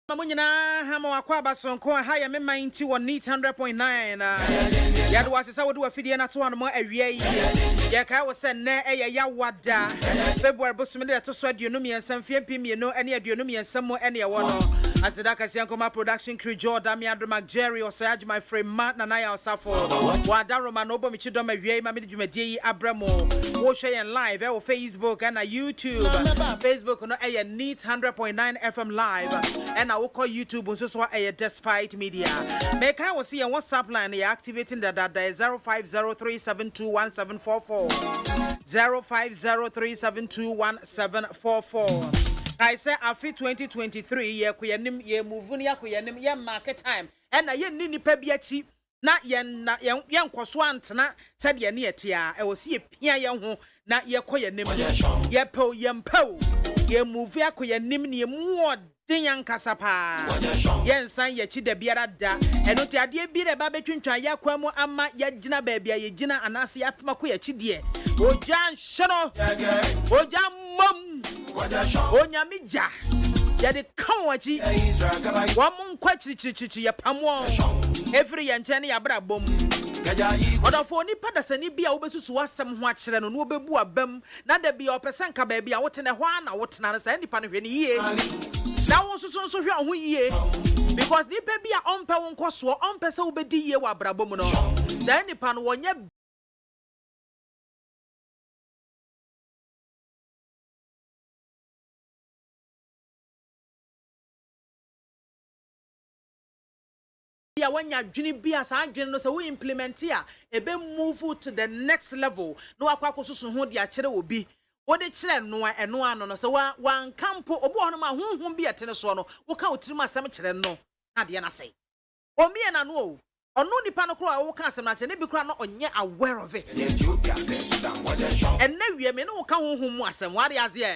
Mamunyina hamo akwaba sonko haya me mind on neat 100.9 yadu wasesa wodu afidie na to anmo awie yi ye kai wo se ne ya wada February bosumde to so aduonum yensam fie pimieno ene aduonum yensam mo ene wo no aseda kasi ankoma production crew Jordan Miadro Jerry Osayaj my friend Matt na ya osafo wada Roma no bo michi dom awie ma me dwumadie yi abramo wo share yen live o Facebook and YouTube Facebook no neat 100.9 FM live and I will call YouTube so despite media. Make I will see a WhatsApp line activating that 0503721744 0503721744. I say afi 2023 ye kuyanim ye move ni akuyanim ye market time and ye ni pebiati na yen kwaso antena said ye ne etia e wo see ye pia ye ho na ye koyanim ye po ye move akuyanim ne mu Dinyan kasapa yen san ye chi da biara da eno te ade bi re ba betwintwa ya kwamu ama ya gina baabia ye gina anase ya pema ko ya chi de ojan hyeno ojan mom onyamija ya de kan wachi wo mun kwa chirichirichi ya pamo every ye nche ne ya bra bom Odafo ni padasani bia obesusu asem ho akere no obebu abam na da bia opesen ka ba bia wotene ho ana wotena na sa nipa no hwe ne yie na wo susu so hwe ho yie because nipa bia ompe wo nkoso ompe se obedi yie wa brabom no sa nipa no wonye ya wanya dwini bia sa adwini no se we implement ya ebe move to the next level no akwa kosusu ho de akere obi wo de kire no eno ano no se wan campo obo hono ma honhom bia tene so no wo ka otirim asem kire no na de na sei o mie na no o ono nipa no kro a wo ka asem na kire ne bi kro na onye aware of it and na wie me no wo ka honhom mu asem wa de aze ye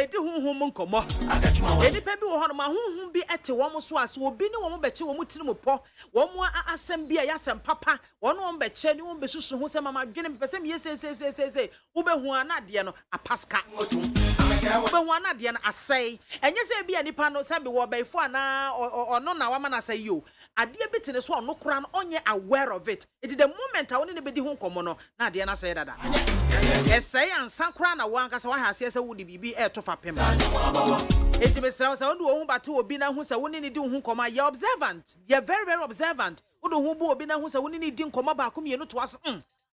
di honhom nkomo enipa bi wo hono ma honhom bi ete wo mo so ase obi ne wo mo beche wo mo tiri mo po wo mo asem bi a yasem papa wo no wo beche ni wo besusu ho se mama dwene pese me se wo be hu anade no apaska wo be hu anade no asai enye se bi anipa no se be wo be fo ana ono na wa ma na asai yo ade bi tene so ono kura no onye aware of it it is the moment a woni ne be di ho nkomo no na ade na asai dada esai ansan kura na wo anka se wa ha se se wo di bibi e to fa pem enti be sra se wo do ho bato obi na hu se woni ne di ho nkomo ya observant ya very observant wo do ho bu obi na hu se woni ne di nkomo ba ko mienu to aso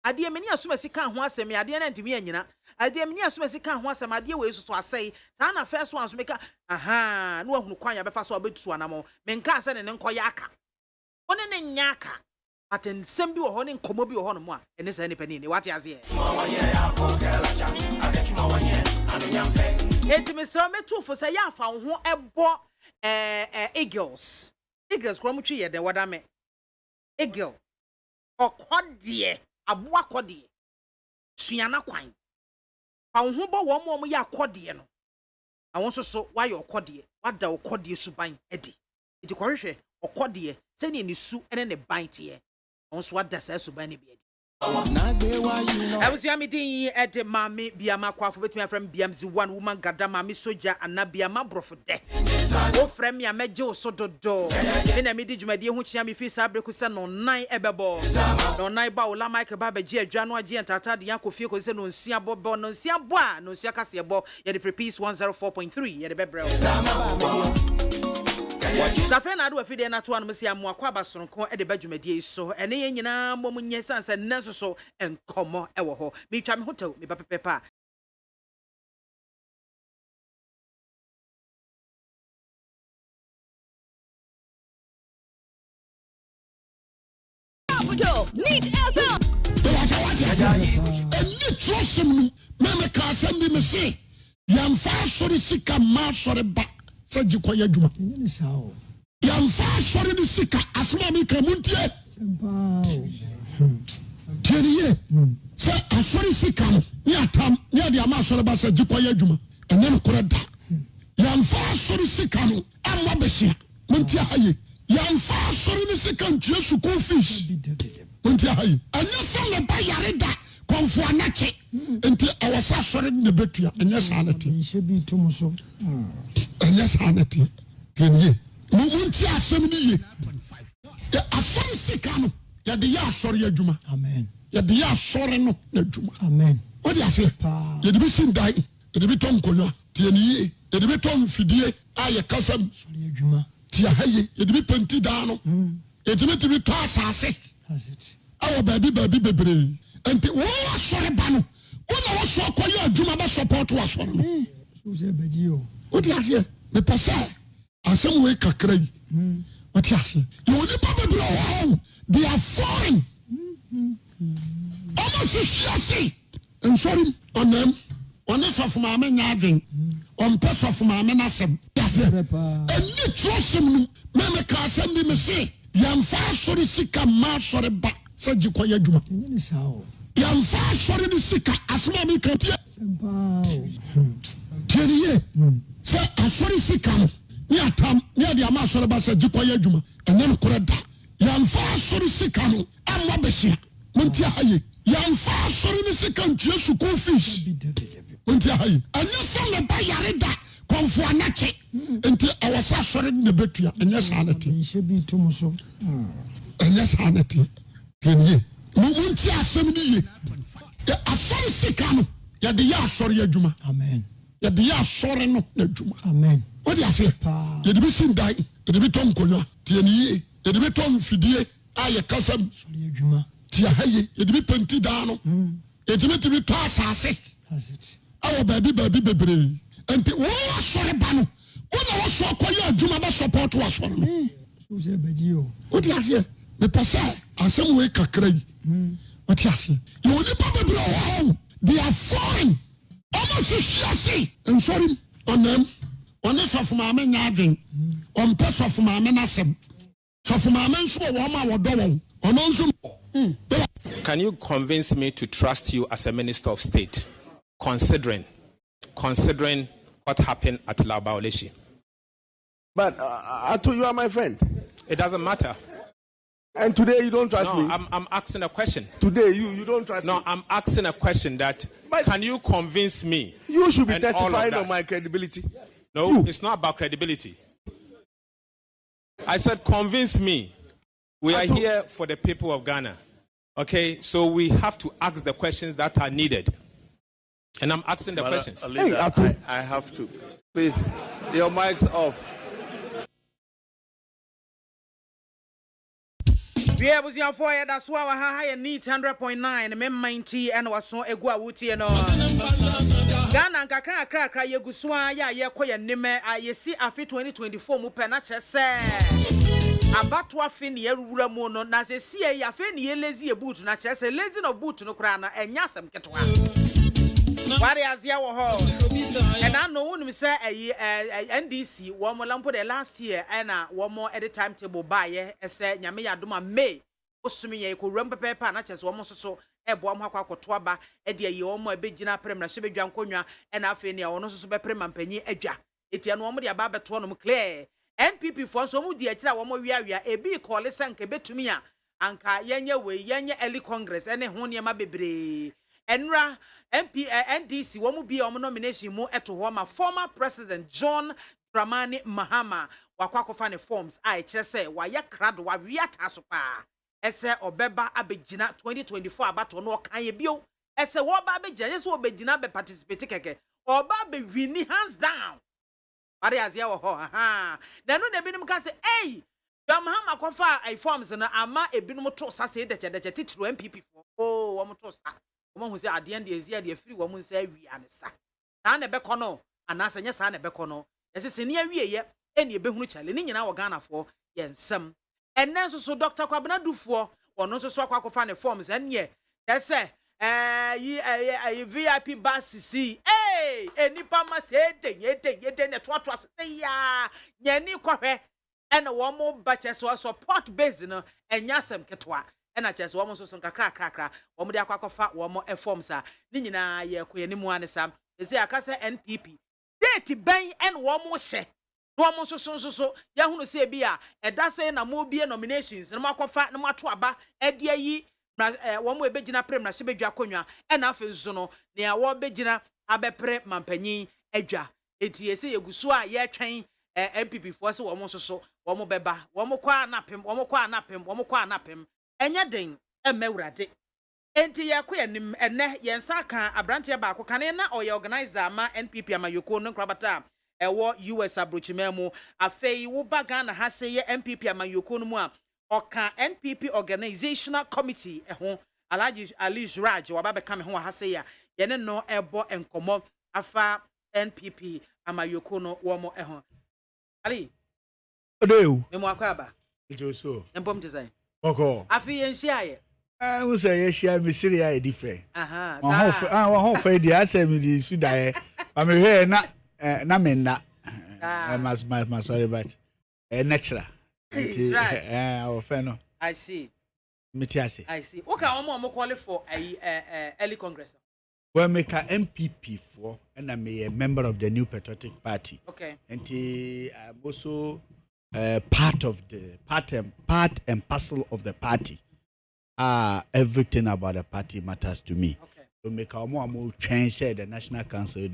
ade meni asumasi kan ho asem ade na ntimi anyina ade meni asumasi kan ho asem ade we susu asai sa na first one so meka aha no ahunu kwan ya befa so abetu anamo menka ase ne nkoya aka one ne nyaka aten sem bi wo ho ne nkomo bi wo ho no mo a ene sa ne pani ne wate aze enti mesra metu fo se ya afa ho ebo eagles kro mu twi ye de wada me eagle okodie aboa kodie suana kwan fa ho bo wo mo ya kodie no awon so wa ye okodie wada okodie suban edi enti korehwe okodie se ni su ene ne ban tie awon so wada sa suban ne bi edi I was yamidi at the MAAME BIAMAH AKWAFO between from BMZ one woman gada MAAME soja and BIAMAH brofo de o frem ya meje o sododo ina midi dwumadi hu chia me fi sabre se no nan ebebo no nan ba ola mike ba beje adwa no age entata de yakofie ko se no nsia bobo no nsia bo a no nsia kase ebo ye de free peace 104.3 ye de bebrel Safe na do afide na to anu sia mo akwaba sonko e de badwumadie so ene ye nyina mbom nye sanse nenso so enkomo e wo ho mi twa me hotel me papepa Need FM. Any trust me, me ka asem bi me se. Yamfa sori sika ma sori ba. Se jikoya djuma. Yamfa sori di sika asma mi ka muntie. Tiye. Se asori sika ni atam ni ade ama sori ba se jikoya djuma. Enye ko da. Yamfa sori sika no amma besia. Muntie haye. Yamfa sori ni sika ntue school fees. Muntie haye. Anya se le ba yare da. konfo anache enti awasa sori ne betua enye sanati shebi tumuso enye sanati kenye munti asem ni ye asori sika no ya de ya asori adwuma amen ya de ya asori no adwuma amen what do you say ya de bi sindai ya de bi tonkonwa tie ni ye ya de bi ton fidie aye kasam sori adwuma tie haye ya de bi penti da no ya de bi to asase has it awo baby bebre enti wo asori ba no wona wo so koye adwuma ba support wo asori no so say beji o what do you say me pese asem we kakra yi what you say you only bebre o they are foreign almost she and sorry on them on this of my men yarding on pass of my men asem that's it and you trust him me ka asem bi me say yamfa sorry sika ma sorry ba se jikoye adwuma ni sao yamfa sorry di sika asema mi kan tie sempao tie se asori sika no ni atam ni ade ama sorry ba se jikoye adwuma ene no kore da yamfa sorry sika no amma besia monti ahaye yamfa sorry ni sika ntue school fees monti ahaye anya se me ba yare da konfo anache enti awasa sorry ne betua enya sanati shebi tumuso enya sanati kenye munti asem ni ye asori sika no ya de ya asori adwuma amen ya de ya asori no adwuma amen what do you say ya de bi sindai ya de bi tonkonwa tie ni ye ya de bi ton fidie aye kasam sori adwuma tie haye ya de bi penti da no ya de bi to asase has it awo baby bebre enti wo asori ba no wona wo so koye adwuma ba support wo asori no so say beji o what do you say me pese asem we kakra yi what you say you only bebre o they are foreign almost she say and sorry on them on this of my men yarding on pass of my men asem so for my men so wo ma wo do won ono nso Can you convince me to trust you as a minister of state, considering what happened at Labaoleshi? But Ato, you are my friend. It doesn't matter. And today you don't trust me. I'm asking a question. Today you don't trust me. No, I'm asking a question that But can you convince me? You should be and all of testifying that? on my credibility. No, it's not about credibility. I said convince me. We are here for the people of Ghana. Okay, so we have to ask the questions that are needed. And I'm asking the questions. Hey, I have to. Please, your mic's off. We are busy for you. That's why I need 100.9. Memminty and was so a guawuti and Ghana kakra ye guswa ya ye koye nime ye see afi 2024 mu penache se abatwa fi ne yewura mu no na se sie ya fe ne ye lazy boot na che se lazy no boot no kra na enya asem ketwa wari azia wo ho and I know wonu say NDC wo mo lampo the last year na wo mo at the timetable buy ese nyame yadoma May osumi ye ko ram pepe na che se wo mo soso ebo am hakwa koto aba e de ye wo mo abegina prem na hye bedwa nkonwa e na afi ne wo no soso be prem mpanyi adwa etia no wo mo de aba beto no mo clear NPP for so mu di akira wo mo wiawia ebi call senke betumi a anka yenye we yenye early congress ene ho ne ma bebre enra NDC wo mu bi o nomination mu eto ho ma former president John Dramani Mahama wakwakofa ne forms a kire se wa ye krado wa wiata so pa ese obeba abegina 2024 abato no kan ye bio ese wo ba abegina ese obegina be participate keke oba be wini hands down Ari azia wo ho aha na no na binim ka se ei Mahama kofa ai forms na ama ebinom to sase de titiro MPP for oh wo mo to sa wo hu se ade ande ezia de afiri wo mo nsa awi anesa na na be kono anasa nya sa na be kono ese se ne awie ye ene ebehunu chale ni nyina wo Ghana fo ye nsem enne so Dr. Kwabena Dufo wono so akwakofa ne forms enye ese VIP basisi enipa ma se yete ne toato se ya nyani kwahwe ena wo mo bache so support base no enya sem ketwa ena che so wo mo so nkakra wo mo de akwakofa wo mo forms a ni nyina ye koyanimu anesa ese akasa NPP date ben en wo mo hye no mo so ya hunu se bi a eda se na mo bie nominations na makofa na mato aba ede yi na wɔn mo ebegyina prem na hyebedwa konwa ɛna afi nso no nea wɔbegyina abɛpre mampanyin adwa enti yɛsɛ yeguso a yɛtwɛn MPP fo se wɔn nso so wɔn bɛba wɔn kɔ anapem ɛnyɛ den ɛmɛwurade enti yɛkɔ yɛnim ɛnɛ yɛnsa kan abrante baako kan na ɔyɛ organizer ama NPP amayoko no nkrabata ɛwɔ US abrochima mu afei wo baga na ha se yɛ MPP amayoko no mu a ɔka NPP organizational committee ɛho Alhaji Ali Raj waba bɛka me ho ha se ya yɛne no ɛbɔ enkomo afa NPP amayoko no wo mo ɛho Ali Odeu me mo akwaba Joso empom te say Oko afei yɛnhyia yɛ who say you share me Syria different aha wa ho fa di asem di sudae ba me hwe na me na my sorry but natural our friend I see Metiase I see okay omo call for early congress well make a MPP for and I'm a member of the New Patriotic Party okay and I'm also part of the part and parcel of the party everything about the party matters to me okay so make a more change the National Council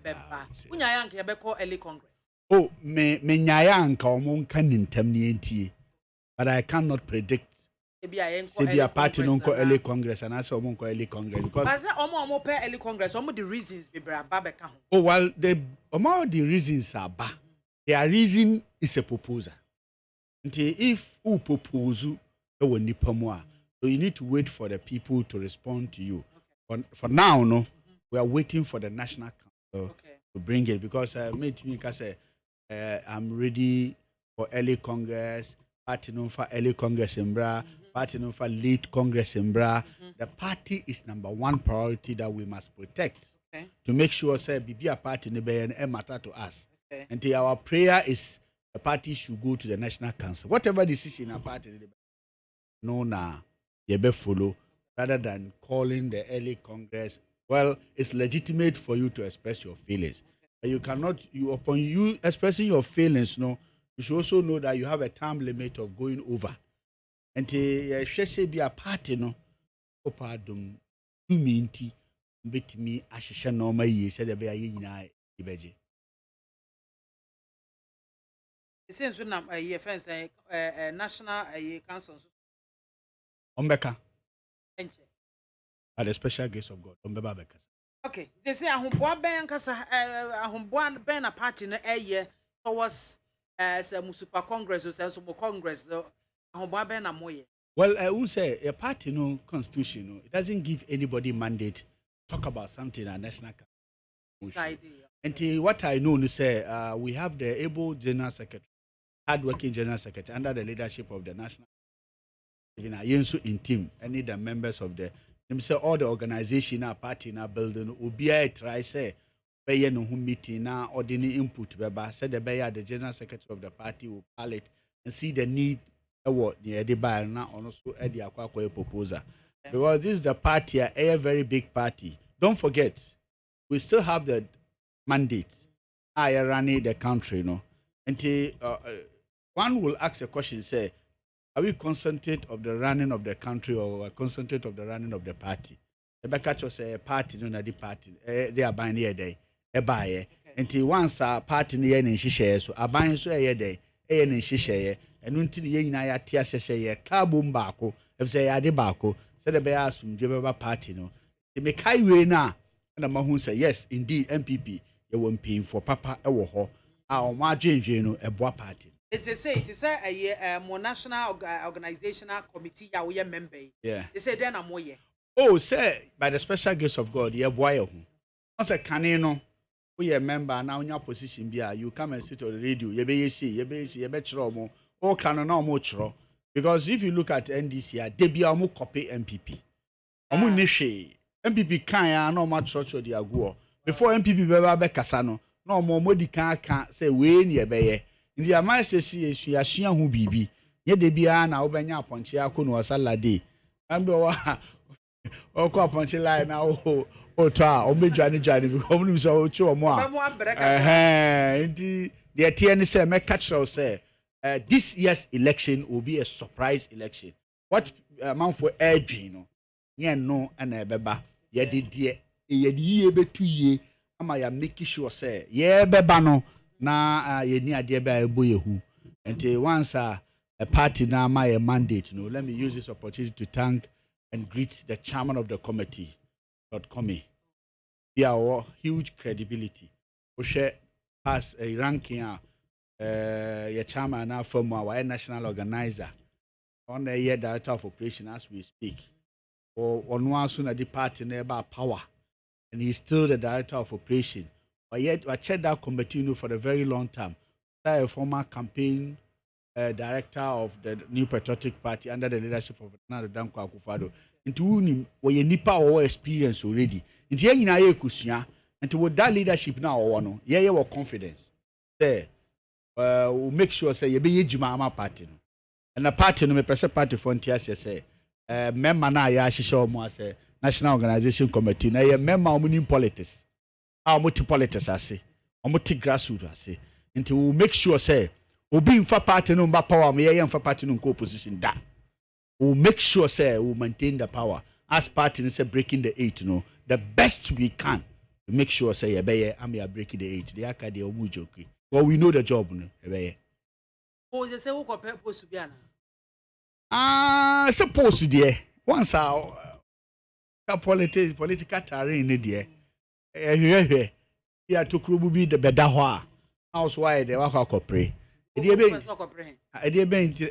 beba unya yanke yebeko early congress oh me nyaya anka omo nka nintam ne entie but I cannot predict be a party no nko early congress and I say omo nko early congress because but say omo pe early congress omo the reasons be bra beka ho oh well the the reasons are ba their reason is a proposal until if who propose so you need to wait for the people to respond to you for now no we are waiting for the National Council to bring it because me say I'm ready for early congress party no for early congress in bra party no for late congress in bra the party is number one priority that we must protect to make sure say be a party ne be and matter to us until our prayer is the party should go to the National Council whatever decision a party no na you be follow rather than calling the early congress. Well, it's legitimate for you to express your feelings. But you cannot, upon you expressing your feelings, no, you should also know that you have a time limit of going over. And to say be a party, no, opadum, you mean bit me, I should know my years, said the bear in I, Ibeji. It seems to not a fence, national council. Ombeka. By the special grace of God, okay, they say ahomboa ben kasa ahomboa ben a party no eye towards some super congress or some congress ahomboa ben na moye. Well, I will say a party no constitution no, it doesn't give anybody mandate to talk about something at national council. And what I know is say we have the able general secretary, hardworking general secretary under the leadership of the national in team any the members of the say all the organization our party na building obi try say be no meeting na ordinary input beba said the general secretary of the party will pallet and see the need what near the buy na also the akwa proposal because this is the party a very big party. Don't forget we still have the mandate I running the country no until one will ask a question say are we concentrate of the running of the country or concentrate of the running of the party? Ebeka say party no na the party. They are buying here day. Buy until once a party near in share so a buying so a day. In share and until ye na ya tia say car boom bako. If say ade bako said the bear some jebba party no. They make highway na and the mahun say yes indeed MPP you won't pay for papa ewo ho. Our margin no a boa party. It's a more national organizational committee ya we member. Yeah. They say then amoye. Oh, say by the special grace of God, you boy. Once a canino, we a member now in your position be you come and sit on the radio, you be chromo, or canon no more chro. Because if you look at NDC, they be a more copy MPP. Amu nishi MPP can no much church or the aguo. Before MPP be casano, no more modi can say we near be. In the amount you are seeing who be, yet they be an Albania Ponchia Kuno Salade. And oh, Ponchi line now, oh, ta, or Johnny become so two more. The TN say, make catch say, this year's election will be a surprise election. What manfo edwin no ye no na ebeba ye de ye betu ye ama ya make sure say ye beba no na ye ni ade ba ebo yehu enti once a party na my mandate no let me use this opportunity to thank and greet the chairman of the committee Lord Comey. Be our huge credibility we share pass a ranking your chairman now from our national organizer on the year director of operation as we speak or on one soon at the party about power and he's still the director of operation but yet I checked that committee for a very long time a former campaign director of the New Patriotic Party under the leadership of AKWAFO into whom we nipa or experience already into ye nyina ye kusua into with that leadership now or no ye we confidence there we'll make sure say ye be jima ama party no and the party no me pese party frontier say member na ya hihye omo say national organization committee na ye member omo politics omo ti politics ase omo ti grassroots ase into we'll make sure say obi infa party no mba power me ye infa party no opposition da we'll make sure say we'll maintain the power as party say breaking the 8 no the best we can to make sure say ye am ya breaking the 8 the akade omu joke well we know the job no ye oh they say who compare post bi ana suppose there once our political terrain in there ya to krubu bi the beda ho a house why they wa kwa pray e dey be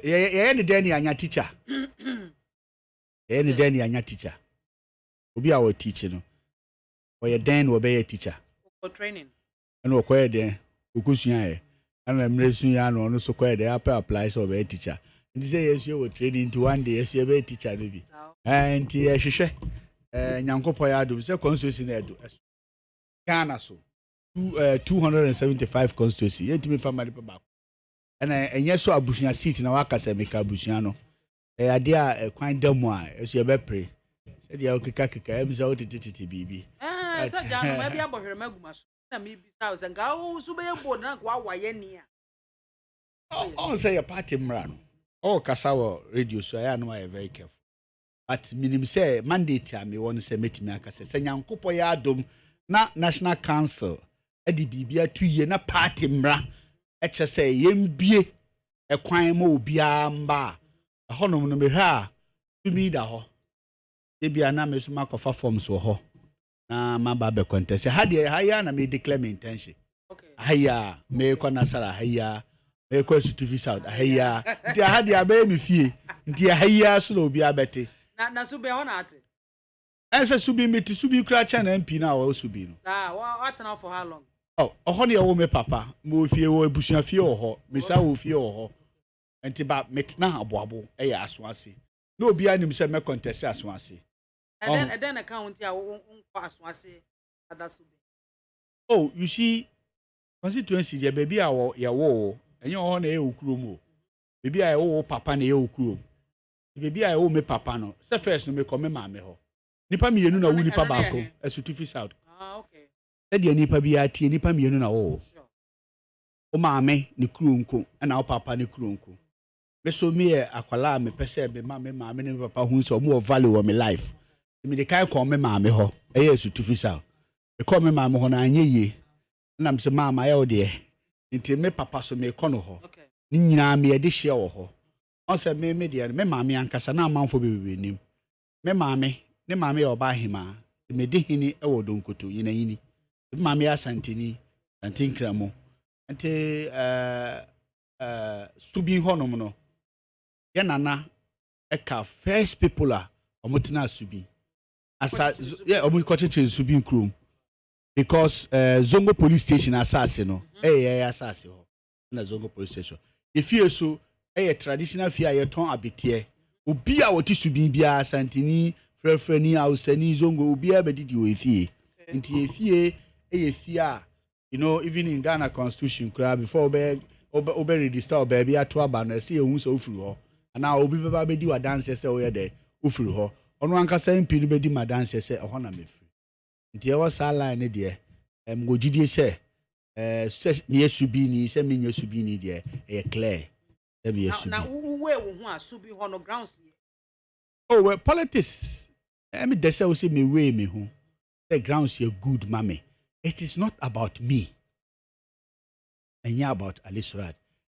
ye dey ni anya teacher ye dey ni anya teacher obi a wo teach no or ye den wo be teacher for training and wo kwa den okusua e ana mresu ya no no so kwa dey apply so be teacher and say yes you will training into one day yes you be teacher no bi and hwehwe nyankopɔ ya do say constituency na edo Ghana so 275 constituency yetimi family ba ana enye so abusunya seat na waka se meka abusunya no ade a kwan dam a eso ye be pre se dia okika em se otititi bibi se ja no ma bia bohwere maguma so na me bi sa se nga wo so be board na kwa waye ni a on say your party mra no oh kasa wo radio so ya no I very careful but minim say mandate a me won say metimi aka se nyankopɔ ya adom na national council edi bibia tuye na party mra eche say yembie ekwan ma obia mba honom no mehwe a tumi da ho ebia na mesuma kofa forms wo ho na maba be contest haya na me declare my intention okay haya me ko nasara haya me ko sutufi south haya nti hade abe mi fie nti haya so na obia bete na so be ho na ate ese subi meti subi kra cha na MP na wo subi no what now for how long oh ho ne wo me papa mo fie wo abusuan fie wo ho me sa wo fie wo ho enti ba metna aboabo e ya aso ase na obi anim se me contest aso ase and then account ya wo aso ase adasubi oh you see constituency je baby a wo ya wo enye ho na e okuro mu baby a wo papa na e okuro baby a wo me papa no se first no me come maame ho nipa mienu na wu nipa baako esutufi south okay e de nipa bi atie nipa mienu na wo o maame ni kronko na o papa ni kronko me so me akwala me pese be maame ni papa hu so mo value of my life me de kai ko me maame ho e esutufi south e ko me maame ho na anye ye na me se maama ya o de nti me papa so me ko no ho ni nyina me de hye wo ho on se me de me maame ankasa na amanfo bebebe nim me maame ne maame ya oba hima me de hini e wo donkoto yina yini maame ya santini santinkramo nti subi honom no ye nana eka first people a omotina subi asa yeah omokocheche subi krom because Zongo police station asase no asase ho na Zongo police station efie so traditional fie a yeton abete obi a woti subi bia santini frefreni ausani Zongo obi a bedidi o efie nti efie fie a you know even in Ghana constitution kra before obe register baby ato aba na se ehun so ofiri ho ana obi beba bedi wa dance se o ye de ofiri ho ono ankasa mp no bedi ma dance se ho na mefiri nti e was line de ngogidie se me yesubi ni se me yesubi ni de e clear e be yesubi na we wo ho asubi ho no grounds Oh, well, politics. I mean, they say me way me who the grounds you're good, mommy. It is not about me. And yeah, about Alisrat.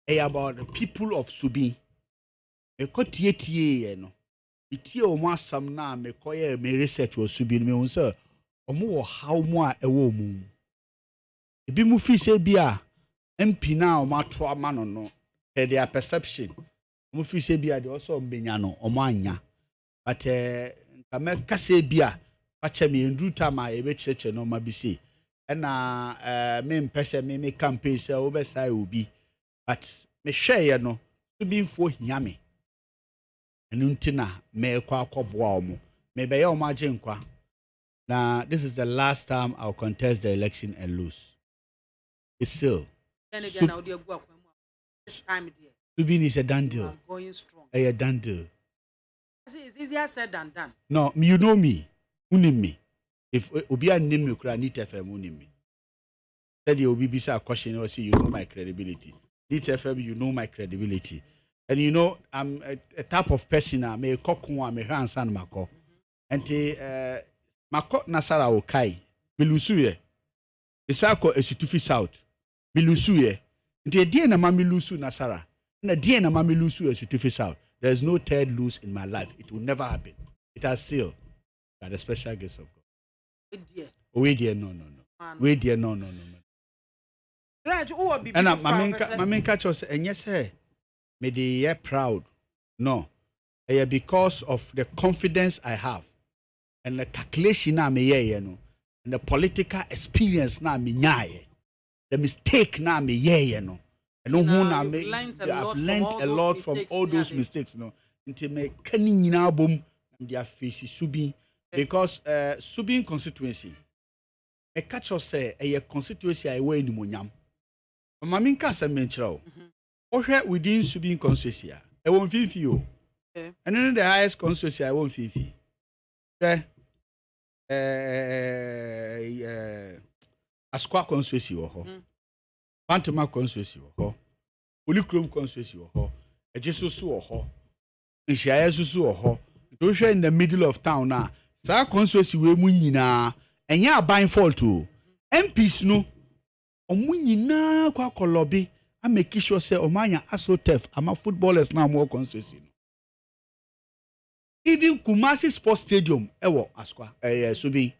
It's about the people of Subi. Me ko tie no. Itie o mo asam na me koye me research o Subi me won say omo wo how mo a ewo mu. Ebi mu fi say bia MP na o mato ama no their perception. Mo fi say bia de also mbenya no omo anya. But kame kase bia pache me ndru tama e be cheche no ma bi say. Na me mpese me campaign say wo be sai obi. But me hweye no Subi fo hia me. Nuntina me kwa boa omo me be ya omo agye nkwa. Now this is the last time I'll contest the election and lose. It's still then again now dey go this time there Subi is a done deal. Going strong. A done deal. It's easier said than done. No, you know me. Unim me. If obi anim me kura Neat FM unim me. Said you obi bisa question or say you know my credibility. Neat FM you know my credibility. And you know, I'm a type of person I may cock one, me hands and mako. And mako Nasara Okai, Milusuye. The Sako is to fish out. Milusuye. And the dear Mamilusu Nasara. And the dear Mamilusu is to fish out. There is no third loose in my life. It will never happen. It has sealed by the special grace of God. Wait, dear, no. Wait, dear, no. And my main catch was, and yes, hey. Me dey proud. No. Because of the confidence I have and the calculation na me no and the political experience na me nyaye. The mistake na me no. And I've learned a lot from all those mistakes no. Until me kani nyina bom and their face Subi because Subi constituency me catch us say a constituency I wear ni monyam. Mama nka se menchra within Subi constituency, I won't feel you. And then the highest constituency, I won't feel you. Asqua constituency or ho, Pantoma constituency or ho, Ulicrum constituency or ho, a Jesus or ho, and Shayasu or ho, those in the middle of town now. Sa constituency we munina, and ya buying fall too. MPs no, munina kwa kolobi. I make sure say Omanya aso tough. I'm a footballers now more constituency. Even Kumasi Sports Stadium, ewo Asqua, Subi.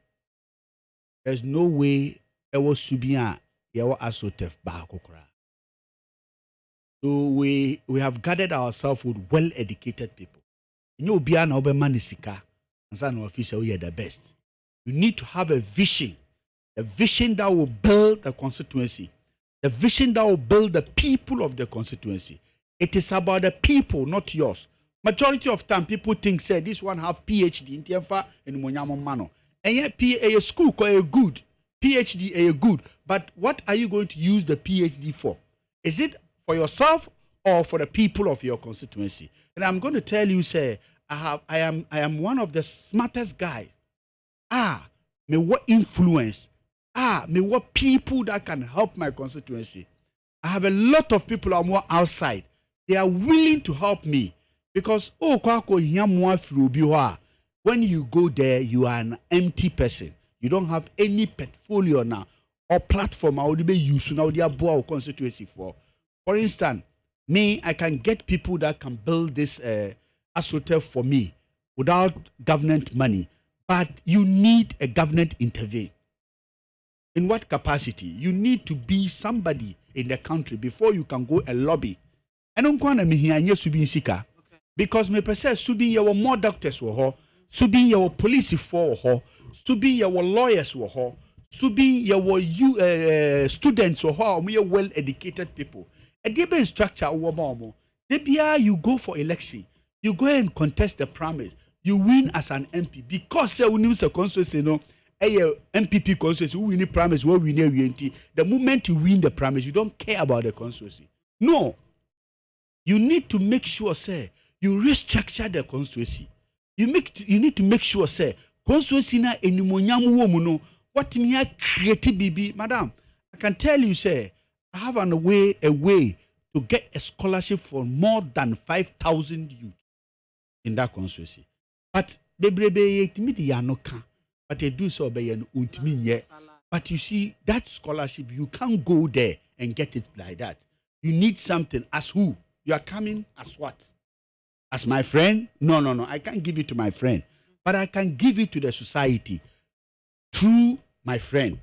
There's no way ewo Subi ewo aso tough ba kokora. So we have gathered ourselves with well-educated people. You know, Bia na obe manisika, and san official we are the best. You need to have a vision that will build the constituency. The vision that will build the people of the constituency. It is about the people, not yours. Majority of time, people think, say, this one have PhD in Tiafa and Monyamo Mano. And yet, a school called a good, PhD a good. But what are you going to use the PhD for? Is it for yourself or for the people of your constituency? And I'm going to tell you, say, I am one of the smartest guys. Me what influence? Me what people that can help my constituency. I have a lot of people who are more outside. They are willing to help me because when you go there, you are an empty person. You don't have any portfolio now or platform I would be used now their constituency for. For instance, me, I can get people that can build this astroturf for me without government money, but you need a government intervene. In what capacity? You need to be somebody in the country before you can go and lobby. I don't want to hear Subi Sika because me per se Subi your more doctors were ho, Subi your police for ho, Subi your lawyers were ho, Subi your students were ho, we are well educated people. A debate structure over more. You go for election, you go and contest the primary, you win as an MP because you need a constituency no. MPP constituency, who win the primaries, where we win UNT. The moment you win the primaries, you don't care about the constituency. No. You need to make sure, say, you restructure the constituency. You need to make sure, say, constituency na enimonyam womuno. What me a creative bibi, madam. I can tell you, say, I have a way to get a scholarship for more than 5,000 youth in that constituency. But bebrebe yetimi di yanoka. But they do so by an ultimate. But you see, that scholarship, you can't go there and get it like that. You need something. As who? You are coming as what? As my friend? No. I can't give it to my friend. But I can give it to the society through my friend.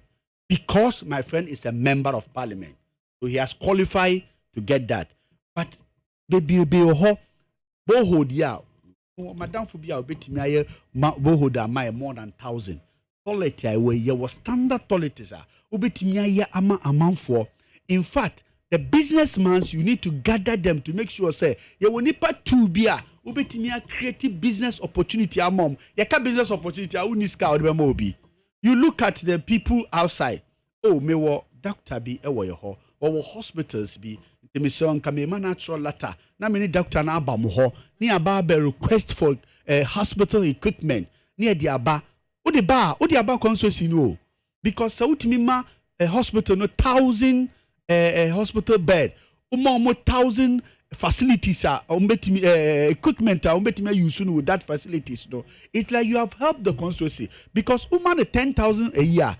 Because my friend is a member of parliament. So he has qualified to get that. But baby boho dia madam phobia obetimi aye boho da my more than 1,000. Toilet I was standard toilets obetimi aye ama amanfo. In fact, the businessmen, you need to gather them to make sure say you will nipa two bia obetimi create business opportunity among yaka business opportunity uniska odbema obi. You look at the people outside. Oh, me wo doctor be ewo yo ho or hospitals be the mission kame natural latter na many doctor na aba mo ho ni aba be request for hospital equipment ni di aba o di aba consosi no because sautimi ma a hospital no 1,000 hospital bed mo 1,000 facilities are equipment are use with that facilities no. It's like you have helped the constituency because 10,000 a year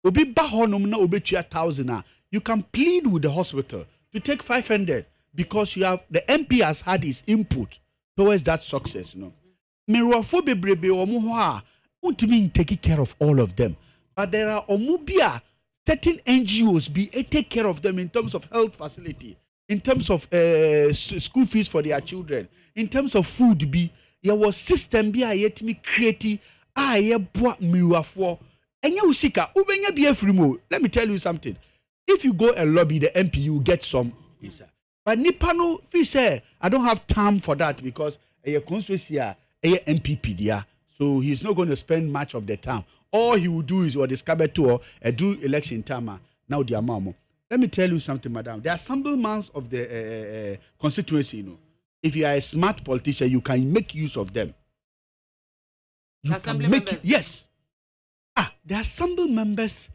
obi ba honum na obi 1,000 you can plead with the hospital to take 500 because you have the MP has had his input towards that success no. Mirofo bebrebe omo ho a untimi take care of all of them, but there are omubia certain NGOs be take care of them in terms of health facility, in terms of school fees for their children, in terms of food be there was system be a yetimi create a ye boa mirofo enya usika ubenya be free. Let me tell you something. If you go and lobby the MP, you get some. But Nipano, if say, I don't have time for that because a constituency, a MPP there, so he's not going to spend much of the time. All he will do is what discover to do election time. Now, dear mama, let me tell you something, madam. There are assemblements of the constituency. You know, if you are a smart politician, you can make use of them. You can make it, yes. The assembly members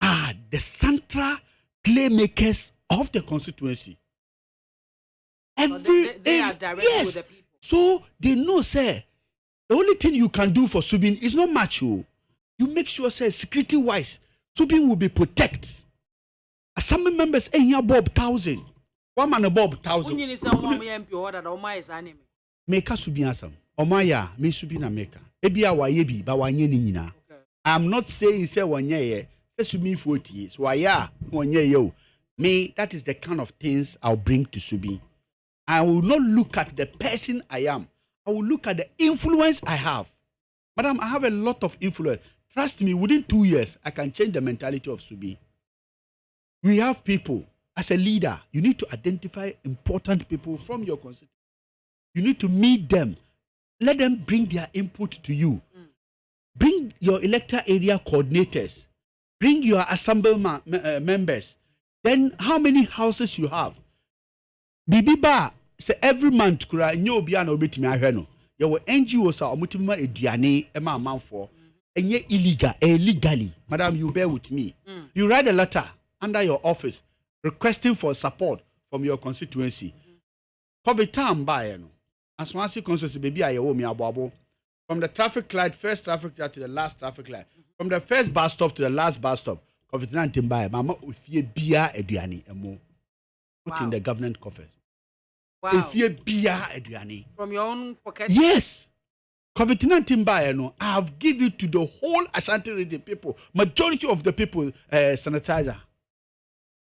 are the central playmakers of the constituency. They are direct with the people. So they know, say, the only thing you can do for Subin is not much. You make sure, say, security-wise, Subin will be protected. Assembly members, above 1,000. One man above 1,000. Meka Subin asam. Omaya, me Subin Meka. Ebia wa yebi, ba wanye ni nyina. I'm not saying say wanye say Subin 40. So waya wanye yo. Me, that is the kind of things I'll bring to Subin. I will not look at the person I am. I will look at the influence I have. Madam, I have a lot of influence. Trust me, within 2 years, I can change the mentality of Subin. We have people. As a leader, you need to identify important people from your constituency. You need to meet them. Let them bring their input to you. Bring your electoral area coordinators. Bring your assembly members. Then how many houses you have? Bibiba say every month kura nyo bia na obetimi ahwe no. Ye wo NGOs a omutima eduane e ma amanfo. Enye illegal, illegally. Madam, you bear with me. You write a letter under your office requesting for support from your constituency. COVID time by no. As one see constituency baby aye wo mi aboabo. From the traffic light, first traffic light to the last traffic light. From the first bus stop to the last bus stop. COVID-19 by mama ofie bia eduane emo. Put in the government coffers. Wow. Ofie bia eduane. From your own pocket? Yes. COVID-19 by no, I have given it to the whole Ashanti region people. Majority of the people sanitizer.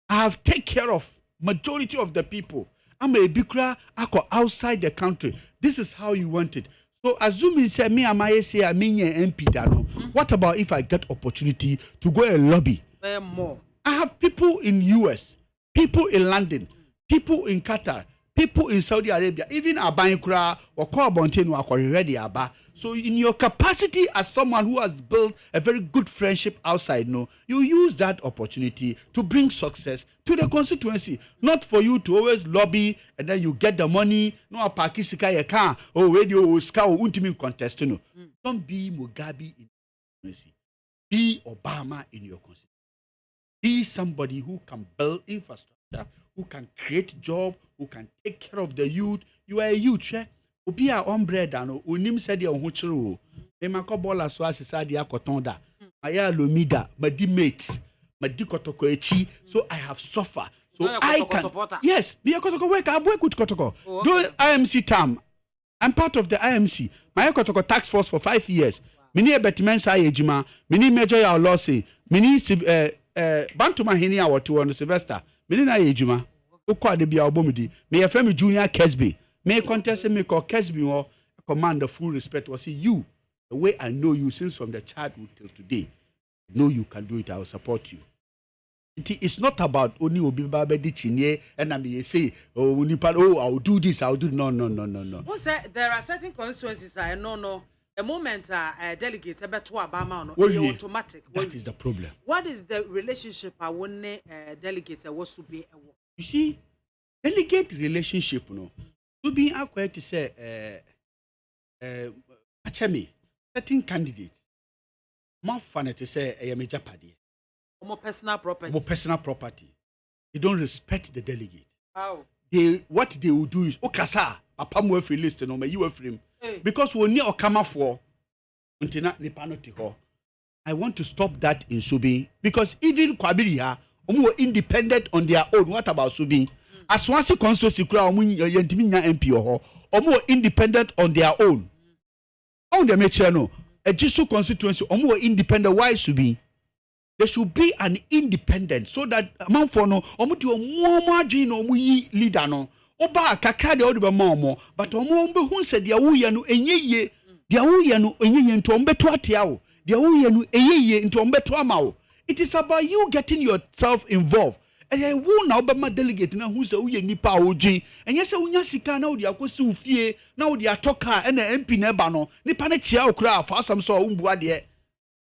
I have taken care of majority of the people. I'm a bikra ako outside the country. This is how you want it. So assuming say me am I say I mean MP dano. What about if I get opportunity to go and lobby? More. I have people in US, people in London, people in Qatar, people in Saudi Arabia, even Abankura or Kwabontin or ready Aba. So in your capacity as someone who has built a very good friendship outside, no, you use that opportunity to bring success to the constituency. Not for you to always lobby and then you get the money. No, Pakisika you can. Oh, radio Oscar untimin contest. No, don't be Mugabe in the constituency. Be Obama in your constituency. Be somebody who can build infrastructure, who can create job, who can take care of the youth. You are a youth, eh? obi a on bread ano onim said ye ho kire o e makọ bola so asesa de akoton da aya lomida madi mate madi kotoko echi so I have suffer so I can yes be a kotoko work I've worked with kotoko do IMC term I'm part of the IMC my kotoko tax force for 5 years mini ebetimensa ejuma mini major ya lawsi mini bantuma hini a woto on Sylvester mini na ejuma ukọ de bia obomudi me ye frame junior Kesby me contest me call Kesby or command the full respect was you the way I know you since from the childhood till today know you can do it I will support you. It's not about only obi baba di chinye and I say oh I will do this I will do no. Who said there are certain constituencies I know the moment delegates about to Obama no automatic. That is the problem. What is the relationship I want delegates was to be you see delegate relationship no to be acquired to say achemi certain candidates more fun to say a major party more personal property. They don't respect the delegate. How? What they will do is okasa papa mo free list no ma you free because we need okama for untina nipa no te ho. I want to stop that in Subin because even Kwabiri ha omo independent on their own. What about Subin? As once the constituency kura omo yentimi nya MP ho omo independent on their own. On the make no a Jisu constituency omo independent why Subin? There should be an independent so that among for no omuti omo adwin no omo yi leader no oba kakra de odbe mo but omo be hu se dia wo ye no enyeye dia wo ye no enyeye nto ombeto atia wo dia wo ye no eyeye nto ombeto ama wo. It is about you getting yourself involved. Eh wo na obema delegate na hu se wo ye nipa odwin enye se unya sika na wo dia akosi ufie na wo dia toka na MP na eba no nipa na chia wo kra fa asam so wo mbu ade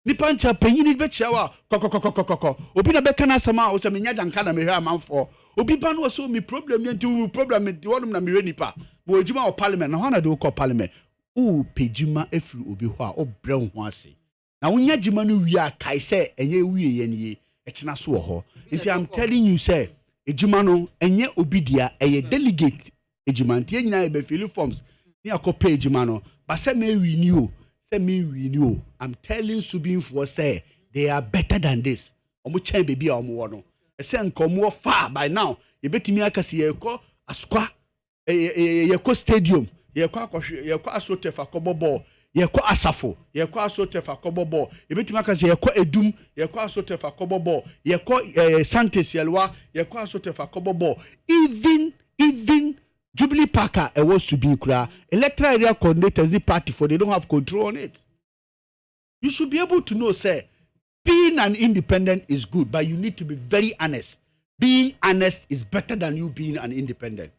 nipa ncha panyini be chia wa kokokokokoko obi na be kana sama o se menya janka na mehwe amanfo obi ba no so mi problem nti wo problem di wonum na mehwe nipa bo ejima o parliament na hana de ko parliament o pejima efiri obi ho a o bre ho ase na wonya jima no wi a kai se enye wi ye ne e kina so ho nti I'm telling you say ejima no enye obi dia eye delegate ejima nti enyina e be fill forms ni akopa ejima no ba se me wi ni o say me we know. I'm telling Subin for say they are better than this. Omo chen baby omo wo no. E say nkomo far by now. E betimi akase ye ko askwa ye ko stadium, ye ko akohwe, ye ko asotefa kobobo, ye ko asafo, ye ko asotefa kobobo. E betimi akase ye ko edum, ye ko asotefa kobobo, ye ko Santes yelwa, ye ko asotefa kobobo. Even Jubilee Parker was Subin kura electoral area coordinators the party for they don't have control on it. You should be able to know say being an independent is good but you need to be very honest. Being honest is better than you being an independent.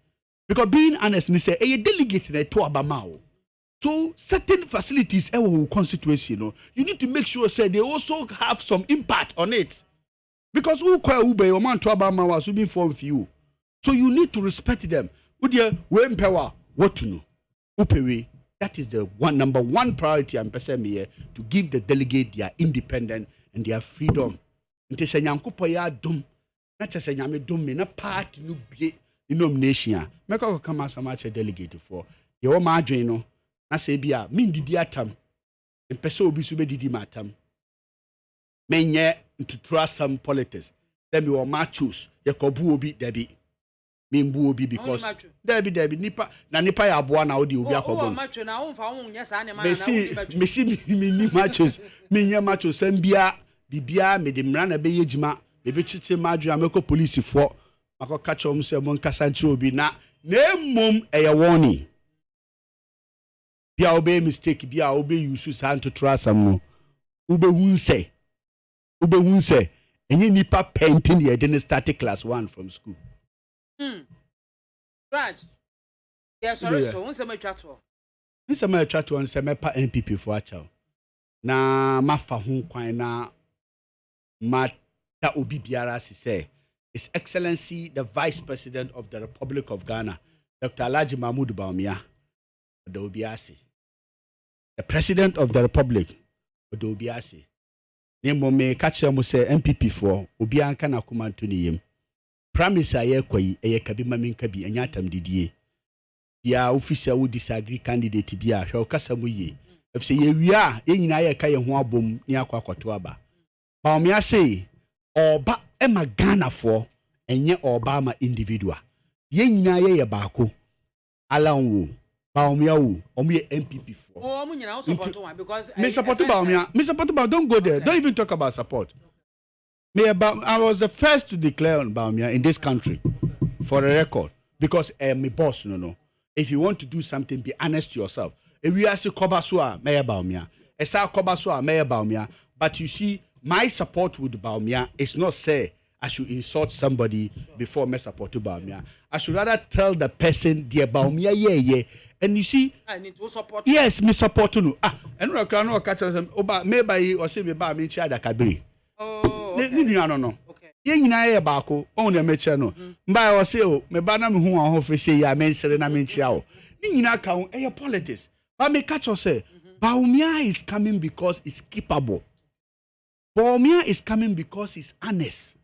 Because being honest ni say a delegate na to abamao. So certain facilities constituency you need to make sure say they also have some impact on it. Because who kwa ube your man to abama was Subin form for you. So you need to respect them. Udia we power what to know upewe that is the number one priority I'm person me to give the delegate their independence and their freedom nti se nyankopo ya dum na chese nyame dum me na party no bie nomination me ko kama sama che delegate for ye o ma adwen no na se bia me ndidi atam mpese obi so be didi matam menye ntutura some politics then me o ma choose ye ko bu obi dabi mimbu obi because Debbie nipa ya aboa na odi obi akobo macho na wonfa wonnya saa ne ma na mesi ni machos minya machos ambia bibia me de mra na be yejima be be chiche madwu ameko police fo mako kacho mu se mo nkasa nchiro obi na emmom eye warning bia obe mistake bia obe use san to trust am no ube hunse enye nipa painting the identity static class 1 from school. Raj. Yes, sorry, so once I'm a chat to. Nse ma atwa to nse mepa NPP for acha na mafa ho kwan na mata obi biara si say His Excellency the Vice President of the Republic of Ghana Dr. Alhaji Mahmoud Bawumia Odobiase the President of the Republic Odobiase ne mo me ka kire mo say NPP for obi anka na kuma to ne yem promise aye kwayi eye kabi mamin kabi anya tam didie bia officer wo disagree candidate bia hwe okasa mu ye efse ye wia ye nyina ye ka ye ho abom ni akwakoto aba baomia say oba ema Ghana for enye oba ma individual ye nyina ye baako alanwo baomia wo omo ye MPP for omo nyina wo support one because me support baomia don't go there. Okay. Don't even talk about support. I was the first to declare on Baumia in this country for a record because my boss no. If you want to do something, be honest to yourself. If we ask Kobasua, Mayor Baumia, Esa Kobasua, Mayor Baumia, but you see, my support with Baumia is not say I should insult somebody before my support to Baumia. I should rather tell the person, dear Baumia, yeah. And you see, I need to support. Yes, me support you. And we can catch us. Oba maybe or say me ba me chia da kabiri. Oh, okay. Ni no. Okay. Ye nyina ye baako on the mecha no. Mba o say o me ba na me hu ho fe say ya me nsere na me chia o. Ni nyina ka ho e politics. But me catch us say Baumia is coming because it's keepable. Baumia is coming because it's honest.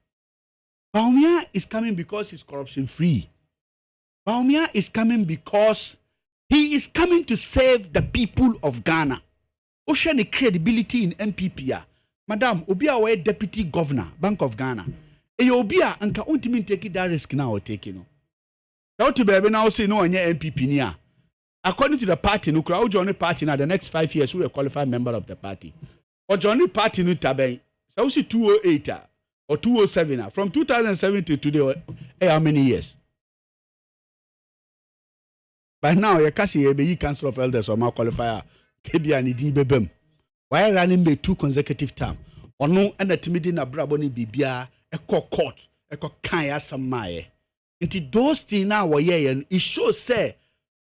Baumia is coming because it's corruption free. Baumia is coming because he is coming to save the people of Ghana. Ocean credibility in MPP. Madam, Obia we deputy governor, Bank of Ghana. Obia anka ultimate take that risk now or take no. Now to be now say no any MPP niya. According to the party, no crowd join the party now the next 5 years we will qualified member of the party. Or join the party no taben. So see 208 or 207 from 2007 to today. How many years? By now, you can see a Council of Elders or my qualifier, KBA and DBM. Why running me 2 consecutive terms? Or no, and the timid in a braboni bibia, a court, a kaya some mae. Into those things now, and it shows say,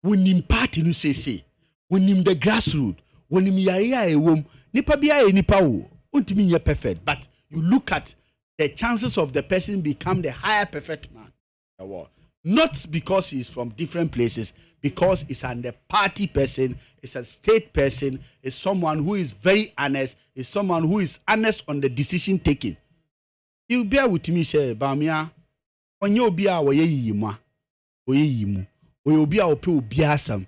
when him party no say, when him the grassroots, when him yaria a womb, nipa bia nipa wo, ultimately you're perfect. But you look at the chances of the person become the higher perfect man. Not because he's from different places, because it's a party person, it's a state person, it's someone who is very honest, it's someone who is honest on the decision taking. You bear with me, say, Bamia, when you be our yima, or yimu, or you be our people biasam.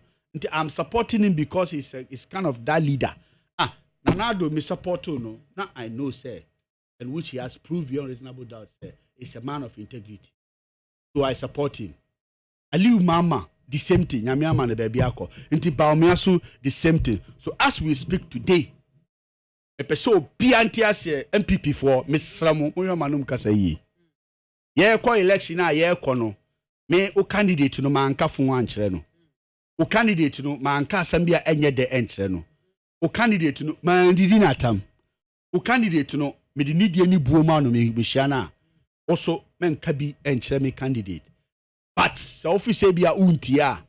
I'm supporting him because he's kind of that leader. Nanado me support no. Now I know, sir, and which he has proved beyond reasonable doubt, sir, is a man of integrity. So I support him. Aliu Mama, the same thing. Nyamiama ne baby ako. Inti Baomiasu, the same thing. So as we speak today, a person biantias MPP for Miss Ramu, Muyo Manum Kasayi. Ye ko election na ye kono. Me o candidate no manka fun ankyere no. O candidate no manka asambia enye de enkyere no. O candidate no mandidi na tam. O candidate no me di nidie ni buoma no me hia na. Also men kabi enkyere me candidate. But the officer be a untia.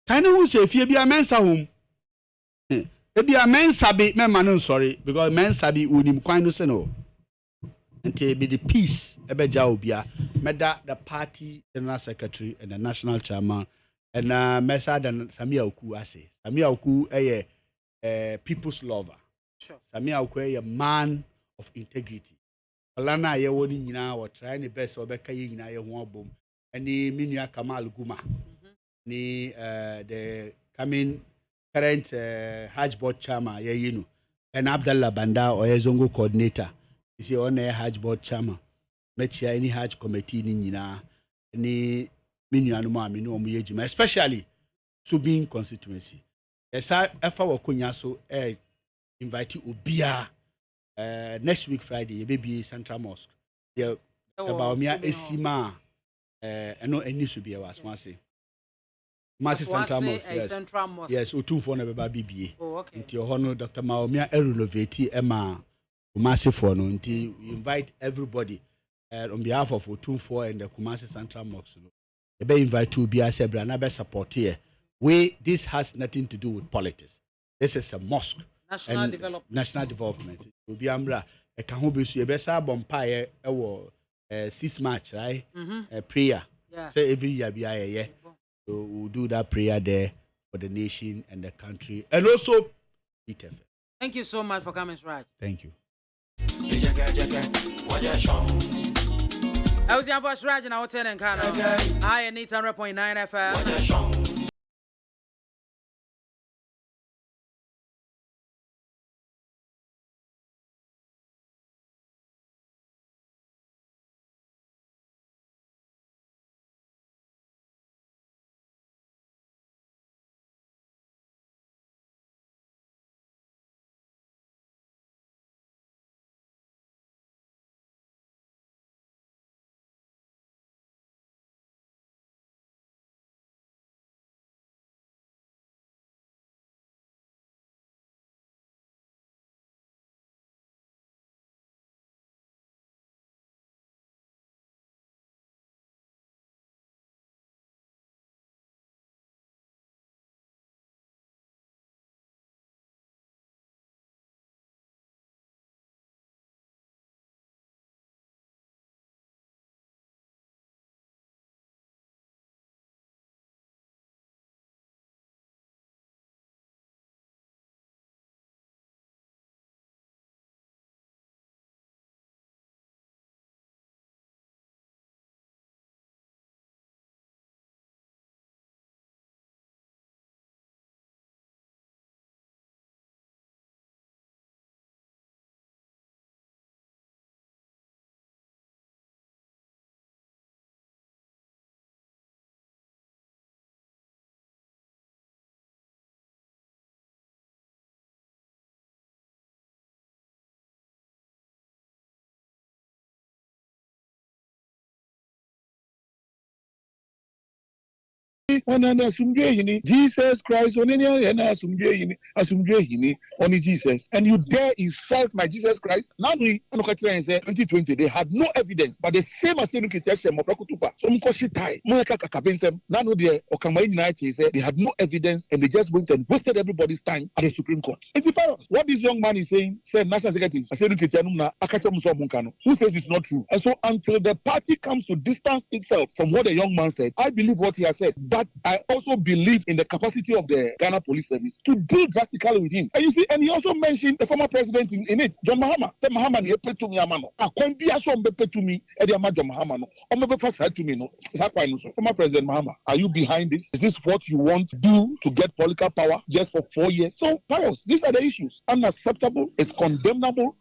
Kind of who say if you be a mensa home. If be a mensa be man sorry because mensa be unim quino seno. And be the peace ebeja obia meda the party general secretary and the national chairman and mesa than Samia Oku ase. Samia Oku a people's lover. Sure. Samia Oku a man of integrity. Alana ye woni nyina wo try ne best obeka ye nyina ye ho abom. Any Minya Kamal Guma, the coming current Hajj board chairman, and Abdallah Banda or Zongo coordinator. You see, on a Hajj board chairman, met any Hajj committee in Nina, any Minya Mino, especially Subin constituency. As I ever Kunyaso, invite you Ubia next week Friday, maybe Central Mosque. The Baumia Esima. No, any should be a was say. Massive Central Mosque. Yes, Central Mosque. Yes, O2 for never BBA. Oh, okay. Into your honor, Dr. Maomia, renovate Emma Kumasi for no. Until we invite everybody on behalf of O24 and the Kumasi Central Mosque. They invite to be a Sebra and a support here. This has nothing to do with politics. This is a mosque. National development. National development. To be Ambra, a Kahubisu, a Bessa Bompire, 6 March, right? A prayer. Yeah. So every year be a year. So we'll do that prayer there for the nation and the country. And also, thank you so much for coming, Raj. Thank you. I was your voice, Raj, and I was telling Ghana. I need 100.9 FM. Jesus Christ, only Jesus, and you dare insult my Jesus Christ. Now we 2020 they had no evidence, but the same as some koshitai them. Now they they had no evidence and they just went and wasted everybody's time at the Supreme Court. What this young man is saying, said National Secretary, who says it's not true. And so until the party comes to distance itself from what the young man said, I believe what he has said, but I also believe in the capacity of the Ghana Police Service to deal drastically with him. And you see, and he also mentioned the former president in it, John Mahama. The Mahama ni epe to me amano. Akwendi aso mbepe to me, edi ama John Mahama no. Omebe pasa to me no. Is that why no so? Former President Mahama, are you behind this? Is this what you want to do to get political power just for 4 years? So, Pius, these are the issues. Unacceptable, it's condemnable.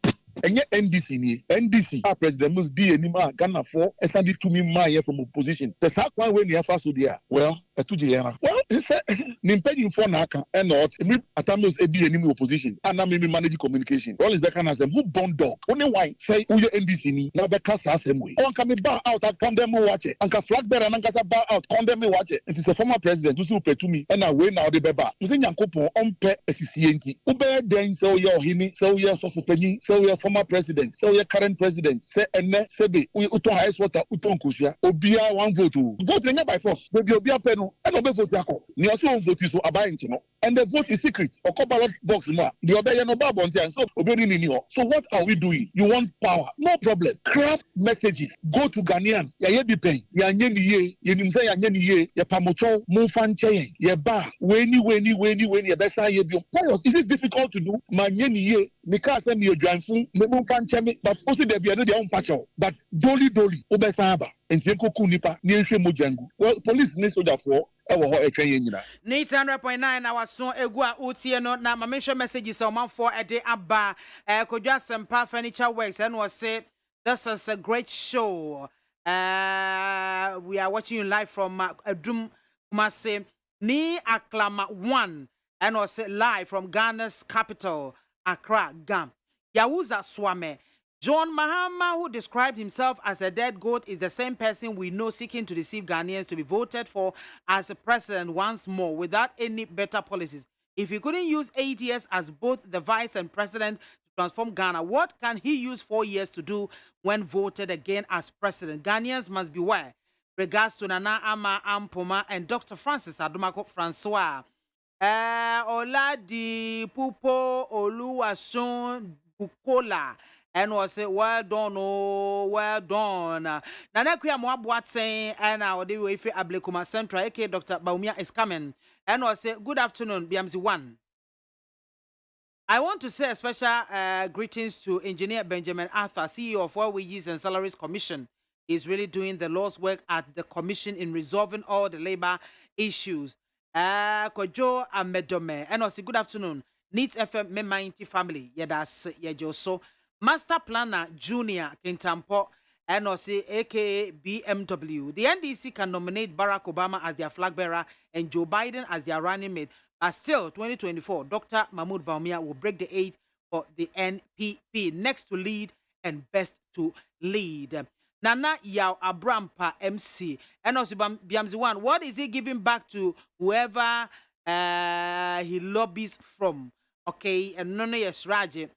And yet NDC, our president must be anymore Ghana for SND to me my from opposition. The second one when you have first there. Well, he said Nimpedi for Naka and not Atamos a enemy opposition and I'm managing communication. All is the kind of them who bond dog. Only why say who your NDC now the cast the same way. On can bar out and condemn me watch it. And can flag better and can bar out, condemn me watch it. It is the former president who still pay to me and I wait now the beba. Musin Yankopo on pay SCNT. Ube then so your hini, so your sofa so your former president, so your current president, say ene sebe we uton ice water uton kushia obia one vote vote by force baby obia penu and obe vote yako ni also vote so abayin no and the vote is secret or ballot box ma the obey no ba bonti so obedi ni ho. So what are we doing? You want power, no problem, craft messages, go to Ghanaians ya ye bi pen ya nye ni ye ye nim say ya nye ni ye ya pamocho mo fan chen ye ba weni ye besa ye bi. Is it difficult to do? Ma nye ni ye Nika send me a join fun, but also there be another own patch. But dolly, Obesaba, and Jenko Kunipa, near Mojangu. Well, police need soldier for. Need 100.9 hours so egua utieno na mamisho messages on man for a day abba kodwa sempa furniture works and was say this is a great show. We are watching you live from Adum Kumase ni Aklama 1 and was say live from Ghana's capital Accra, Ghana. Yahuza Swame. John Mahama, who described himself as a dead goat, is the same person we know seeking to deceive Ghanaians to be voted for as a president once more without any better policies. If he couldn't use 8 years as both the vice and president to transform Ghana, what can he use 4 years to do when voted again as president? Ghanaians must beware. Regards to Nana Ama Ampoma and Dr. Francis Adumako Francois. Ola di Pupo Oluwason Bukola. And was say, well done, oh, well done. Nana Kuya Moabuate and our day with Ablekuma Central, aka Dr. Baumia is coming. And was say, good afternoon, BMC1. I want to say a special greetings to Engineer Benjamin Arthur, CEO of Well Wages and Salaries Commission. He's really doing the Lord's work at the commission in resolving all the labor issues. Kojo Amedome. And was say, good afternoon. Needs FM Mighty family. Yeah, that's so. Master Planner Junior Kintampo NOC aka BMW. The NDC can nominate Barack Obama as their flag bearer and Joe Biden as their running mate. But still, 2024, Dr. Mahmoud Baumia will break the 8 for the NPP. Next to lead and best to lead. Nana Yao Abrampa MC. NOC BMZ1. What is he giving back to whoever he lobbies from? Okay, and Nono Yesraji.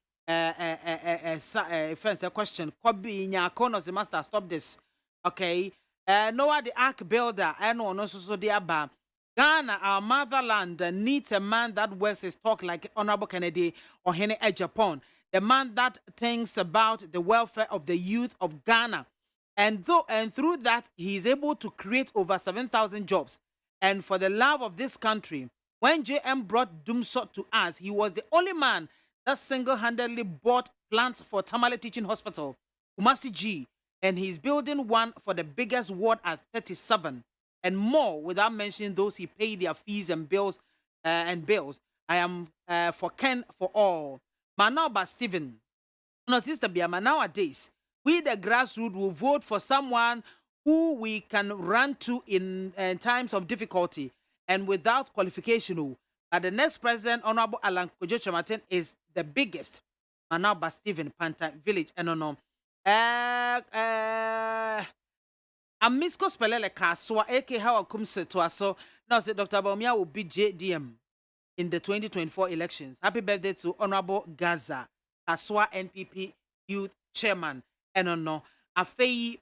Friends, a question. Kobi Nyakono the master, stop this. Okay. Noah the Ark Builder, and no so deaba. Ghana, our motherland, needs a man that works his talk like Honorable Kennedy or Henry Japan. The man that thinks about the welfare of the youth of Ghana. And through that, he is able to create over 7,000 jobs. And for the love of this country, when JM brought Doomsot to us, he was the only man that single-handedly bought plants for Tamale Teaching Hospital, Kumasi G, and he's building one for the biggest ward at 37, and more, without mentioning those he paid their fees and bills. I am for Ken for all. Manauba Stephen. No, Sister BIAMAH, nowadays, we the grassroots will vote for someone who we can run to in times of difficulty and without qualification. The next president, Honorable Alan Kojo Chamaten, is the biggest. Manauba Stephen, Panta Village, and Amisco Spelele Kaswa, aka Hawa Kumse Twaso. Now say Dr. Baumia will be JDM in the 2024 elections. Happy birthday to Honorable Gaza, Kaswa NPP Youth Chairman. And no, Afei,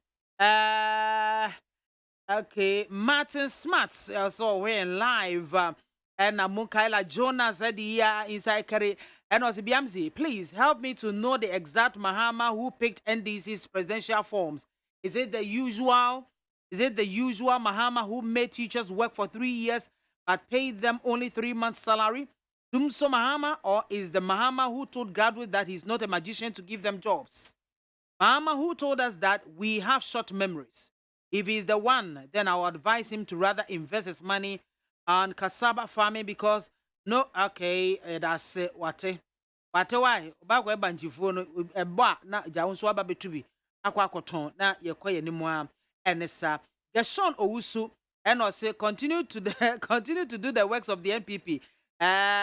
okay, Martin Smarts also we're live. And Mukaila Jonas said here inside Kerry. And was BMZ, please help me to know the exact MAAME who picked NDC's presidential forms. Is it the usual MAAME who made teachers work for 3 years but paid them only 3 months' salary? Dumso MAAME, or is the MAAME who told graduates that he's not a magician to give them jobs? MAAME who told us that we have short memories. If he's the one, then I would advise him to rather invest his money on cassava farming because no, okay, that's it. What why? Back where Banjifo, a bar, not Jaunsuaba Betubi, Aquacoton, now you're quite anymore. And it's Gershon Owusu, and also continue to do the works of the NPP.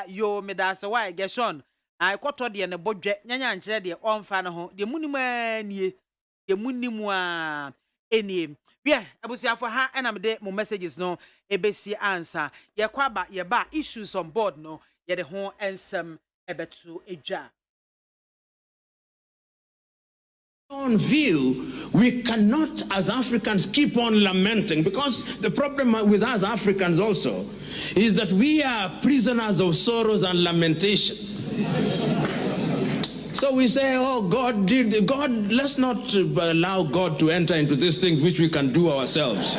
Yo, Medasa, why, Gershon? I caught the and the budget, Nyan Ched, the on fan home, the Muniman, the Munimua, any. Yeah, I was here for her, and I'm there. My messages no, ABC answer. Ya kwaba, ya ba issues on board no, ya the whole and some ebetu eja. On view, we cannot as Africans keep on lamenting because the problem with us Africans also is that we are prisoners of sorrows and lamentation. So we say, oh, God, let's not allow God to enter into these things which we can do ourselves.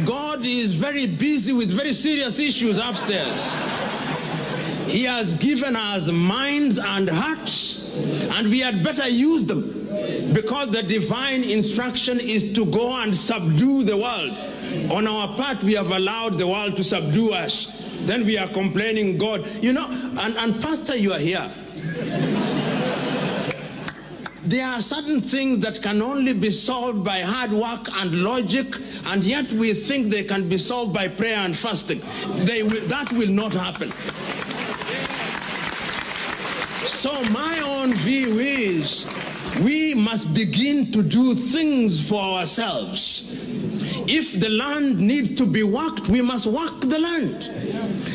God is very busy with very serious issues upstairs. He has given us minds and hearts, and we had better use them because the divine instruction is to go and subdue the world. On our part, we have allowed the world to subdue us. Then we are complaining, God, you know, and Pastor, you are here. There are certain things that can only be solved by hard work and logic, and yet we think they can be solved by prayer and fasting. That will not happen. So my own view is we must begin to do things for ourselves. If the land needs to be worked, we must work the land.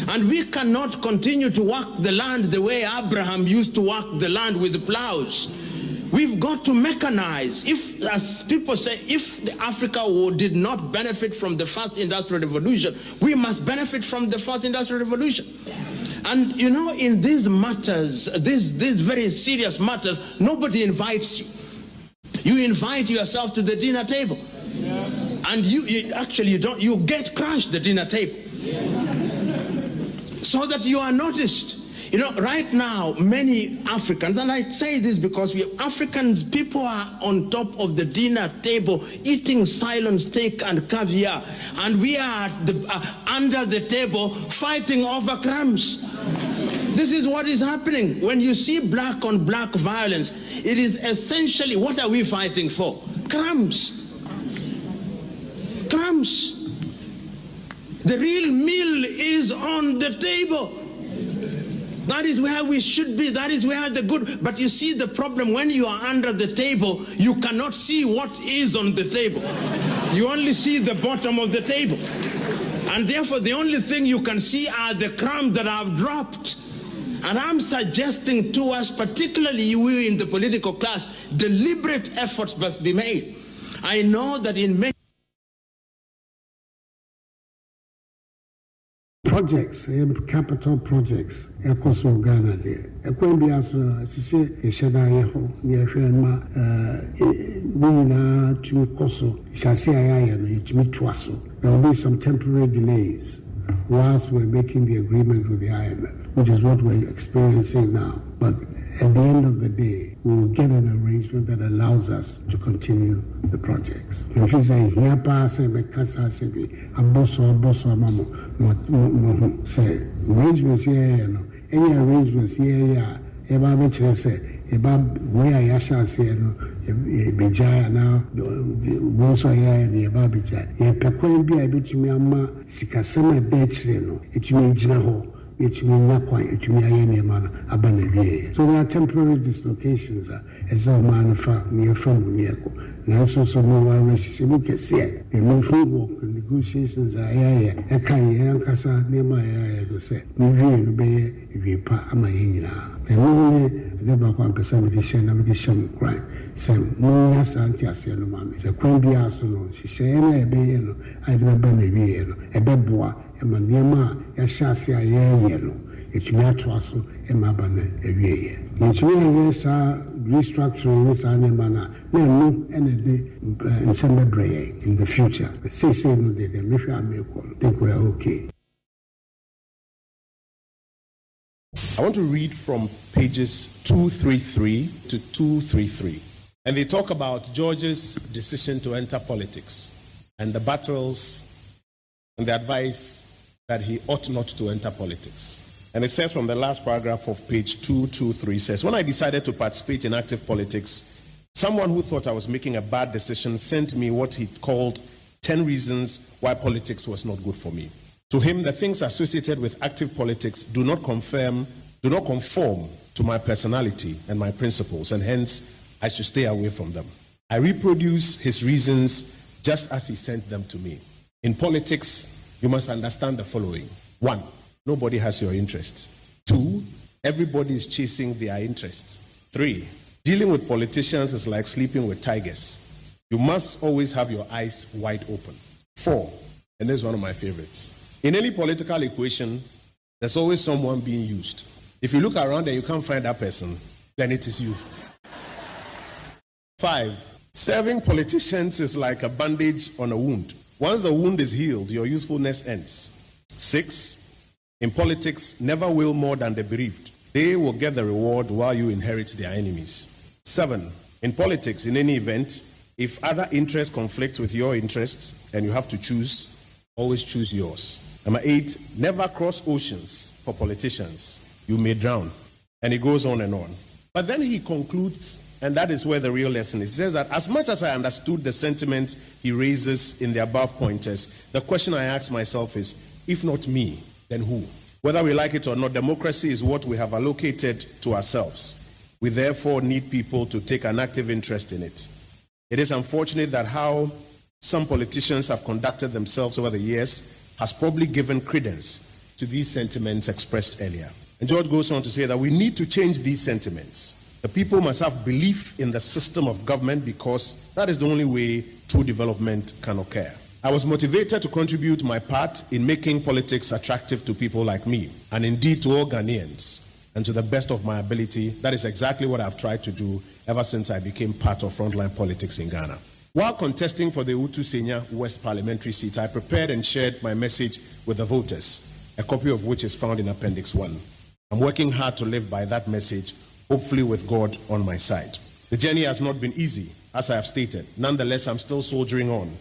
And we cannot continue to work the land the way Abraham used to work the land with the plows. We've got to mechanize. If, as people say, if Africa did not benefit from the first industrial revolution, we must benefit from the first industrial revolution. And you know, in these matters, these very serious matters, nobody invites you. You invite yourself to the dinner table. Yeah. And you get crushed the dinner table. Yeah. So that you are noticed. You know, right now, many Africans, and I say this because people are on top of the dinner table eating silent steak and caviar, and we are under the table fighting over crumbs. This is what is happening. When you see black on black violence, it is essentially, what are we fighting for? Crumbs. Crumbs. The real meal is on the table. That is where we should be. That is where the good. But you see the problem, when you are under the table, you cannot see what is on the table. You only see the bottom of the table. And therefore, the only thing you can see are the crumbs that have dropped. And I'm suggesting to us, particularly we in the political class, deliberate efforts must be made. I know that in many projects, capital projects, across Ghana there. A quite be as a Shadayaho, near Shanma, Lumina to Koso, Shasiaya, to meet Twasso. There will be some temporary delays whilst we're making the agreement with the IMF, which is what we're experiencing now. But at the end of the day, we will get an arrangement that allows us to continue the projects. If you say, here pass a Casa City, a boss or mamma, say, arrangements here, any arrangements here, ever say, about where I shall say, Bijaya now, once I am near Babija, a Pequan be able to me, Sikasama Dechino, it may Jinaho. So there are temporary dislocations as a man near from now so no relationship you can see it. The work negotiations are here. I can't casa near my to say we pa amayina. And only never 1% of the share of the sham crime. Some Monia Santias no mammy. The Quambia Sono, she say a bayano, I never been a yellow, a beboa, and my Niama, a chassis a yellow. It's not trasso and mabana a year. In 2 years, restructuring this animal, no, and in some in the future. Say, no, they maybe I may think we're okay. I want to read from pages 233 to 233. And they talk about George's decision to enter politics and the battles and the advice that he ought not to enter politics. And it says from the last paragraph of page 223 says, when I decided to participate in active politics, someone who thought I was making a bad decision sent me what he called 10 reasons why politics was not good for me. To him, the things associated with active politics do not conform to my personality and my principles, and hence I should stay away from them. I reproduce his reasons just as he sent them to me. In politics, you must understand the following. 1, nobody has your interest. 2, everybody is chasing their interests. 3, dealing with politicians is like sleeping with tigers. You must always have your eyes wide open. 4, and this is one of my favorites. In any political equation, there's always someone being used. If you look around and you can't find that person, then it is you. 5, serving politicians is like a bandage on a wound. Once the wound is healed, your usefulness ends. 6, in politics, never will more than the bereaved. They will get the reward while you inherit their enemies. 7, in politics, in any event, if other interests conflict with your interests and you have to choose, always choose yours. Number 8, never cross oceans for politicians. You may drown. And it goes on and on. But then he concludes, and that is where the real lesson is. He says that as much as I understood the sentiments he raises in the above pointers, the question I ask myself is, if not me, then who? Whether we like it or not, democracy is what we have allocated to ourselves. We therefore need people to take an active interest in it. It is unfortunate that how some politicians have conducted themselves over the years has probably given credence to these sentiments expressed earlier. And George goes on to say that we need to change these sentiments. The people must have belief in the system of government because that is the only way true development can occur. I was motivated to contribute my part in making politics attractive to people like me, and indeed to all Ghanaians. And to the best of my ability, that is exactly what I've tried to do ever since I became part of frontline politics in Ghana. While contesting for the Utu Senya West parliamentary seat, I prepared and shared my message with the voters, a copy of which is found in Appendix 1. I'm working hard to live by that message, hopefully with God on my side. The journey has not been easy, as I have stated. Nonetheless, I'm still soldiering on.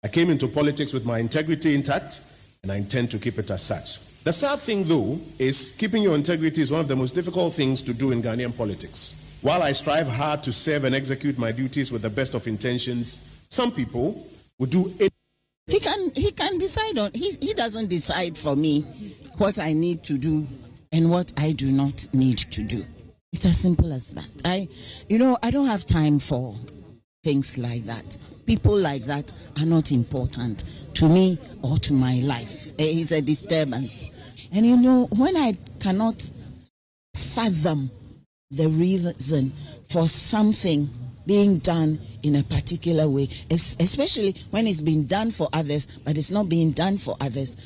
I came into politics with my integrity intact, and I intend to keep it as such. The sad thing, though, is keeping your integrity is one of the most difficult things to do in Ghanaian politics. While I strive hard to serve and execute my duties with the best of intentions, some people would do it. He can decide on. He doesn't decide for me what I need to do and what I do not need to do. It's as simple as that. I don't have time for things like that. People like that are not important to me or to my life. It's a disturbance. And when I cannot fathom the reason for something being done in a particular way, especially when it's been done for others, but it's not being done for others,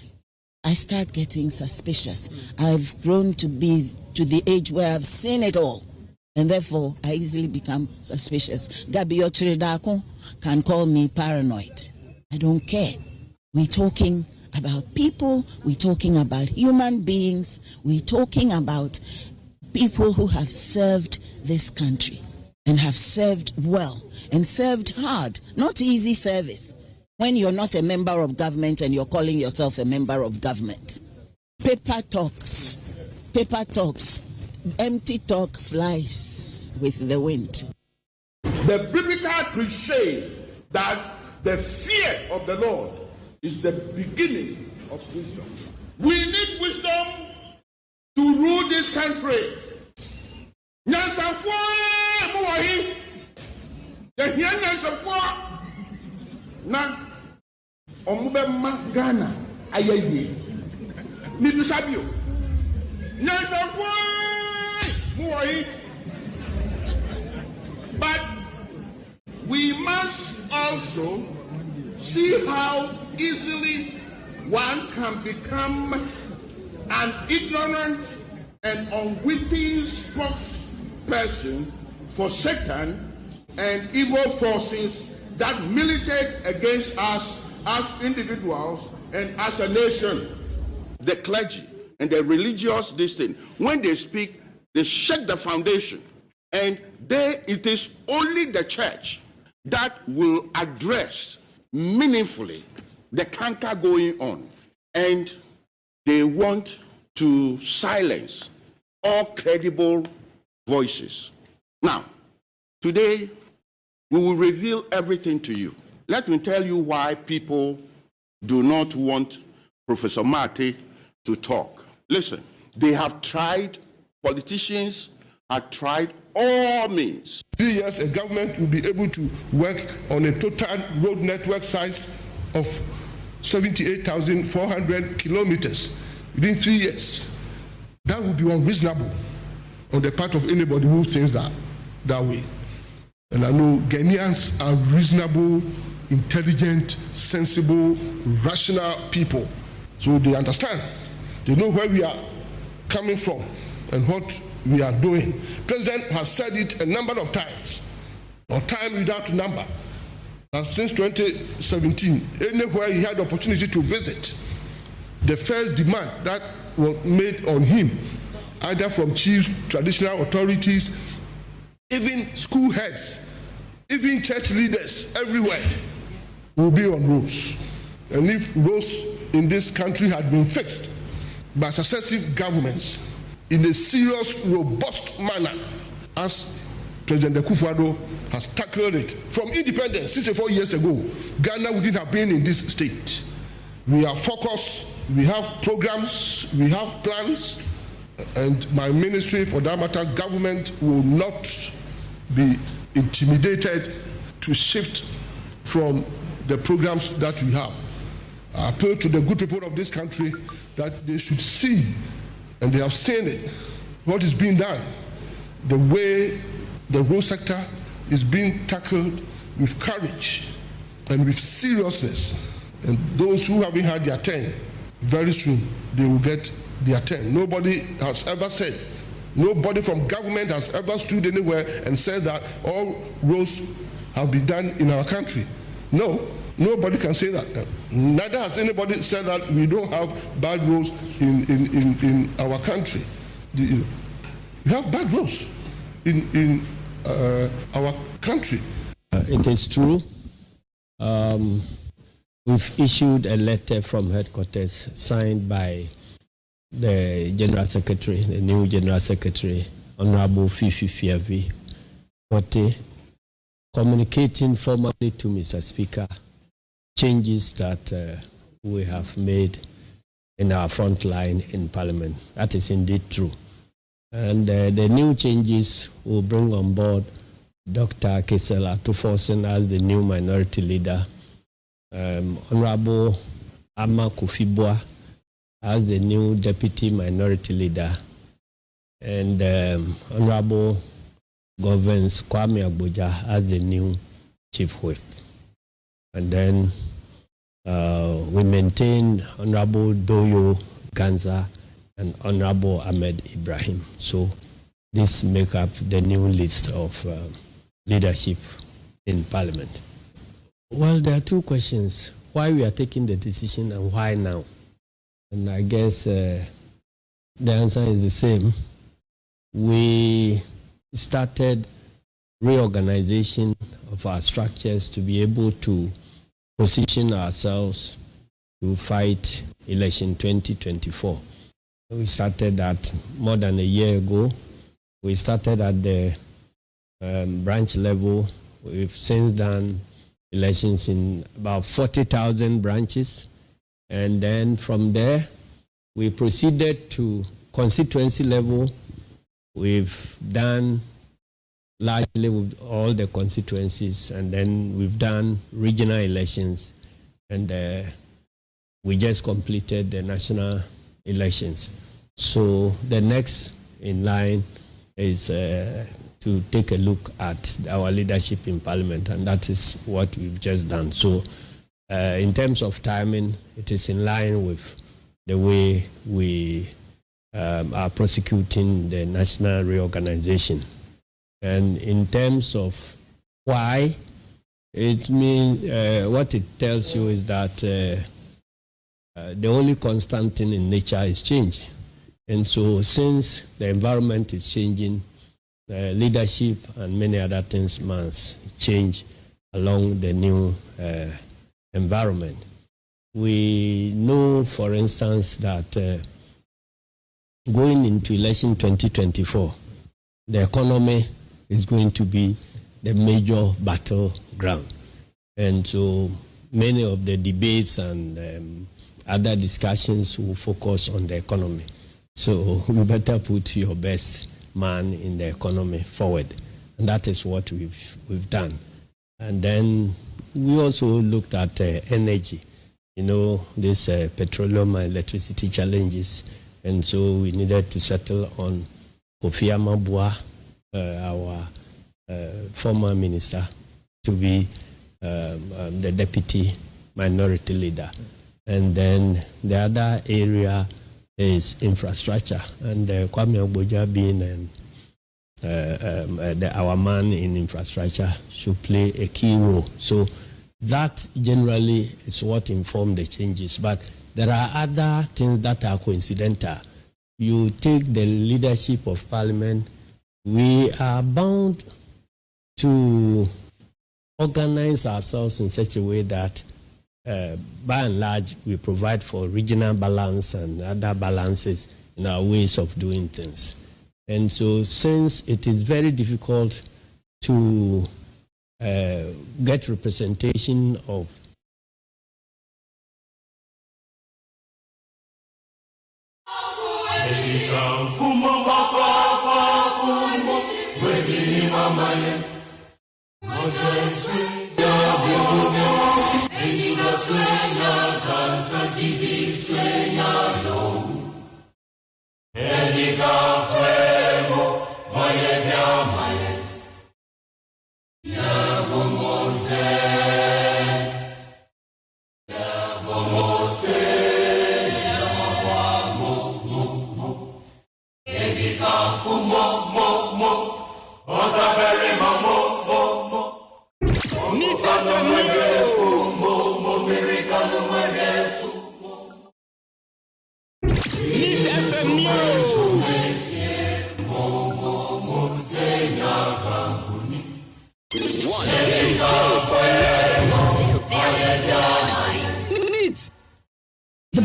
I start getting suspicious. I've grown to be to the age where I've seen it all, and therefore I easily become suspicious. Gabi Ochiridako can call me paranoid. I don't care. We're talking about people, we're talking about human beings, we're talking about people who have served this country and have served well and served hard, not easy service. When you're not a member of government and you're calling yourself a member of government. Paper talks, empty talk flies with the wind. The biblical cliche that the fear of the Lord is the beginning of wisdom. We need wisdom country. Nyansafo Muwahi, the Nyansafo na Omubema Ghana Ayayi. Nibisabio Nyansafo Muwahi. But we must also see how easily one can become an ignorant and unwitting spokesperson for Satan and evil forces that militate against us as individuals and as a nation. The clergy and the religious distinct, when they speak, they shake the foundation. And it is only the church that will address meaningfully the canker going on. And they want to silence all credible voices. Now, today, we will reveal everything to you. Let me tell you why people do not want Professor Mate to talk. Listen, they have tried, politicians have tried all means. 3 years, a government will be able to work on a total road network size of 78,400 kilometers within 3 years. That would be unreasonable on the part of anybody who thinks that way. And I know Ghanaians are reasonable, intelligent, sensible, rational people. So they understand. They know where we are coming from and what we are doing. President has said it a number of times, or time without number, that since 2017, anywhere he had the opportunity to visit, the first demand that was made on him, either from chiefs, traditional authorities, even school heads, even church leaders everywhere, will be on roads. And if roads in this country had been fixed by successive governments in a serious, robust manner, as President Akufo-Addo has tackled it from independence 64 years ago, Ghana wouldn't have been in this state. We are focused, we have programs, we have plans, and my ministry, for that matter, government, will not be intimidated to shift from the programs that we have. I appeal to the good people of this country that they should see, and they have seen it, what is being done, the way the road sector is being tackled with courage and with seriousness. And those who haven't had their turn, very soon they will get their turn. Nobody has ever said, nobody from government has ever stood anywhere and said that all roads have been done in our country. No, nobody can say that. Neither has anybody said that we don't have bad roads in our country. We have bad roads in our country. It is true. We've issued a letter from headquarters signed by the General Secretary, the new General Secretary, Honorable Fifi Fiavi Ote, communicating formally to Mr. Speaker changes that we have made in our front line in Parliament. That is indeed true. And the new changes will bring on board Dr. Kesela Tuforsen as the new minority leader, Honorable Ama Kufibwa as the new deputy minority leader, and Honorable Governance Kwame Agboja as the new chief whip. And then we maintain Honorable Doyo Ganza and Honorable Ahmed Ibrahim. So this make up the new list of leadership in Parliament. Well, there are two questions. Why we are taking the decision and why now? And I guess the answer is the same. We started reorganization of our structures to be able to position ourselves to fight election 2024. We started that more than a year ago. We started at the branch level. We've since done elections in about 40,000 branches. And then from there, we proceeded to constituency level we've done largely with all the constituencies, and then we've done regional elections, and we just completed the national elections. So the next in line is to take a look at our leadership in Parliament, and that is what we've just done. So in terms of timing, it is in line with the way we are prosecuting the national reorganization. And in terms of why, it means what it tells you is that the only constant thing in nature is change. And so since the environment is changing, leadership and many other things must change along the new environment. We know, for instance, that going into election 2024, the economy is going to be the major battleground. And so many of the debates and other discussions will focus on the economy. So we better put your best man in the economy forward. And that is what we've done. And then we also looked at energy, this petroleum and electricity challenges. And so we needed to settle on Kofi Amabua, our former minister, to be the deputy minority leader. And then the other area is infrastructure, and Kwame Ogboja being our man in infrastructure should play a key role. So that generally is what informed the changes. But there are other things that are coincidental. You take the leadership of Parliament, we are bound to organize ourselves in such a way that by and large, we provide for regional balance and other balances in our ways of doing things. And so since it is very difficult to get representation of the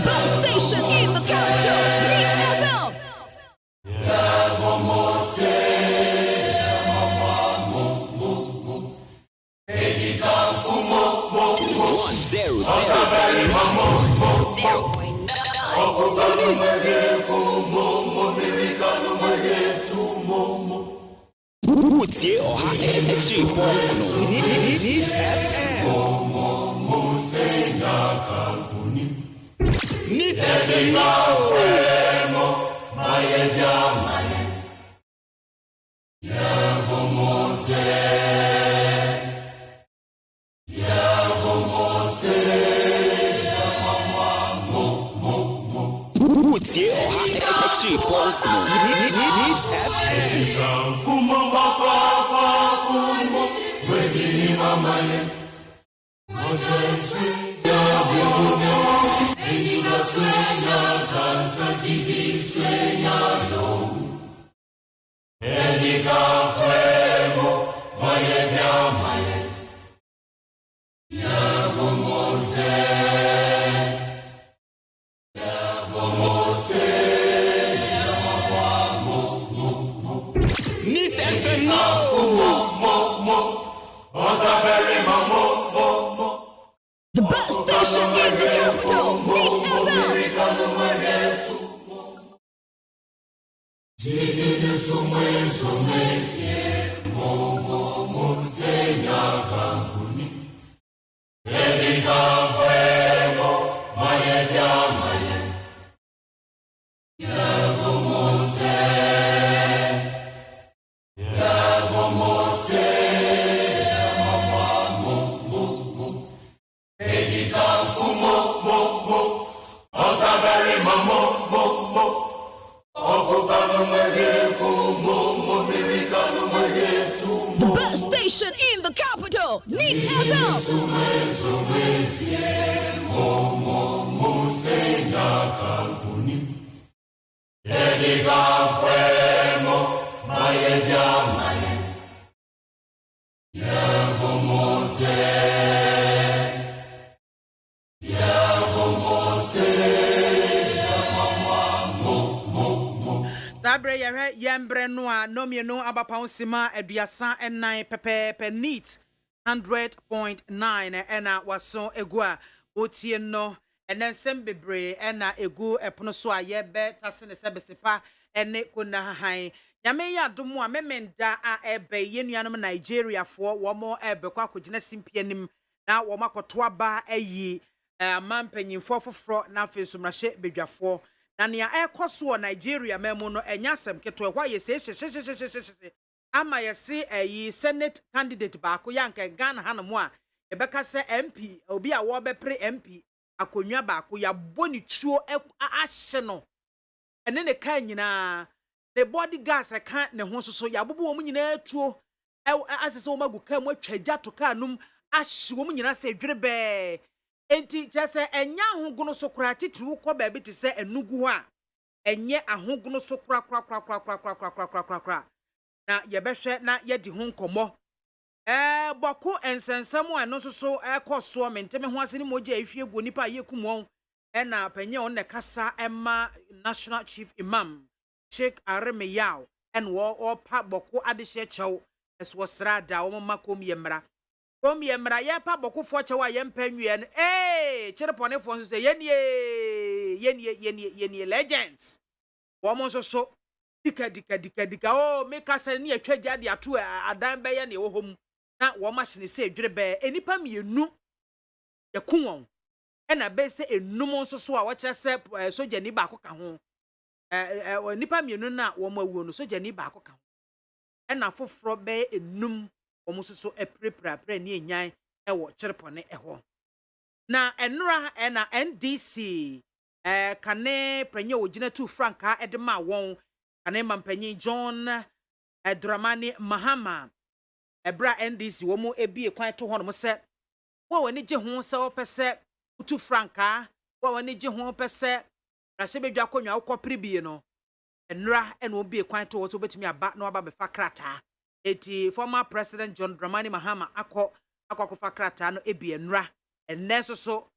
best station in the capital, Neat FM. The best station in the capital, Need FM. Sabre yembre noa no mienu abapon sima aduasa enan pepepe neat 100.9 ena waso egua otie no enen sembebre ena egu epono so ayebe tasene sebesepa ene kuna han nyame ya domo a memenda a ebe yenuanom Nigeria fo wo mo ebe kwa kogina simpianim na wo makoto aba ayi mampanyimfo foforo na afesumrahye bedwafo na nea ekoso Nigeria memu no enya asem keto hwa ye se ama ye se ayi senate candidate baako yanka Ghana hanamo a ebeka se MP obi a wo bepre MP akonwa baako ya boni tuo ahye no ene ne kan nyina the body gas kan ne ho soso ya bobo wo nyina tuo asese wo magu kan mo atwaja to kanum ahye wo nyina se dwerebe enti jese enya ahogono so kura titru ko ba bi te se enugu a enye ahogono so kura na yebehwe na yedi ho nkomo boko ensensam a no so ekoso menteme ho ase ni moja efie gu nipa yekumon na panye on ne kasa ema national chief imam Sheikh Areme Yao en wo pa boko adehye chew eso srada wo makom yemra kom yemra ye pa boko fo chew a yempa nwie chere pone fo so se yenie legends wo mo so dika o make us ni atwaja de ato adan be ye ne wo hom na wo machine se dwere be enipa mienu ye kunwon ena be se enum so a wo kire se soja ni ba akoka ho nipa mienu na wo mawuo no soja ni ba akoka ho ena foforo be enum wo mo so eprepra ni enyan wo kirepone ho na enura ena NDC kane prenye ogina 2 franka edema won kane mampanyi John Dramani Mahama ebra NDC wo mo ebie kwan to hono mo se wo wani je ho se wo pese 2 franka wo wani je ho pese rahye bedwa konwa wo koprebie no enura ena obie kwan to wo so betimi aba na aba befa krata eti former president John Dramani Mahama akwakofa krata no ebie enura enne so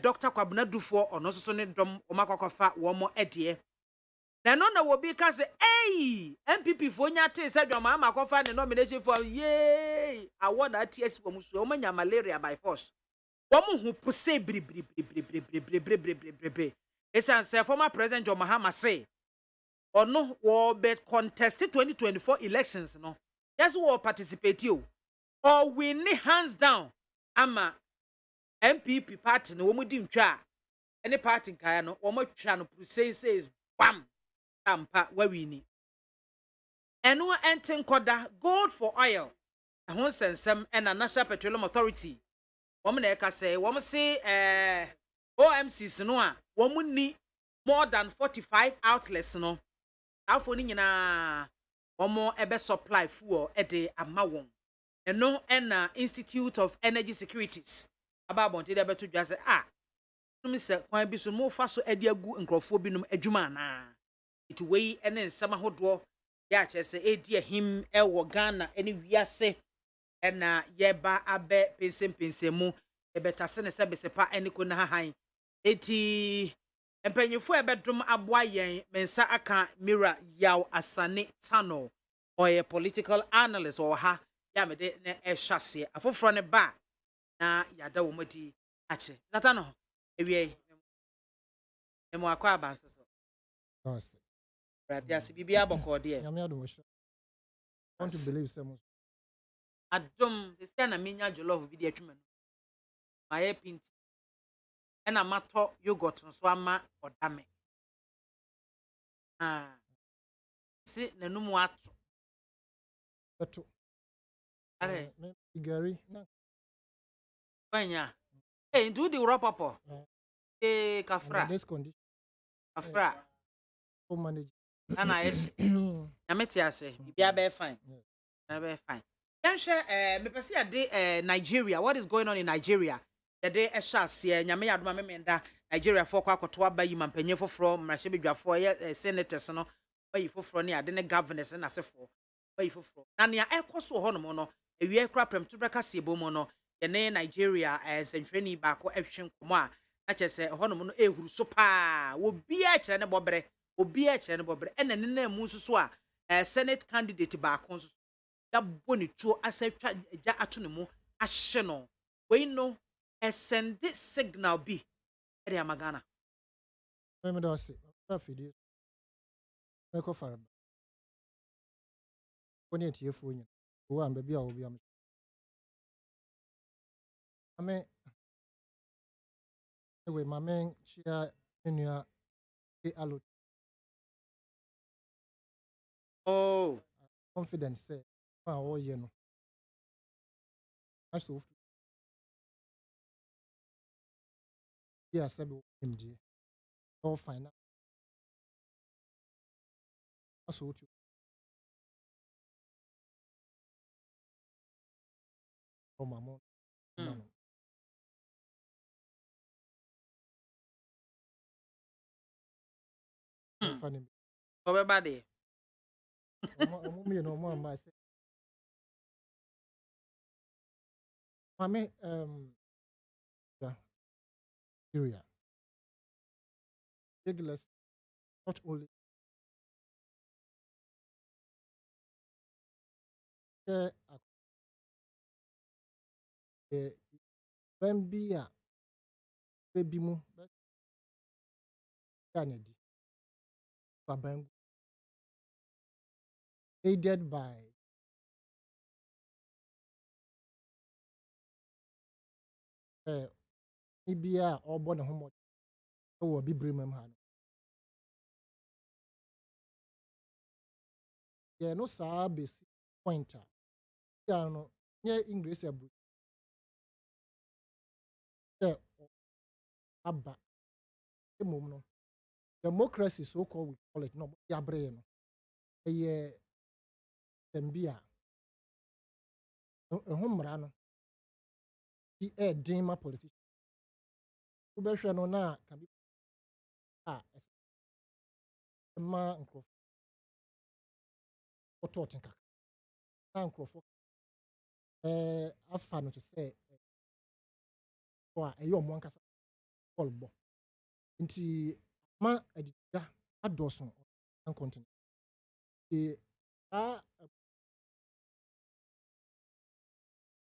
Dr. Kwabena Dufo ono so ne dom omakwakofa wo mo ede na no na wo bi ka se MPP fo nya te se dwom ama akofa ne nomination for awo na TS wo musu o manya malaria by force wo mu hu puse bri esan se former president John Mahama say ono wo be contest 2024 elections no yes wo participate o or win hands down ama MPP party no wo mu di ntwa any party kaya no wo mo twa no says bam tampa wawini eno enten koda gold for oil ahon sensem and National Petroleum Authority wom na eka say wom say OMCs no a wom ni more than 45 outlets no afo ni nyina wom ebe supply fuel ede ama won eno na Institute of Energy Securities ababonte de beto dwa say num se kwan bi so mo fa so ede agu nkrofo bi num adwuma na itu wei ene nsama hodo ya chese edi ahim ewo Ghana ene wiase ena yeba abe pensempensemu ebetase ne sebesepa ene ko na hahan eti empanyefo ebedum aboa yen mensa aka Mira Yaw Asane Tano oye political analyst or ha ya mede ne ehwase afoforo ne ba na yada wo madi ache tata no ewie emo akwa abanso so Radiasi bibia boko de. Nyame adom hye. I want to believe some. Adom se sia na menya jollof bi de atwuma no. Maye pinti. E na mato yogurt nso ama odame. Ah. Si nanumu ato. Beto. Are. Me Gary na. Banya. Eh, do the wrap up. Eh, kafra. This condition. Kafra. To manage. Ana yes. Na meti ase. Bibia be fine. Be fine. Yɛnhwɛ me pese ade Nigeria. What is going on in Nigeria? The day ase nyame yadoma memenda Nigeria for kwa akoto aba yi mampanyin foforo mmarahyɛ bedwafo ye senators no bayi foforo ne ade ne governors na asefo bayi foforo. Na nea ekoso ho no mo no ewie kra prem to breka se ebo mo no ye ne Nigeria sentwani ba ko ehwe nkomo a na kyese ho no mo no ehuru so pa obi a kyere ne bobre ena ne na mu nsuso a senate candidate ba ko nsuso da boni tuo asatwa ja ato ne mu ahye no we no send signal bi ere amagana Me do say afidi me ko fara koni etiefo nya wo amba bia wo bia me ame we mamen chia enua e alo oh confidence say ma wo ye no aso ya sabe md all fine aso tu o mamo mano funny obebade omo me no mo amba say mame yeah area ridiculous not only Bambia baby mu Kennedy Babangu aided by Ibia or born a homo or be brimham han. Yeah, no sabis pointer. Yeah, no, near English abu. Abba. The moment democracy so called we call it no ya brain. Yeah, Bambia. A home run. He a dima politician. Ubesha no na can be ma nkro photo tinka. Na nkro afa no to say a ɛyɛ ɔmo ankasa bɔlbɔ nti ma adida adɔso an continent e a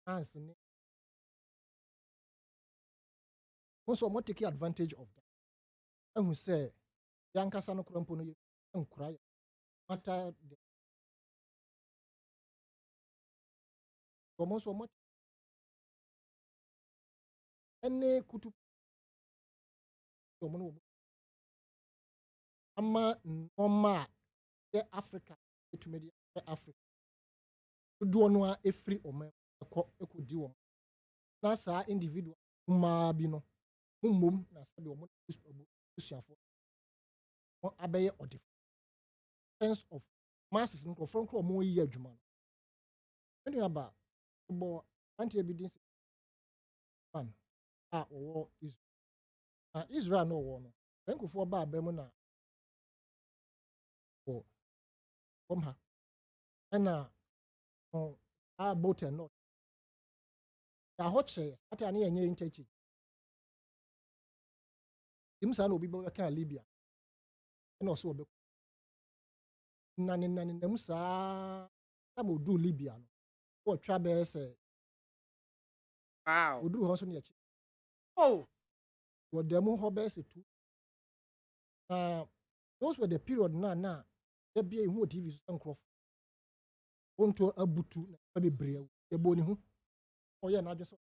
France ne also ɔmo take advantage of that ɛhu sɛ yankasa no kora mpo no yɛ nkora yɛ mata de ɔmo so ɔmo ɛne kutu ɔmo no ama nneɛma a yɛ Africa etumi de yɛ Africa dodoɔ no a efiri ɔmo ɛkɔdi wɔn na saa individual mmaa bi no mmom na sɛbi ɔmo busuafo ɔmo abɛyɛ ɔde sense of masses nkurɔfoɔ nkɔ ɔmo yi adwuma no ɛne aba bɔ anti evidence fan a ɔwɔ Israel na Israel no ɔwɔ no nkurɔfoɔ ba abɛn mu na wɔ fam ha ɛna a boat and not ya hɔ kyerɛ ata ne yɛnyɛ interchange tim saa na obi bɛka Libya ɛna ɔsɛ ɔbɛkɔ nanenam saa ama odu Libya no wɔtwa bɛyɛ sɛ wow oduru hɔ so ne yɛkyi oh wɔda mu hɔ bɛyɛ sɛ tu those were the period na be who TV so nkrof wonto abutu na bebre e boni hu oye na adwo so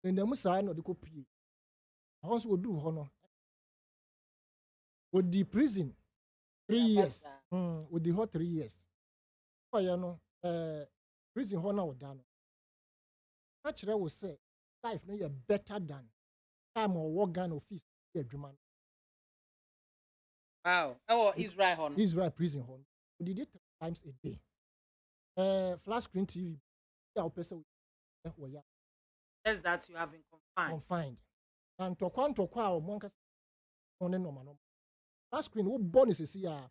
ndam saa na de ko pie hon so odu ho no odi prison 3 years odi ho 3 years oye no prison ho na oda no na kire wo say life no ye better than time or work gun office ye adwuma. Wow. Oh, Israel hon. Israel prison hon. We did it 3 times a day. Flash screen TV. Yeah, person. Yes, that you have been confined. Confined. And to kwa o monka on no. Flash screen wo bonus is here.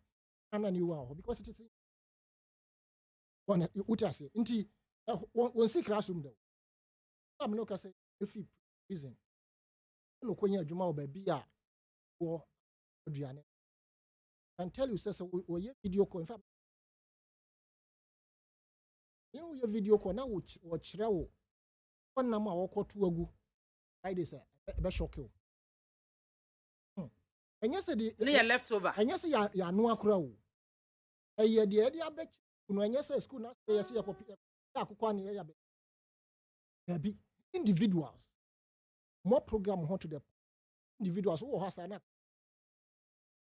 And then you are because it is one utase. Nti one see classroom though. I'm no say if prison. No kwanya adwuma o ba bia wo aduane. Can tell you says we video call in fact you know your video call now watch rewo one number wo to agu Friday say be shock you and yes the leftover and yes ya no akura wo eye de abeg no and yes school na yes ya copy akukwa na ya be individuals more program how to the individuals who has na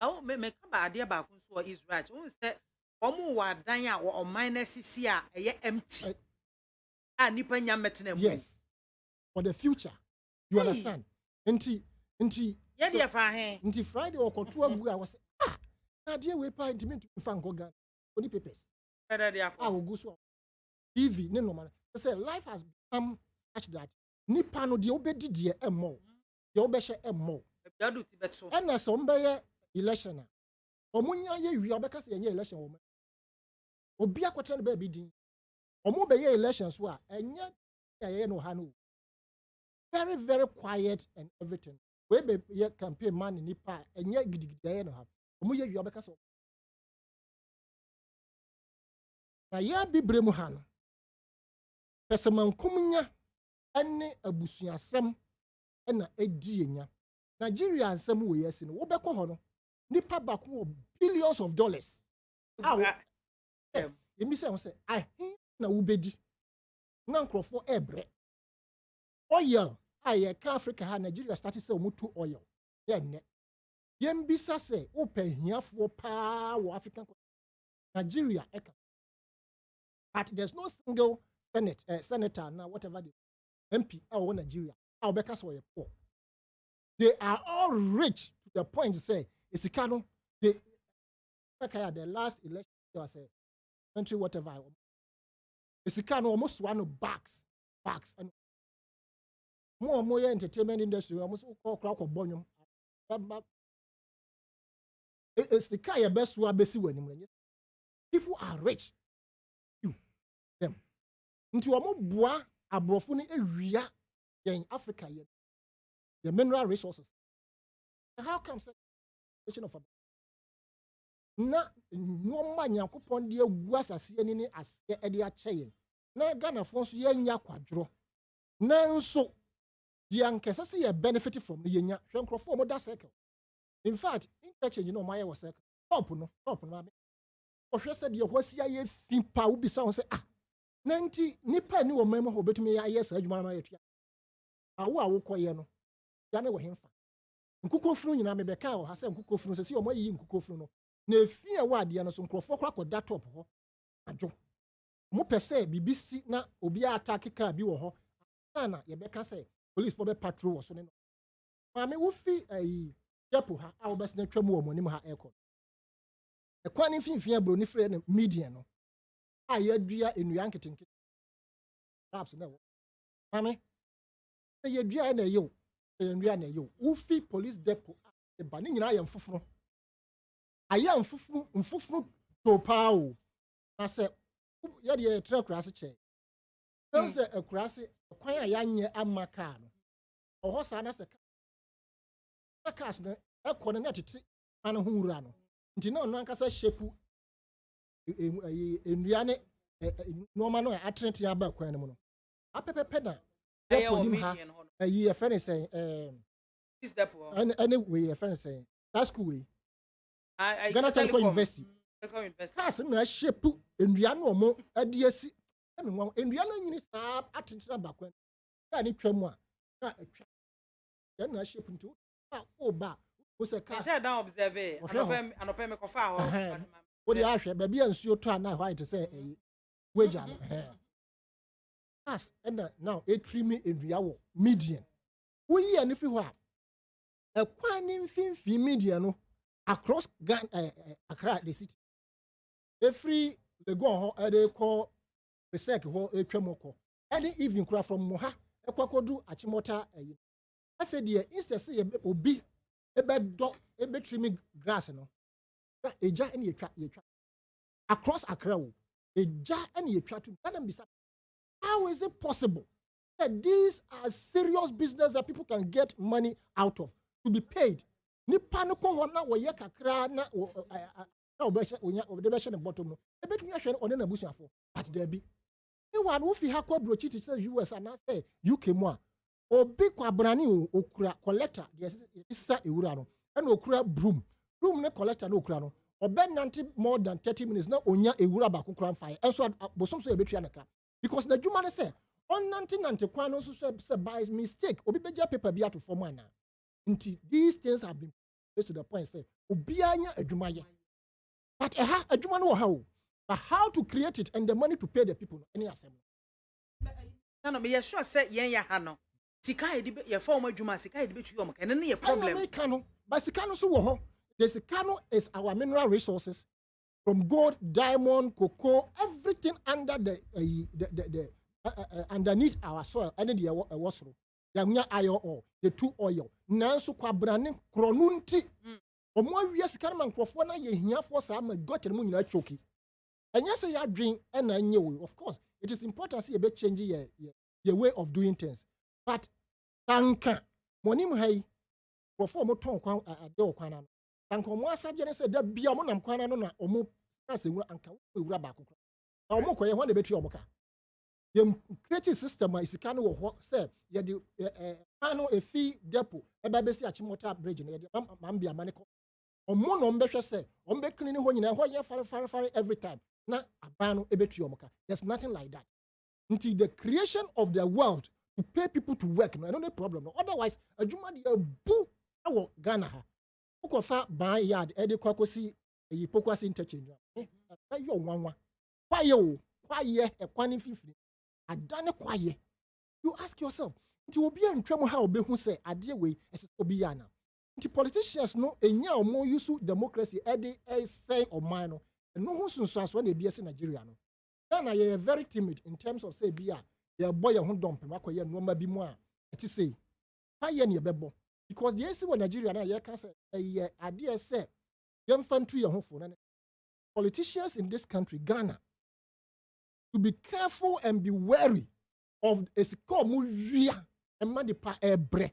oh me come ba ade ba kun so Israel won say omo wa dan a o minus si a eye empty nipa nya metena mu yes for the future you understand nti ye de fa hen nti Friday okoto agu a was na de we pa intimate fa ngoga oni papers better dey akwa ogu so TV ne no man say life has become such that nipa no de obedi de emmo de obehye emmo biadu ti beto na so mbeye election a omunya ye wi obeka se ye election wo obi akotre no ba bi din omo be ye election so a enye ye no ha no very very quiet and everything we be ye campaign man ni pa enye gidigidi ye no ha omo ye wi obeka se na ya bibre mu ha no pesemankumnya ene abusuasem na edi enya Nigeria ansem we yes no wo beko ho no nipa bako billions of dollars yemi say ahin na wo bedi na nkrofo ebre oil aye ka Africa ha Nigeria started say omutu oil ye ne yem bisa say wo pahiafo pa wo African Nigeria eka but there's no single senator now whatever the MP or Nigeria how beka so ye poor. They are all rich to the point to say, Isikano, the last election was a country, whatever. Isikano almost one of bags, and more entertainment industry, almost all clock of bonum. It's the kind of best one, people are rich. You, them. Into a more bois, a brofuni, area in Africa yet. The mineral resources. How come situation of na no man yakopon de agu asase ani ni ase e de akyeye na Ghana fo so ye nya kwadro na nso de ankese se ye benefit from ye nya hwe nkrofo mo da circle in fact interchange no my was circle top no abi o hwe se de hwasi aye fi pa wo bisa won se na nti nipa ni wo memo ho betumi ya ye sa adwuma na ye tua awo koye no ya na wo hemfa nkukofunu nyina me beka wo ha se nkukofunu se si o moyi nkukofunu no na efie wa ade no so nkrofo kra koda top ho adwo mo pese bibisi na obi attack ka bi wo ho na ye beka se police for be patrol wo so ne no ma me wo fi depo ha a wo bes na twam wo monim ha aircon e kwani mfimfia bro ni frɛ no media no a ye dua enua nketenke perhaps na wo ma me se ye dua na ye wo enua na ye wo wo fi police depo a ba ni nyina ye mfoforo aya mfufuru to pao na se ye de tra kurase che na se akurase kwan a yanye amaka no oho sa na se cars na ekọ na tete an ho wura no nti na ono ankasa shepu enua ne normal no atrete aba kwan no apepepe na depo nim ha ayi e friend say this depo anyway e friend say that school way Ghana Telecom University. Has na shape ndua no mo ade asi. E me won ndua no nyini saa atentena bakwan. Ka ni twam a na atwa. Ya na shape nto. O ba o se ka. Share down observe. Anope me kofa ho. O de ahwe ba bia nsuo to ana hwa ite se wager no. As and now a trimi ndua wo median. Wo yi ani fi ho a. E kwan ni mfimfi median no across Accra the city. Every the go on they call research ho etwamoko. Any even cry from Moha ekwakodu achimota afa de instead say obi ebe do ebe trimming grass no. Eja ene yetwa across Accra wo. Eja ene yetwa to Ghana bisa. How is it possible that these are serious business that people can get money out of to be paid? Nipa no ko ho na wo ye kakra na obesha onya obedebesha ne bottom no ebetumi ahwe one na busuafo but there be e wan wo fi ha ko brochi to US and say UK mu a obi kwa brani okura collector the isa ewura no and okura broom ne collector no okura no obenante more than 30 minutes na onya ewura ba kokura fire enso bosom so ebetua naka because the juma say on 1990 kwan no so say by mistake obi beja paper bi ato form ana nti these things have been to the point say obi anya adwumaye but adwuma no how but how to create it and the money to pay the people any assembly no me sure say yen ya ha no sika edi ye form adwuma sika edi betu yom kan ne ye problem kano but sika no so wo ho the sika no is our mineral resources from gold diamond cocoa everything under the underneath our soil and the wasro yanya iron ore the two oil nanso kwabrane kronunti omo awie sika man krofo na ye hiafo sa ma gotere mu nyina choki enya se ya dwen na anye we of course it is important say e be change your way of doing things but tanka monim hai krofo mo ton kwan ade o kwan na tanka mo asabye ne se da bia mo nam kwan na no na omo asenwu anka wo wura ba kokro na omo koye ho na betu omo ka ye creative system is kan wo ho say ye de ano efi depo eba besi achimota bridge na ye de mambia maniko omo no mbehwe say ombe clean ho nyina ho ye fare every time na abano ebetu omo ka there's nothing like that until the creation of the world to pay people to work no no problem no otherwise adwuma de abu awo Ghana ha ukofa ban yard e de kwakosi yi pokwasi interchange yo nwanwa kwaye ekwani fifiri adane kwaye you ask yourself nti obi antwam ha obehu say ade we ese obi yana nti politicians no enya omo use democracy ede say oman no no ho sunsuaso na ebiese Nigeria no Ghana ye very timid in terms of say bia ye boy ho dompe makoye no ma bi mu a eti say haye ne bebo because the ese wo Nigeria na ye ka say ade say yemfantu ye ho fo na politicians in this country Ghana to be careful and be wary of a sikomu via and madipa ebre.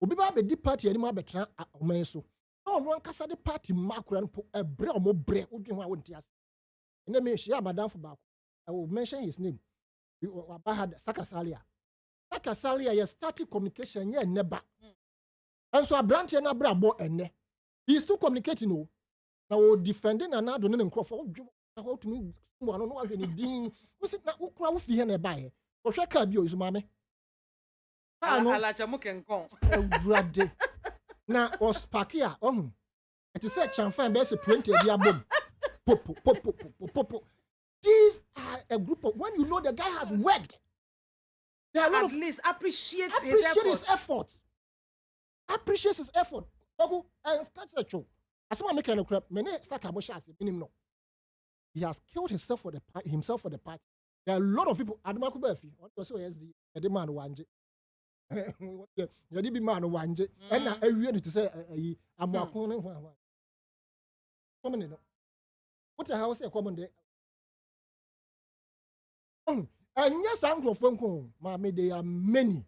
Obi ba be di party ani ma betra oman so. No no ankasa de party makura no ebre omo bre odwen ho a wonti ase. Ene me hia madam for back. I will mention his name. We had Sakasalia. Sakasalia ye started communication ye neba. And so a branch na bra bo ene. He is still communicating no. Now defending another no nkrofo how to me no ahwe ni din wo sit na ukura wo fi he na ba he wo hwe ka bi o izumame ala cha mukenkon awurade na ospakia it is a chamfan be say 20 dia bom popo these are a group of when you know the guy has worked they are at least appreciate his effort appreciates his effort ogu and start the show asema make no crap me ne saka mo shase minim no. He has killed himself for the party. There are a lot of people. Adama Kubefi, what was so the man wanje. The man wanje. And now everyone to say, I'm walking. Come on, what the house a common day? And yes, I'm from home. Mammy, they are many,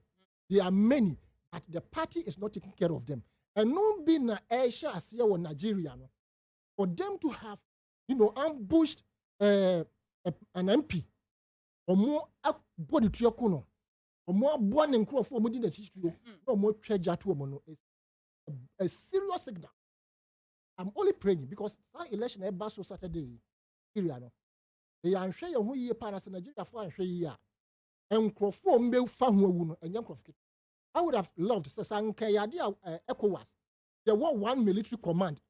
but the party is not taking care of them. And no being a Asia as here in Nigeria, for them to have ambushed an MP, or more body to your corner, or more born and crow for Modina history, or more treasure to a mono is a serious signal. I'm only praying because that election eba so Saturday. Nigeria no. They are share who ye panas Nigeria for share ya. And crofo mbe fa ho awu no enya crofo. I would have loved Sasanka Yadia ECOWAS. There was one military command.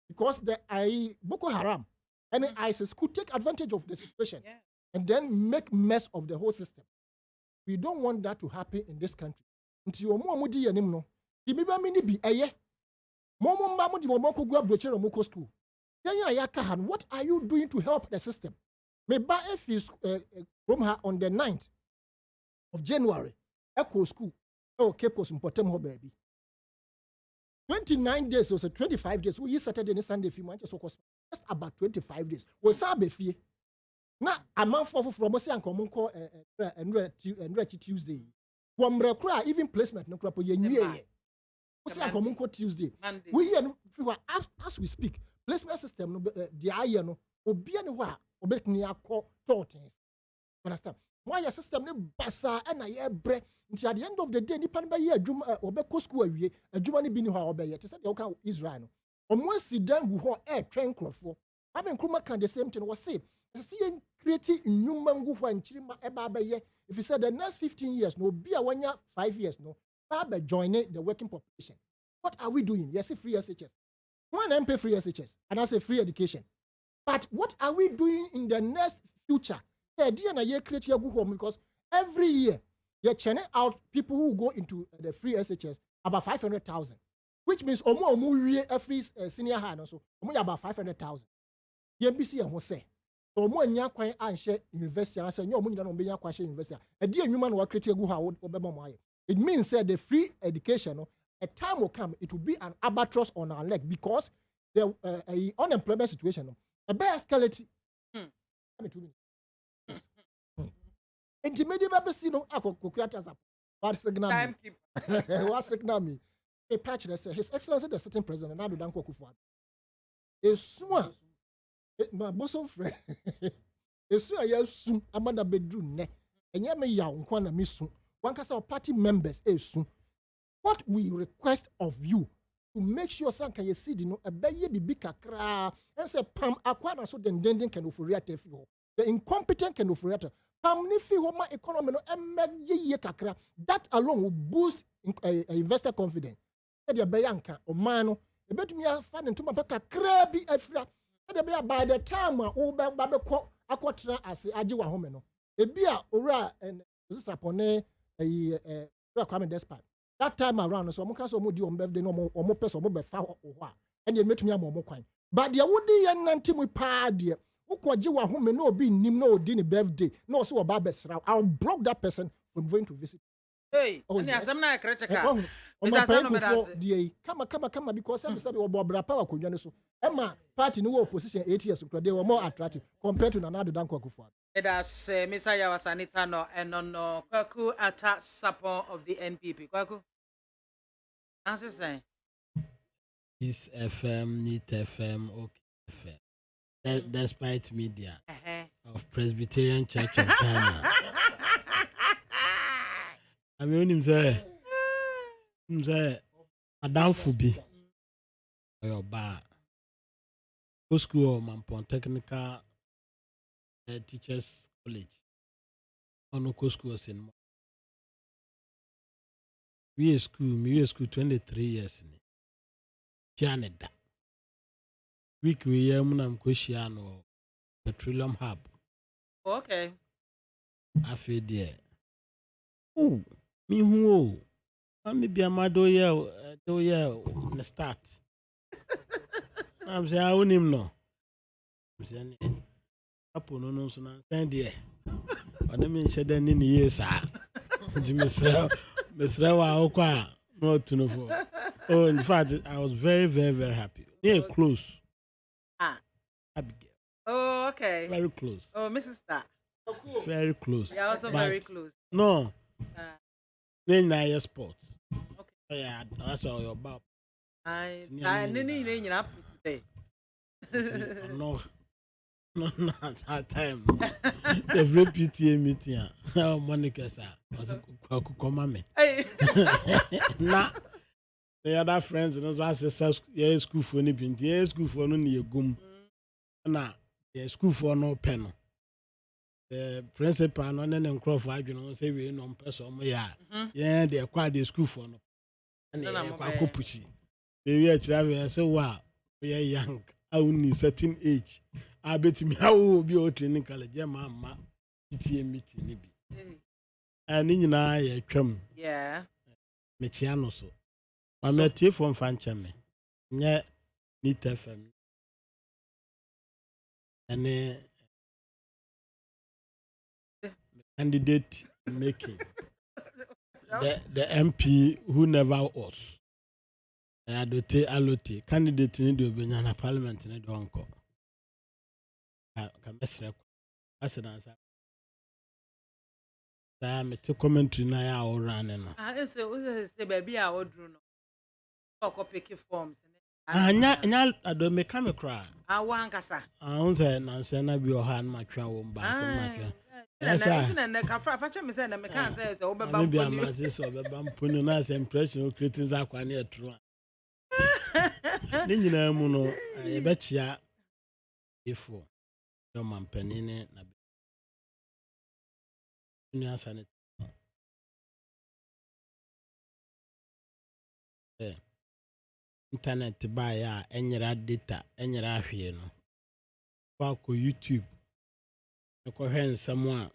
Because the Boko Haram and ISIS could take advantage of the situation and then make mess of the whole system. We don't want that to happen in this country. Until Momudi and no, the Mibamini be a ye. Momo Mamudi Momoko go brocher or Moko school. What are you doing to help the system? Maybe if you from her on the 9th of January, Echo School, oh, Cape Coast, Potem, baby. 29 days, or 25 days. We Saturday and Sunday, if you want just about 25 days. We sabe fee. Now, a month from us and common call and Tuesday. One cry, even placement, no crap, ye knew. Common call Tuesday. We as we speak, placement system, the iron, Obianwa, Obetnia call things. Understand? Why your system basa and I bread until at the end of the day, Nipan by year, Juma or Beko school, a Jumani bini how obey to say the Oka Israel. On one sit down who air train crop for. I mean, Kruma can the same thing was say. Seeing creating new mango and Chima Eba ye. If you said the next 15 years, no be a 1 year, 5 years, no, Baba joining the working population. What are we doing? Yes, free SHS. One MP free SHS, and I say free education. But what are we doing in the next future? Create your good home because every year you're churning out people who go into the free SHS about 500,000, which means every senior high so about 500,000. YMBC and say nya kwan anhye university and say nya omo nyina no be nya kwa university e dey enwuma no create your good home. It means that the free education a time will come it will be an albatross on our leg because the unemployment situation a bear skeleton. Intermediate babesi no akokokriata zap. What signal me? What signal me? A patch that says His Excellency the sitting president Nadu Danko Akufo-Addo. A soon, my bosom friend. A soon ya soon amanda bedroom ne. Enya me ya nkwana me soon. One kasa party members soon. What we request of you to make sure sanka ye see no ebeye bibi kakra and say pam akwana so den can oforiate fi ho. The incompetent can oforiate. Economy that alone will boost investor confidence. By the time that time around, so but there would be a nanti party. No be no dinner birthday, no so about I'll block that person from going to visit. Hey, oh, yes. I'm not critical. Come because I'm sorry about power could so Emma party no opposition 8 years they were more attractive compared to another Danko Akufo-Addo. It has Messiah was Anitano and no Kwaku attack support of the NPP. Kwaku. Answer say. Is FM, NIT FM, OK FM. Despite media of Presbyterian Church of Ghana. I mean, him say, Madam Fubi, or bar, go school, Mampon Technical Teachers College, on no schools in. We school 23 years in Canada. Week we am Cushiano Petroleum Hub. Okay. I feel there. Oh, me who? Maybe I'm a do the start. I'm saying I won't him no. I'm saying upon no son stand there. But I mean said then in the years Mr. Not to know for. Oh, in fact, I was very, very, very happy. Yeah, close. Abigail. Oh, okay. Very close. Oh, Mrs. Star. Very close. Yeah, also very close. No. Then I sports. Okay. Yeah, that's all about. I need up to today. No, at that time. Every PTA meeting. Monica, sir. Was come me. Hey. Nah. The other friends no so say yeah school for ni bi yeah school for no na yegum na yeah school for no pen the principal no ne nkro for adwene say we no person mo ya yeah the kwa the school for no na kwa kopuchi we akira say wow we are young only certain age abetimi awo bi o training college ma tie meeting ni bi ani nyina ya twam me chia no so ma me tie for mfa me nye Nit FM and candidate making the MP who never was Alote candidate ni do benya na parliament ni do onko ka mesre asenansa ta me te commentary na ya oran no say baby a odru no ko pick forms anya ado me ka me kra wankasa unse na nse na bi ohan ma twa wo mba ko ma twa na ka fa cha me say na me kan say o be ba mponi bi ma say so be ba mponi na say impression o creating za kwa na etru ni nyina mu no ye be chia ifo yo mampani ne na ni asane internet ba ya enyera data enyera ahwe no kwa ko YouTube e ko hwe nsam a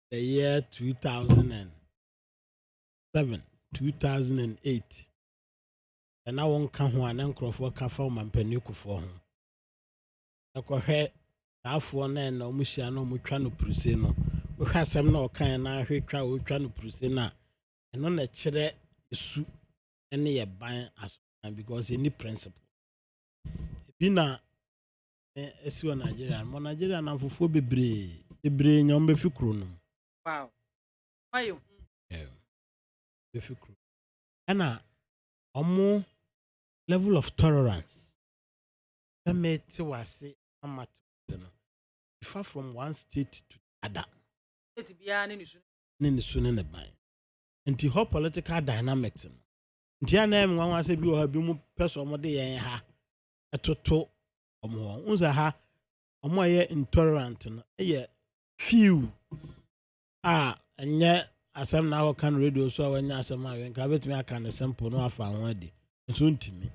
the year 2007 2008 and na won ka ho ana nkrofo ka fa mampani kufo ho e ko hwe afo na na omuhia na omutwa no pruse no wo hwe asem na okan na ahwe twa wo twa no pruse na eno na kire esu ene ye ban as because any principle bina esi wa Nigeria na fofo bebre nyom be fikro no wow ayo be fikro ana omo level of tolerance that made wase amat no differ from one state to other state bia ne ni su ne ban anti how political dynamics no ntia na em nwanwa se bi o ha bi mu person mo de yen ha etoto omo unza ha omo ye intolerant no ye few enye asem na wo kan radio so awanya asem a wen ka betimi aka ne simple no afa ho adi so ntimi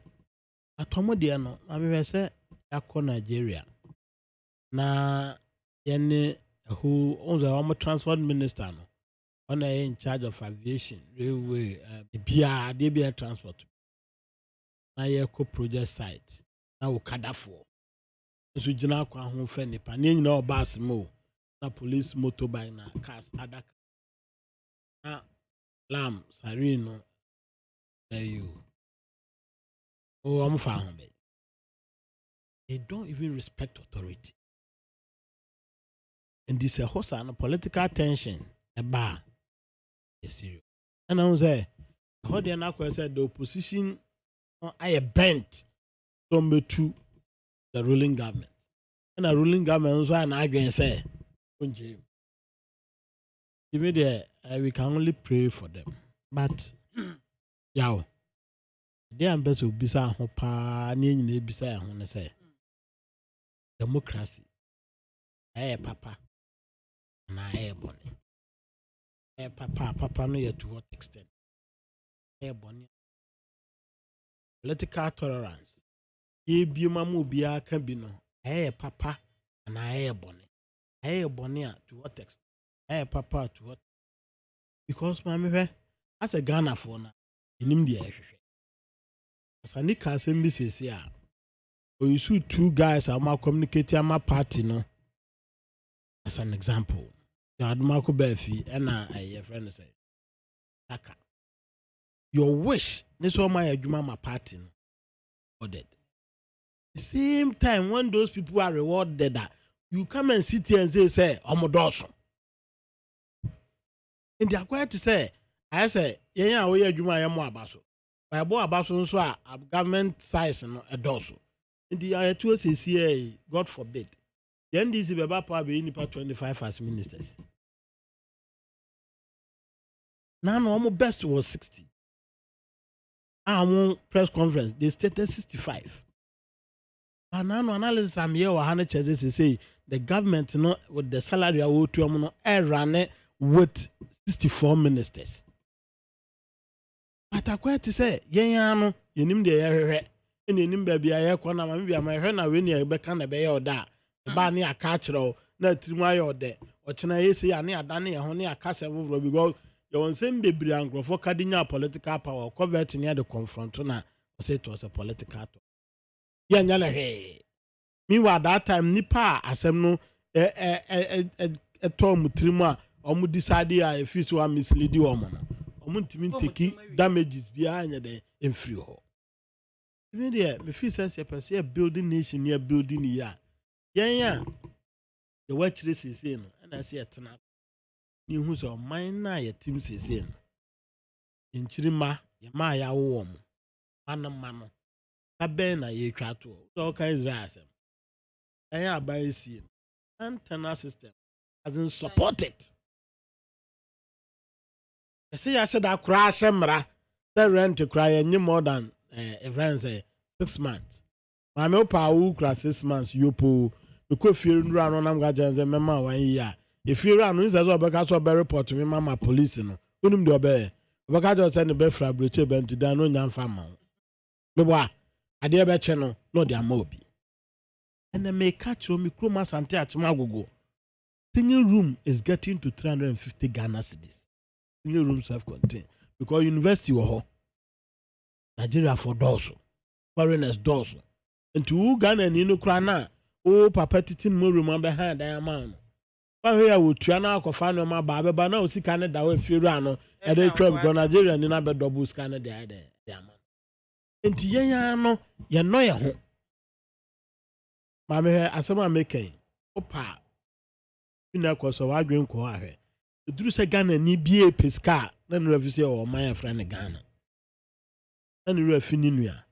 atomo de no amebe se yakọ Nigeria na yene who unza omo transport minister no on in charge of aviation, railway, BIA transport. Na ye co project site. Na Okadafo. So jina kwa hon fe nipa. Ni nyina obas mo. Na police motorbike na cars adaka. Na lam sarino. You. Oh, I'm found. They don't even respect authority. And this is a horse and political tension. A bar. Serious. And I was there. How they now said the opposition I bent number 2 the ruling government. And the ruling government was an again say, we can only pray for them. But yeah, they are better bisa hopa ni bisa ho say democracy. Papa. Na bonny. Papa no yet to what extent? Political tolerance. Ye bi mamu bia can be no. Papa and I bonny. Bonny to what extent? Papa to what? Because mammy, as a Ghana for na, in India. As a Nika assembly says here, or you see 2 guys are more communicating my party no. As an example. Marco Befi and a friend say, Taka. Your wish, this one my Juma party or dead. The same time when those people are rewarded that you come and sit here and say, Omodoso. And they are quiet to say, I say, yeah, we are Juma Yamo Abaso. By Bo Abaso, so a government size and a dorsal. And the I2 says, God forbid. Then this is about probably in 25 as ministers. Now, normal best was 60. Our press conference, they stated 65. And now analysis I'm here, 100 chances say the government, with the salary I owe to them, run with 64 ministers. But I quite to say, no, you name the area, and you name baby, I corner, maybe I'm a henna when you're back on the bay or that. The barney a catcher, not 3 miles or there. Or China, say, I near Danny, a honey, a castle, because you won't send baby uncle for cardinal political power, converting near the confrontona, or say it was a political talk. Yanyala, hey. Meanwhile, that time, Nipa, as no, a Tom Trima, or would decide if you saw a misleading woman. Taking damages behind the in free hall. Even there, the fee says a building nation near building ya. Yeah. The watch this is in, and I see a tenant. You who's on mine now, your team says in. In Chirima, your Maya warm. Man, a banner ye chat to all kinds of rasm. I am by seeing antenna system hasn't supported. I say I said that crash emra that rent to cry any more than a friend say 6 months. My no power crash 6 months you pull because you run on Amgajans and Mamma 1 year. If you run with as well because of a report to me, Mamma police no. Unum do obey. Because send the bed for a breach event to down on young farmer. But I dear bet channel, no their mobi. And they may catch me Kroma Sante at Magogo. Single room is getting to 350 Ghana cedis. Single room self-contained. Because university were Nigeria for doors. Foreigners doors. And to Ghana and Krana, oh, Papa Titin more room behind the amount. But here would Triana Cofano, my barber, but now see Canada with Furano, and they trap because Nigeria and another double scanner there. And Tiano, you know your home. Mamma, as someone making, Opa, you know, because of our dream co. The Drusa Ghana need be a pescar, then refuse or my friend Ghana. And refinia.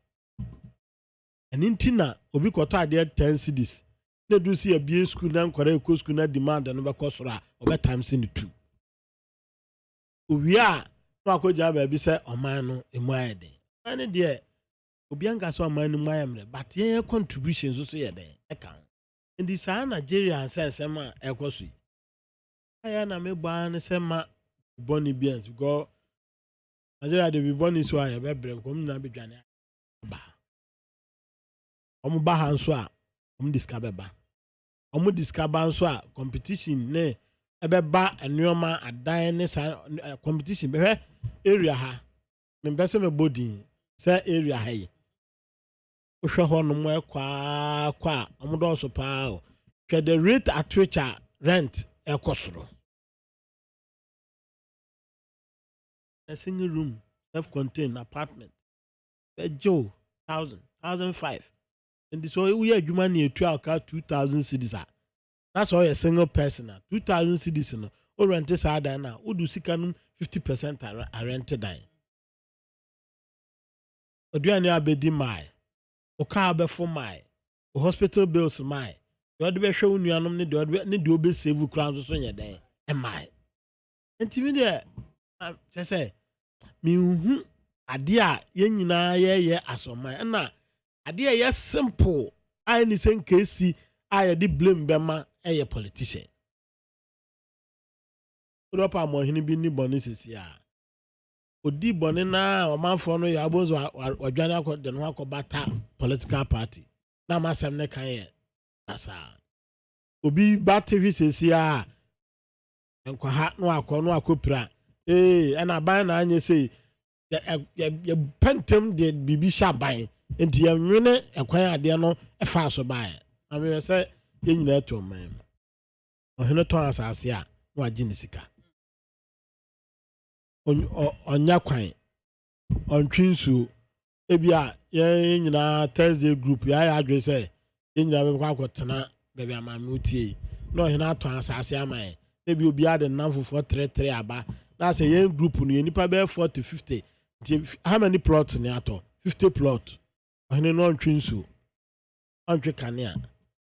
And in Tina, Obicota dear 10 cities. They do see a beer school, then correct school not demand and over Cosra over times in the 2. We are no could job a bisa or mano in my day. And dear Obianga saw mine in my but your contributions also here there account. And this Nigeria says Emma Ecosi. I am a ban Sema Bonnie Beans go Nigeria de be Bonnie so I have a come na be Ghana. Bahan soa discover ba discover so competition ne ebeba enoma adan ne competition be area ha me bese me body say area ha yi ohwe ho no mo kwa omodo so pa o the rate at which rent ekosoro a single room self-contained apartment be Joe 1,005. And so we are human near 2,000 cedis. That's all a single person. 2,000 cedis. Or rent is harder now. Would you see 50% are rented? Or do you know bedi my? Or car before my? Or hospital bills my? You ought to be showing you need to be save crowns on your day. And my. And to me there, I just say, me adia yen na ye asoma na ade a simple I ni sen kesi I di blame bema a politician Europa mo hini bi ni boni sesi a odi boni na o manfo no ya bozo wadwane akọ de no akọbata political party na masem ne kan ye asa obi ba TV sesi a enko ha no akọpira na ban na anye sei ya pentem de bibi shaban enti ya nwene ekwan ade no efa so bae ame se ye nyina to man ohene to asase a no agi ni sika onya kwan ontwinsu ebia ye nyina Thursday group ya address ye nyina be kwa akotena bebe amame otie no ohene ato asase aman ebi obi ade namfo 433 aba na say ye group no nipa be 40 to 50 how many plots ni ato 50 plot ohene no ntwinsu antwe kanea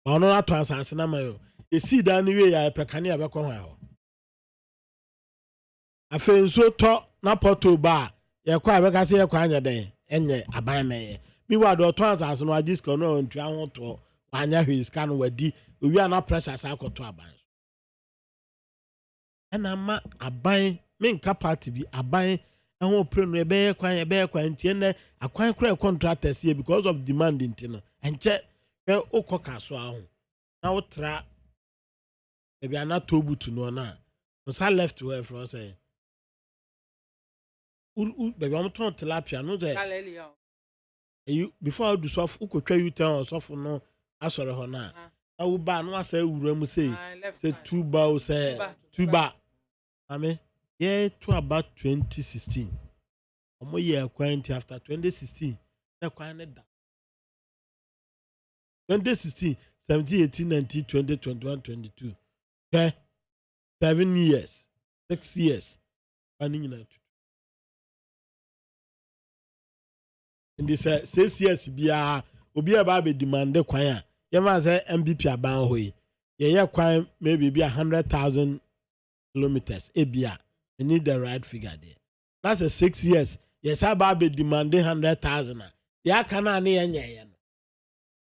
ono ato asase na mayo esi da ni we ya pekane abekọ ho afenso to na poto ba ye kwa abeka se ye kwa anya den enye aban meye mi wa do to asase no agiska no ntua ho to wanya hwiska no wadi owi ana pressure sa akoto aban ana ma aban menka party bi aban ho pre no ebe kwan ntie ne akwan kra contractors here because of demand ntino enche pe ukoka so aho na utra ebi ana tobutu no na so left where for say baby I'm ton tilapia no dey you before do so ukotwa you tell so no asore ho na awu ba no asa ewura mu say tuba ame yeah to about 2016 omo year quaint after 2016 na kwan ne da 2016 17 18 19 20 21 22 okay 7 years 6 years ani nyina in this 6 years bia obi aba be demand kwan a ye ma say MPP aban hoyi ye kwan maybe be 100,000 kilometers ebia you need the right figure there that's a 6 years yes aba be demand 100,000 ya kana na ye no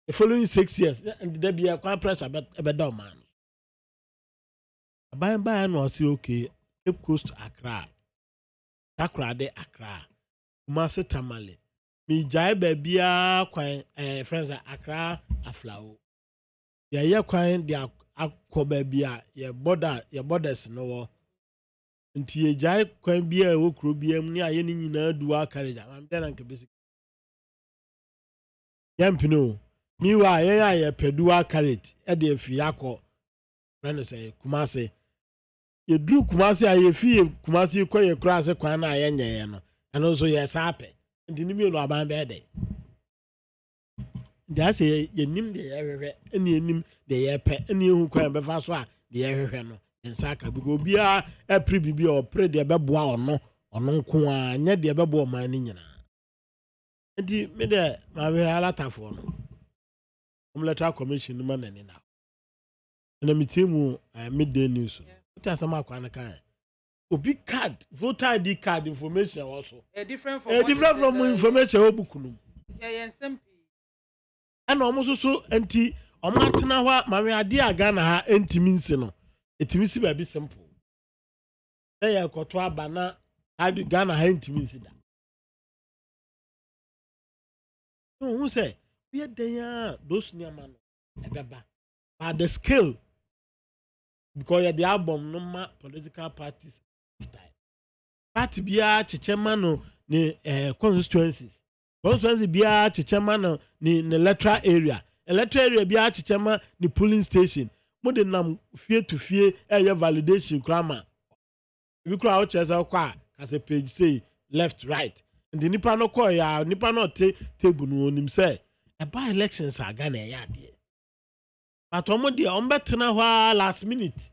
the following 6 years and there be a kwan pressure be down man aban ba no say okay Cape Coast Accra Accra Kumasi Tamale mi jai bebia kwan friends Accra Aflao ye kwan dia akọ bebia ye borders no wo nti ye jai kwan bia wo kro bia mu ni aye ni nyina dual carriage am tell am basic yampino mi wa ye pedual carriage e de afi akọ friends Kumasi ye dru Kumasi aye fi Kumasi kọ ye kra se kwan na aye nyeye no eno so ye sape ndi ni mi no aban be de da se ye nim de ye hwehwe eni enim de ye pe eni ehu kwan be fa so a de ye hwehwe no nsaka bi go bia apri bibi o pre de be boa ono nko a nya de be boa man ni nyina ndi me de ma we alatafo no electoral commission no man ni na na mitimu midday news what are some akwan kan obi card voter ID card information also different from information o book no nsem ana omo so anti omo atena hwa mame ade aga na ha entimi nsi no etimi si ba bi simple say ekoto aba na ade Ghana ha entimi nsi da no who say we dey those nyama no ebeba but the skill because the album no ma political parties party bia chichema no ni constituencies bia chichema no ni electoral area bia chichema ni polling station mo de nam fie to fie validation krama bi kra o chesa kwa as a page say left right and the nipa no call ya nipa no table no onim say e by elections aga na ya de but omo de ombetena hwa last minute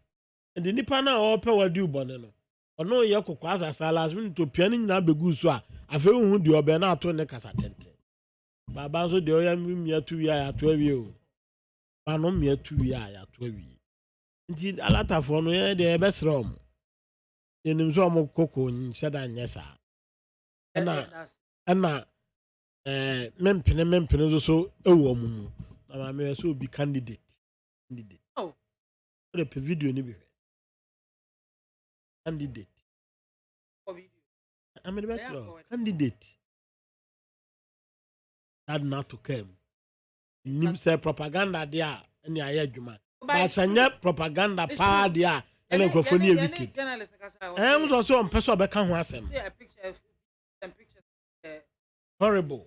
and the nipa na o pe wadu bone no ono ye kokwa asasa last minute to piano nyina begu so a afa hu de obe na ato ne kasa tente baba so de oya mmia tu ya ya to awie o ba no mmia tu ya ya to awie nti alatafo no ye de be srom enim so am kokko nhyeda nyesa na mempene so ewo mu na ma me so be candidate oh the video ni bi candidate I'm a better candidate that not to come nim say propaganda there any aye adwuma but sanya propaganda pa there and microphone e wicked so so on person be kan ho asem horrible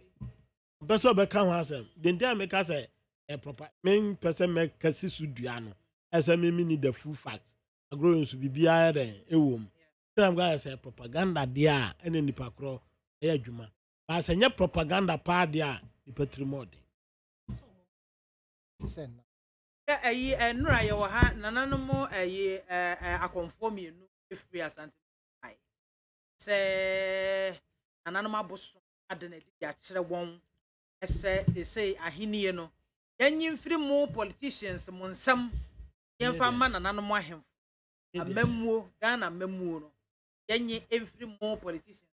person be kan ho asem den dey make say a proper main person make kasi sudua no asa me need the full facts agro so bibia den ewom I'm going to say propaganda there and in the pakro adwuma but sanya propaganda pa there the patrimony enura ye wo ha nananom akonform enu free asante ai se nananom aboso ade na di ya kire won se ahenie no yanyin free mu politicians mu nsam yemfa ma nananom ahemfo amemmuo Ghana memmuo no yenye every more politicians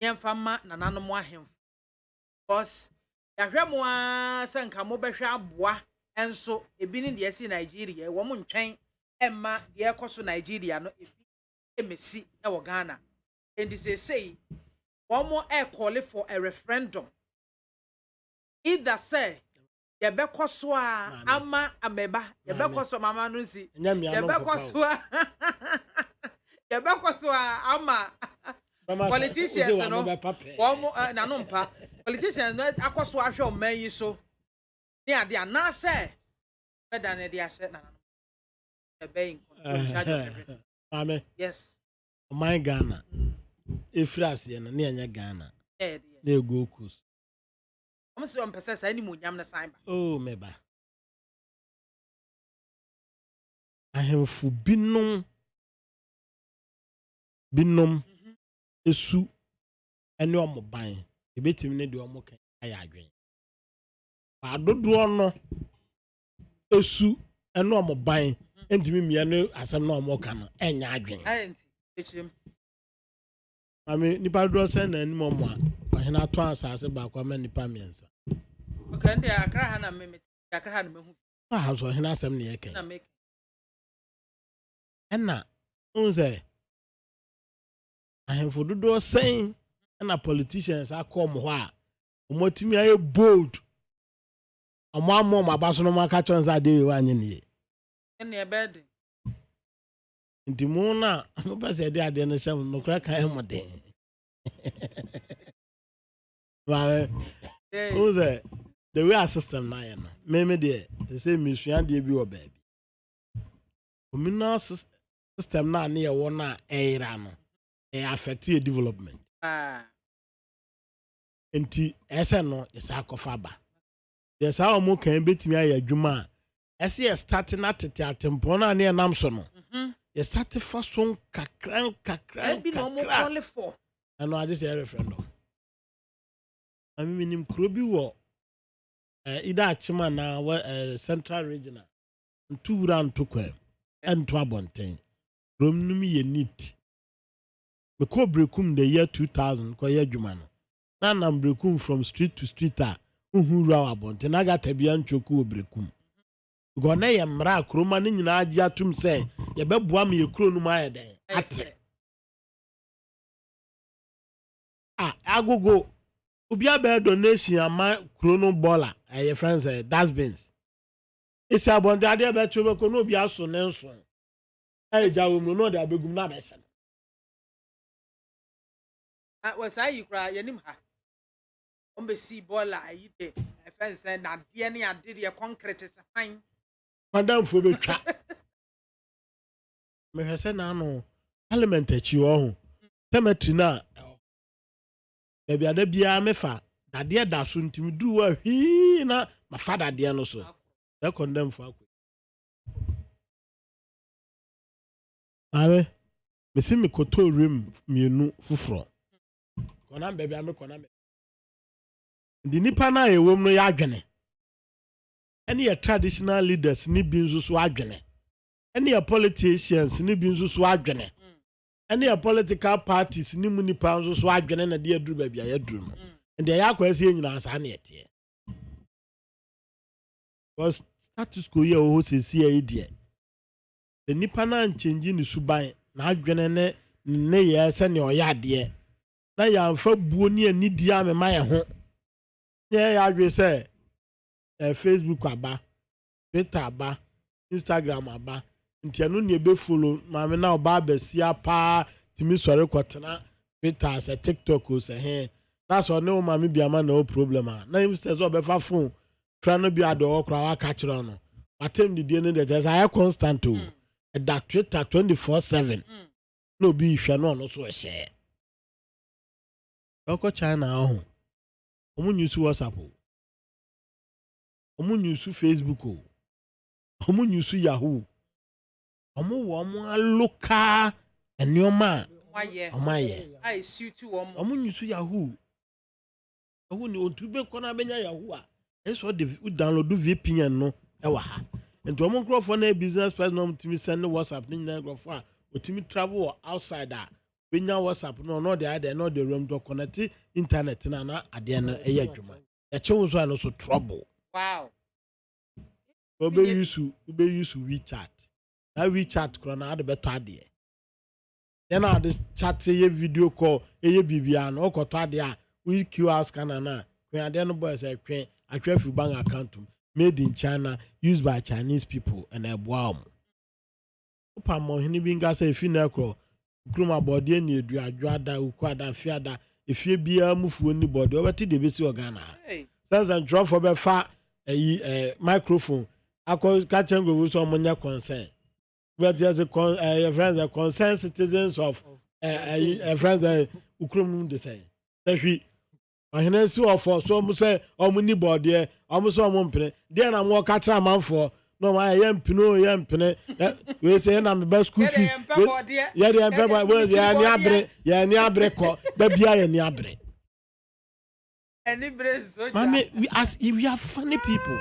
yemfama nananom ahemfo because yahwe mo a senka mo behwe aboa enso ebi ne de asi Nigeria wo mo ntwen emma de ekoso Nigeria no ebi emesi e wo Ghana and they say one more call for a referendum either say yebekoswa ama ameba yebekoswa mama no si yebekoswa ama politicians no one more na no mpa politicians no akoswa ahwe o man yi so ne ade ana say better na dia say na no be in charge of everything. Mame. Yes. My Ghana. Efras ye na anya Ghana. Na go kus. I'm so emphasis any mo nyam na sign ba. Oh meba. Ahemfu binom esu ene omo ban. Ebetimi ne de omo kan aya adwen. Ba dodo no esu ene omo ban entimi mia no asem na omo kan no enya adwen. Mami nipa do se na anim omo a hena ato asase ba kwa ma nipa miensa. Okay, ndi akra ha na meme akra ha na mehu. Ah so hena asem ne yake. Na make. Enna unze ahemfo dodo sen na politicians akom ho a omotimi aye bold. Omo amom abaso no maka chon za de we anye ne. Enne e bed. Nti mu na mo pese de ade no hyem no kra kan mo de. Well, the way our system na ya no. Me de they say misuan de bi wo baby. Communal system na na ye wo na era no. E affect your development. Nti ese no isa kofa ba. Yes how mo kan betimi aye adwuma. Ese start na tete atempo na na nam so no. You start first one kakran. Be no more only for. I know I just hear referendum. I mean him krobi wo either Achima na central regional. Two round to kwem. And to abonten. Rom numi ye neat. Me ko brekum the year 2000 ko ye dwuma no. Na nam brekum from street to street a uhu raw abonten. Na ga tabia nchoku brekum. Go na ye mra kroma ne nyina agi atum se ye beboa me ye kro no ma ye den ate agogo obi aba donation ama kro no baller your friends dustbins isi abonde ade be chobe ko no obi aso ne nso jawo mu no de abegum na be se was I you cry yenim ha on be see baller ayi de friends na de ne ade de concrete fine. Madam for betwa. Me hwese na no parliament achi wo ho. Cemetery na e bia da bia mefa dade da so ntimi du wa hwi na ma fada de no so. E condemn for akwa. Awe me si me koto rim mienu fufuro. Kona bia me kona me. Ndi nipa na ewom no ya adwene. Any traditional leaders ni bi nso so adwene. Any politicians ni bi nso so adwene. Any political parties ni mu nipa nso so adwene na de aduru ba bia ya duru. And they yakwasi nyina asa na yete. Because status quo ye o sesi e die. The nipa na change ni suban na adwene ne ye se ne oyade. Na ya mfa buo ni anidi amema ye ho. Ye ya adwe se Facebook aba, Twitter aba, Instagram aba. Nti anu ne be follow maame na oba besia pa timi sori kwotena Twitter se TikTok o se he. Na so ne o maame BIAMAH na o problem a. Na him stay so be fa phone. Try no bi ado okra wa ka kire no. Atem di ne de just I constant o. That Twitter 24/7. No bi hwe no so share. Oko China ho. Omu news WhatsApp o. Omu news Facebook o. Omu news Yahoo. Omu wo omu aloka enioma. Omaye. I suit you omu news Yahoo. Ohu ni ontube kona benya Yahoo a. Eso de download VPN no e wa ha. Ento omu nkrofo na business person no timi send WhatsApp ni nyina nkrofo a otimi travel outside a when you WhatsApp no the other no the room to connect internet na at the end adwuma e chew so no so trouble. Wow. Ube use WeChat. That WeChat kona the better idea. Then I the chat say video call BBA no ko to ade we QR scanner na when the no boy say kwen atwa bank account made in China used by Chinese people and a boam. Opa mo hini binga say fi na kro kroma body ni edu adwada ukwada fiada efie bia mufu ni body obeti de besi organa. Sense and drop for be fa microphone akọ catching go so monya concern. But there's a friends are concerned citizens of friends ukrom the same. That we ahene si ofo so mo say omuni body omo so omo mpene dey na mo ka kira man for no ma yem pino we say na me best school fee ya dey employ we ya ni abre ko da bia ya ni abre any brace so mama we are funny people.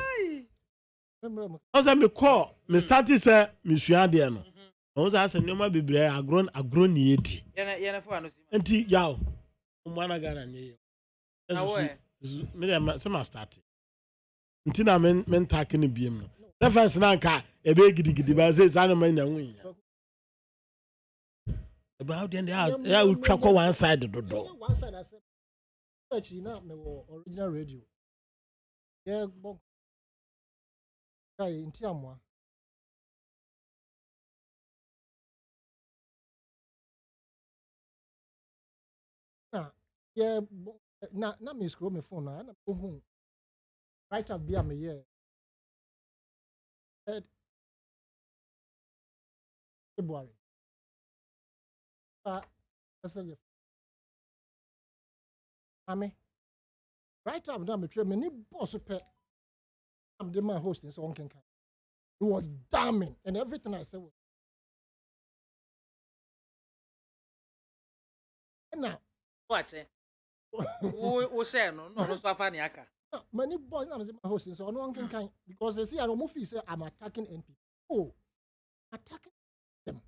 As I me call me started say me sua de no o za say no ma bebre agro ni edi ye na fo ano si enti yaw mo na Ghana nye na we me dem say ma start enti na men take ne biem no the first na nka e be gidigidi ba say say no man na wun about then they we track one side do one side I said actually na me original radio yeah kai inti amwa na me scroll my phone na go right up be am here February Ame right up na me try me ni boss pe I'm the man hosting so one can it was damning and everything I said was now watch it we say no so afa ni aka many boys I'm the man hosting so one can because they see I don't move say I'm attacking NP. Oh, attacking them.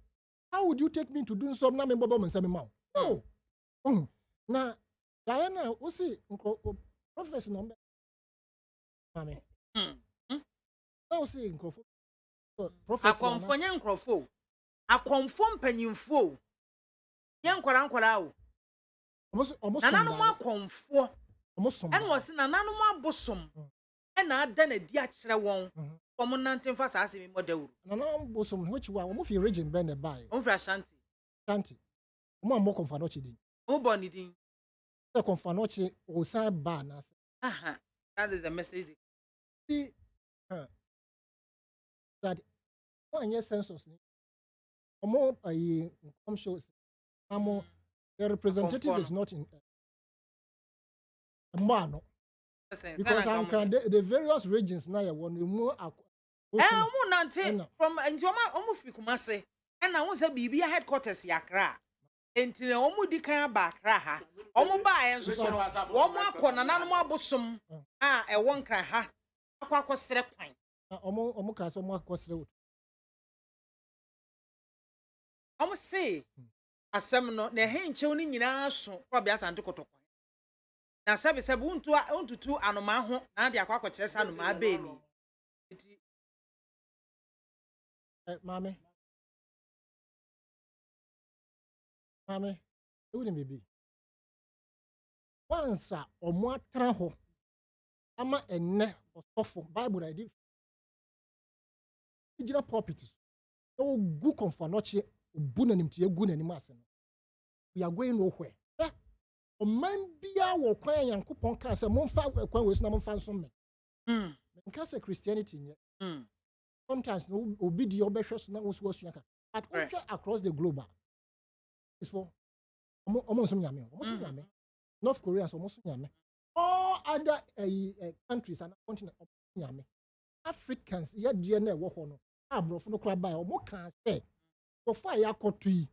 How would you take me to do some na me bobo me say me ma oh na Diana we see professor number mame now see nkrofo professor akonfonya nkrofo akonfo mpanyimfo ye nkwara o nananu ma akonfo ene wo se nananu ma abosom ena ada na di akere won omo nantemfa sa ase mi modawuru nananu bosom which one omo fi region ben the buy omo fi Ashanti omo ammo konfanochi din omo boni din the konfanochi o san ba na that is the message see that one year census omo income shows the representative is not in man because the various regions now one more omo nante from ntioma omo fi Kumase na won say bibia headquarters yakra enti na omo di kan ba akra ha omo ba enso so no omo akọ nananu abosom e won kra ha akọ sere kwan omo ka so omo akọ sere omo say asem no na he nchew ni nyina so probia asante kotokwan na sabe untutu anoma ho na de akọ kire sa anoma be ni mame ewuni bebi once omo atra ho ama enne osofo bible read ijira pulpit so gu konfanoche obu nanim tie gu nanim ase no we are going nowhere o man bia wo kwan yankopon ka se momfa kwan we so na momfa nso me nka se Christianity nye sometimes no obi di obehwe so na wo so asuaka but across the globe is for almost nyame North Korea so almost nyame all other countries and continent nyame Africans ya die na wo ho no abrofo no kra ba omo kan say for fire akotui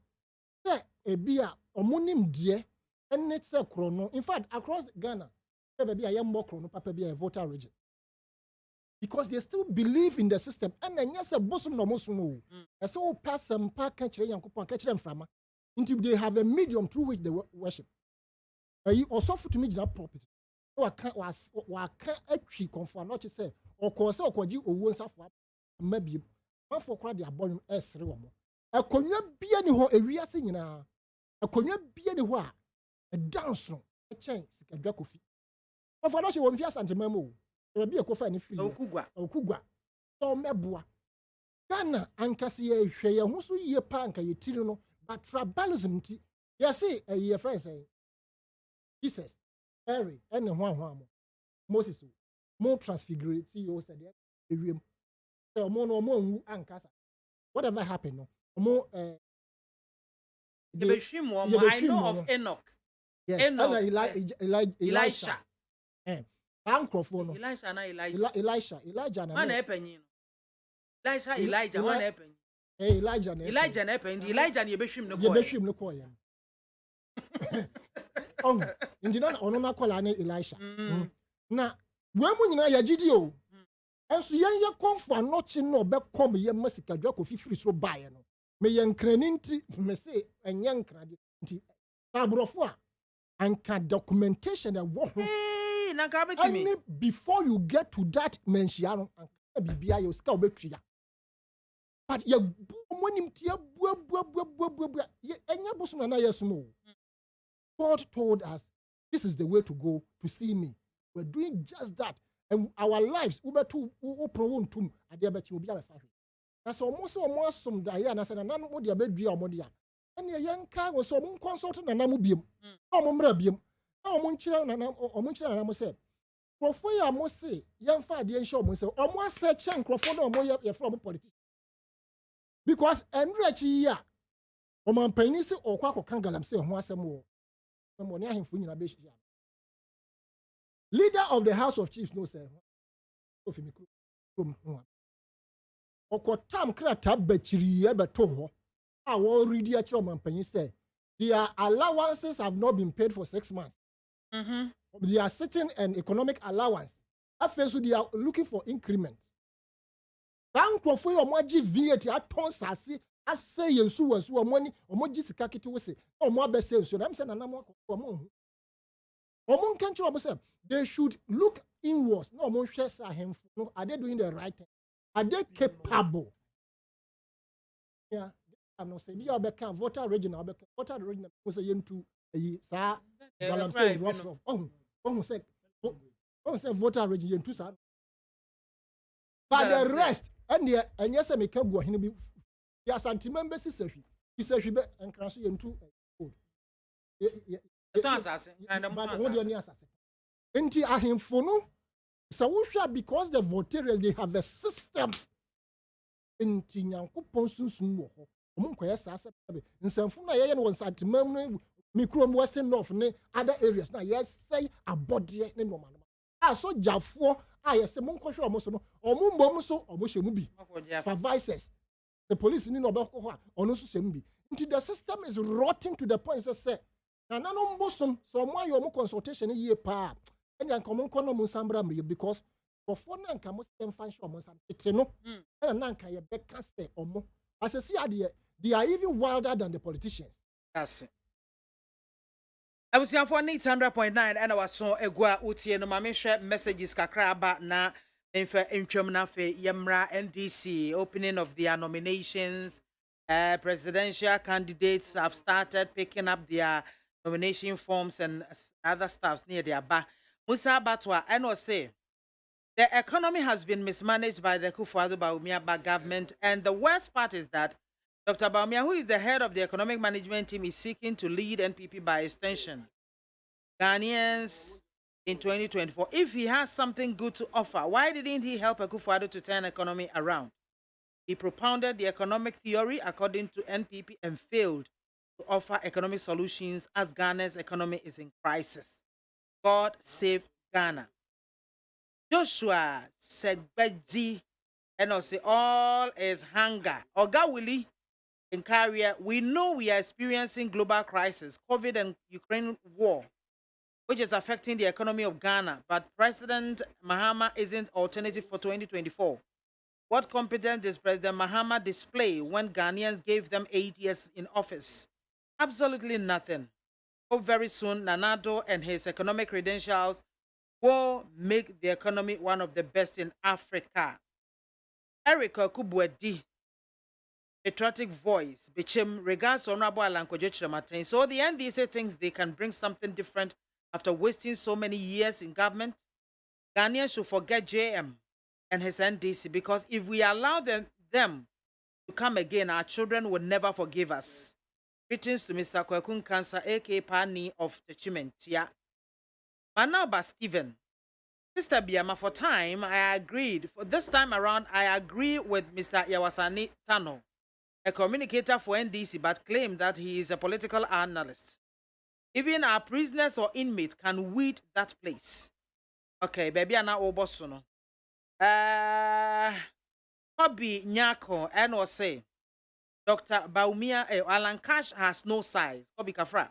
say ebia omo nim die enne se kro no in fact across Ghana baby ayembo kro no papa bia voter region because they still believe in the system and then yes bosom no moso no e say o person pa ka kire yankopon ka kire mframa Until they have a medium through which they worship. You also to me that property. No, I can't actually confirm not to say, or cause or you or once of maybe one for quite the abundant S. A conya be anyhow a real thing in a conya be anywhere a dance room, a chance, a gacofi. But for not you won't feel Santa Memo, there will be a coffee and free. Oh, Kugwa. So, Mebua. Ghana, Ancassia, Shea, who's ye panka, ye tirano, but tribalism. Yes, see, a year friend say, Jesus, Harry, and one Moses, more transfigurate, CEO said, so more Ancasa. Whatever happened, no more. I know of Enoch. Yes, Elisha. Elijah, one happened. Elijah, one happened. Elijah, Elijah, and Yebeshim no coin. Oh, Indian on call Elisha. Now, when we know your GDO, as you come for notching no back come ye Messica Jock of free so buy no. May young craninti, may say, and young credit. Tabrofua and can documentation and what. Hey, before you get to that mention, and BBI your scout betria. But you money God told us this is the way to go to see me. We're doing just that. And our lives, Uber to prone to a diabetes will be a family. That's almost some Diana, and I know what the bedria or modia. And your young car was some consultant and Namubium. Oh, Mumrabium. Oh, Munchira or Munchira, and I must say. Before I must say, young father, show myself, or more such and Crawford or more from a politician. Because Andrea Chia, or my penny or Quaco Kangalam say, once more. Leader of the House of Chiefs, no sir. Okotam krata bechiri ebeto I will read your children penny say their allowances have not been paid for 6 months. They are sitting an economic allowance. After so they are looking for increment. Thank you for your magic VAT at Tonsasi. I say you so money or more jisika to say or more best sales. So I'm saying they should look inwards. No more shares are him. No, are they doing the right thing? Are they capable? Yeah, I'm not saying you are back voter regional, voter regional was a yen to a sa galamsey rough. Oh, say voter region to sa. But the rest, and yes, I make a go in be. Yes, anti members is he says she and crash into Enti ahemfo so we because the voters they have a system enti nyankopon sunsun wo ho omunkoye sasa nsamfu na yeye no santimam mikrom western north ne other areas na yes say abode ne no man so jafo yes monkohwe omo so no omo mbom so omo hyemu bi supervisors the police need no obeko ono so hyemu bi nti the system is rotting to the point say na nanom bosom so omo ayo omo consultation ye pa and yan common kono mo sambra me because for na nka mo stem function omo sam tete no na nka ye beka say omo as see they are even wilder than the politicians. That's it. I was here for 800.9 and I was so egwa utie no mame share messages kakra aba na enfa entwam na fe yemra NDC opening of their nominations. Presidential candidates have started picking up their nomination forms and other stuffs near their back. Musa Batwa and was say the economy has been mismanaged by the Akufo-Addo Bawumia government, and the worst part is that Dr. Bawumia, who is the head of the economic management team, is seeking to lead NPP by extension. Ghanaians in 2024, if he has something good to offer, why didn't he help Akufo-Addo to turn the economy around? He propounded the economic theory according to NPP and failed to offer economic solutions as Ghana's economy is in crisis. God save Ghana. Joshua Segbeji, and also all is hunger. Oga Willie in Korea, we know we are experiencing global crisis, COVID and Ukraine war, which is affecting the economy of Ghana. But President Mahama isn't alternative for 2024. What competence does President Mahama display when Ghanaians gave them 8 years in office? Absolutely nothing. Hope very soon Nanado and his economic credentials will make the economy one of the best in Africa. Erica Kubwedi, patriotic voice, Bichim regards Honorable Alan Kojo. So the NDC thinks they can bring something different after wasting so many years in government. Ghanaians should forget JM and his NDC, because if we allow them to come again, our children will never forgive us. Greetings to Mr. Kwekun Cancer, aka Pani of Techimentia. Manaba Stephen. Mr. BIAMAH, for time, I agreed. For this time around, I agree with Mr. Yawasani Tano, a communicator for NDC, but claimed that he is a political analyst. Even our prisoners or inmates can weed that place. Okay, baby, I'm not obosono. Hobby Nyako, and was say, Dr. Baumia, Alan Cash has no size. Hobby Kafra.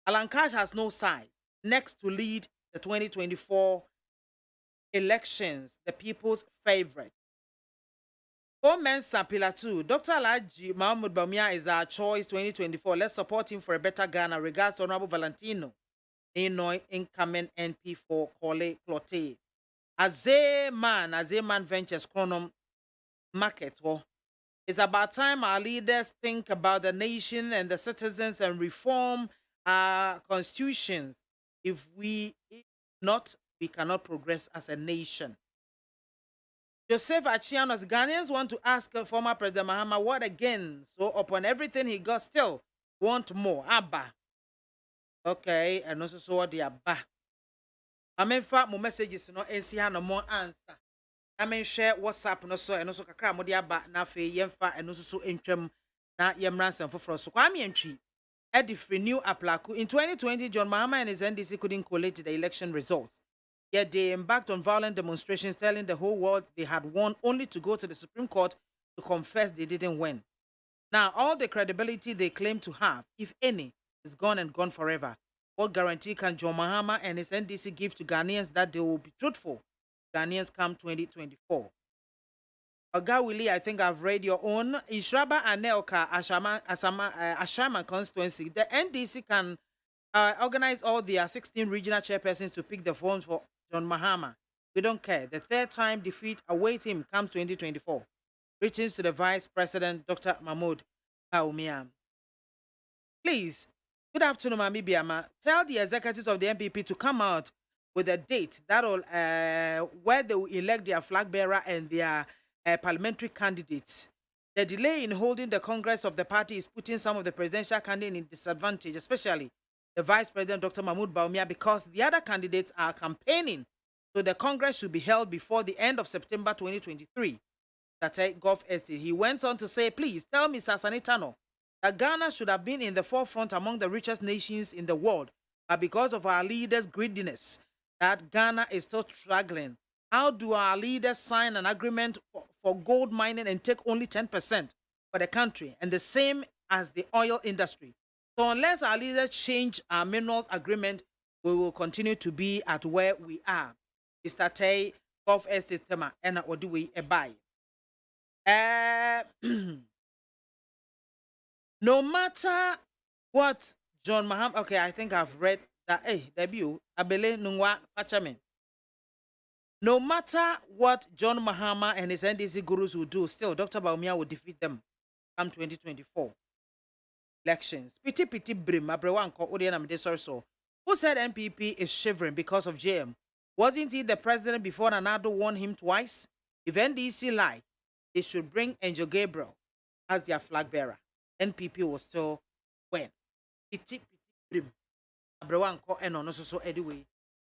Alan Cash has no size. Next to lead the 2024 elections, the people's favorite. For Mensa Pillar 2, Dr. Alaji Mahmoud Baumia is our choice 2024. Let's support him for a better Ghana. Regards to Honorable Valentino, Illinois incoming NP for Kole Clote. Azeman Ventures Chronom Market. Well, it's about time our leaders think about the nation and the citizens and reform our constitutions. If not, we cannot progress as a nation. Joseph Achianos, Ghanaians want to ask former President Mahama what again? So upon everything he got, still want more. Abba. Okay, and also so what the Abba. I mean, fact, my messages no NC no more answer. I mean, share WhatsApp no so and also kakra mo the Abba na fe yemfa and also so entwem na yemransen for so kwame entry. Eddie Renew Aplaku. In 2020, John Mahama and his NDC couldn't collate the election results. Yet they embarked on violent demonstrations telling the whole world they had won, only to go to the Supreme Court to confess they didn't win. Now, all the credibility they claim to have, if any, is gone and gone forever. What guarantee can John Mahama and his NDC give to Ghanaians that they will be truthful? Ghanaians come 2024. Oga Willie, I think I've read your own. Ishraba Anelka Ashama constituency. The NDC can organize all their 16 regional chairpersons to pick the forms for John Mahama. We don't care. The third time defeat awaits him comes 2024. Greetings to the Vice President, Dr. Mahmoud Kaumia. Please, good afternoon, Mami BIAMAH. Tell the executives of the MPP to come out with a date that'll where they will elect their flag bearer and their parliamentary candidates. The delay in holding the Congress of the party is putting some of the presidential candidates in disadvantage, especially the Vice President, Dr. Mahmoud Baumia, because the other candidates are campaigning. So the Congress should be held before the end of September 2023. That Gulf Estate. He went on to say, please tell Mr. Sanitano that Ghana should have been in the forefront among the richest nations in the world, but because of our leaders' greediness, that Ghana is still struggling. How do our leaders sign an agreement for gold mining and take only 10% for the country, and the same as the oil industry? So unless our leaders change our minerals agreement, we will continue to be at where we are. Mr. Tay, Gulf Estate Tema, and what do we buy? No matter what John Mahama, okay, I think I've read that. Hey, debut, Abele Nungwa Pachame. No matter what John Mahama and his NDC gurus will do, still Dr. Baumia will defeat them come 2024 elections. Piti brim, Abrewanko, Odiana Medesorso. Who said MPP is shivering because of JM? Wasn't he the president before Nanado won him twice? If NDC lie, they should bring Angel Gabriel as their flag bearer. NPP will still win. Piti brim, Abrewanko, and on so anyway.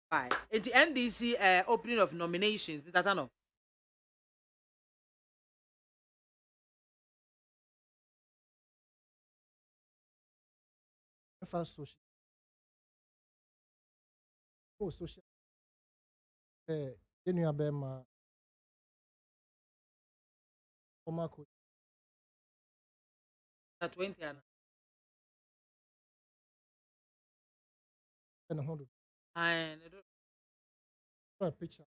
Bye. At the NDC opening of nominations, Mr. Tano. First social. Oh, social. You know about former coach. 20 And 100. and A picture.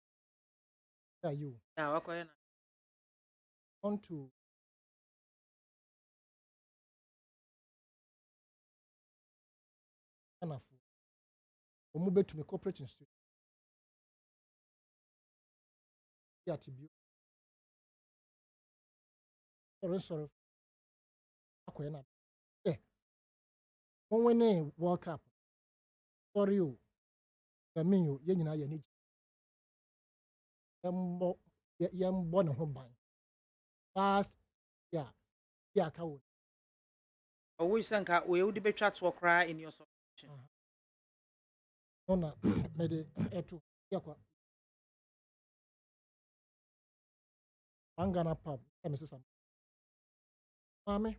Yeah, you. yeah, okay. On to Ghana for omo to me corporate institute. Yeah, to be. Sorry. Akoya na. When we World Cup. Sorry you. I mean you. Ye nyina ye ni. Yɛmbɔ ne ho ban last year ka wo Always think we would be chat to cry in your solution. no na mede eto yakwa Ghana pub me say sam mame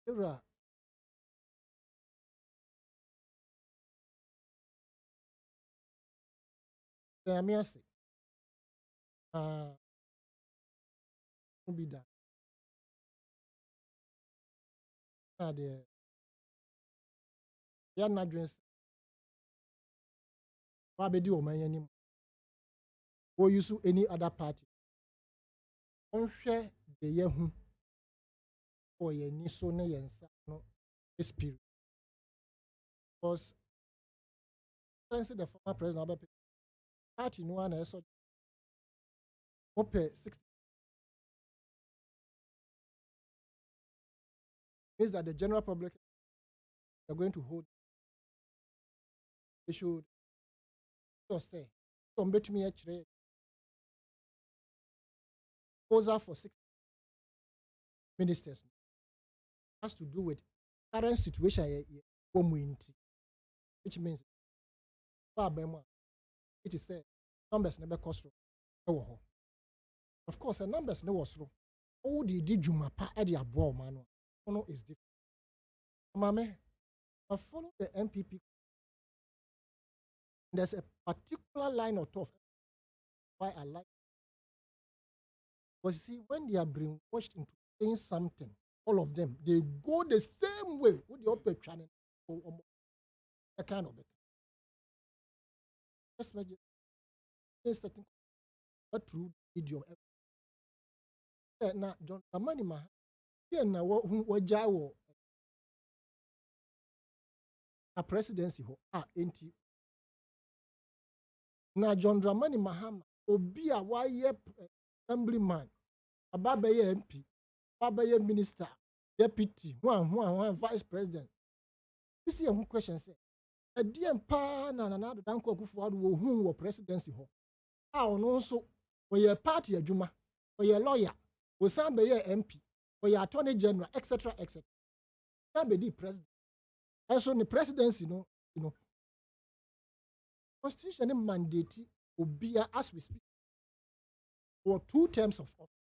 ewura me ase be that na de ya na dwens wa be di o man yanim or use any other party onhwɛ de yehu or ye ni so ne yensa no spirit because the former president party no one else open 60 means that the general public are going to hold. They should just say, "Come bet me actually." Proposal for 6 ministers has to do with current situation community, which means it is said numbers never cost. Of course, the numbers never was wrong. All the juma pa edi abo man is different. Mame, I follow the MPP. There's a particular line of thought why I like. Because you see, when they are brainwashed into saying something, all of them, they go the same way with the upper channel. A kind of it. Let's make it certain a true idiom. Now, John Ramani Maha, here now, what Jawo a presidency ho enti na John Dramani Mahama obi a waye assemblyman ababaye MP ababaye minister deputy one vice president you see a question say adie mpa na do danko akufo ado wo hu wo presidency ho a ono nso oye party adwuma oye lawyer o san be ye MP oye attorney general etc na be di president. And so the presidency, you know, constitution mandate will be as we speak for 2 terms of office.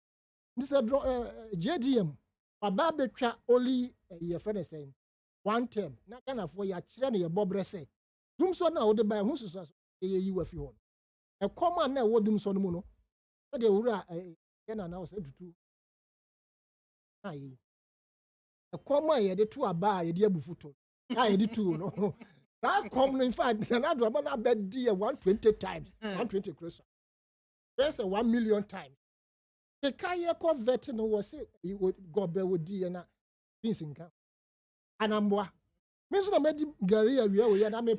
This is JDM. Ababetra only your friend is saying 1 term. Not kind of for your children, your Bob say. Dum so now the by who's you if you want. A common now what dum so no mono. But the ura again now said to 2. A common ye the 2 aba ye dear bufuto. I did 2 no. That come in fact another one bed 120 times 120 question. There's a 1 million times. The kaya convert no was say you would go be with DNA beans in camp. And I'm boy. Means no made Gary we are me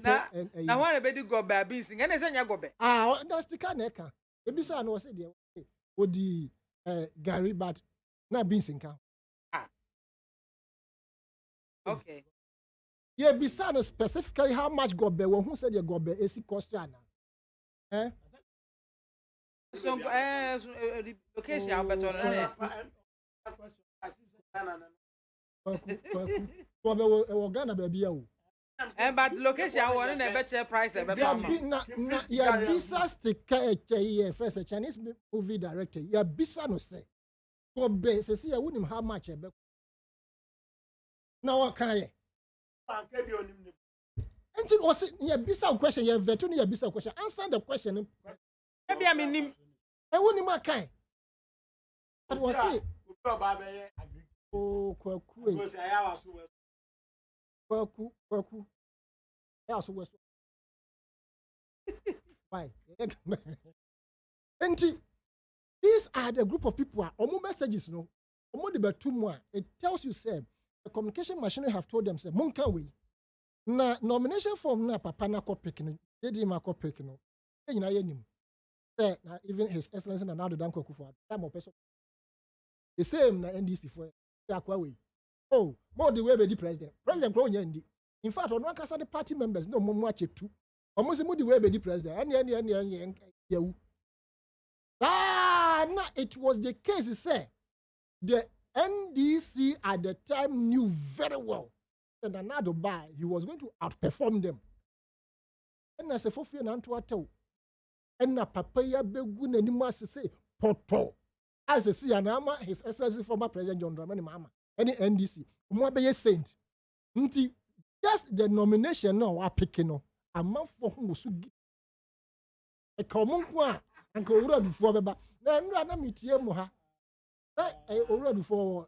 na one be go be beans and say nya go be. That's the kind of can. The bisa no say there would the Gary but na beans in camp. Okay. Yeah, beside specifically how much go be who said you go be AC question. So the location I bet on Ghana baby but location I want a better price yeah bisa sticker first a Chinese movie director yeah bisa no say go be say see wouldn't how much now what can I and it was yeah bisa question yeah veto yeah bisa question answer the question maybe I mean I wouldn't my kind it was it oh kwaku yeah so west why and these are the group of people omo messages no omo de betu mu it tells you say the communication machinery have told them say monka we na nomination form na papa na ko pick no yedi ma ko pick no nyina ye nim say na even his excellency na now dan Akufo time of person the same na NDC for akwa we oh more the way be the president kro nya ndi in fact ono akasa the party members no mo achetu omo se mo the way be the president any yawu na it was the case say the NDC at the time knew very well and another buy he was going to outperform them and as a fofie na nto atew and na papa ya begu nanim asese poto as a see anama his excellency former president John Dramani Mahama any NDC mo be saint nti just the nomination no wa pick no amafo ho so gi e komonko a anka owura dufo beba na nra na mitie mu ha owura dufo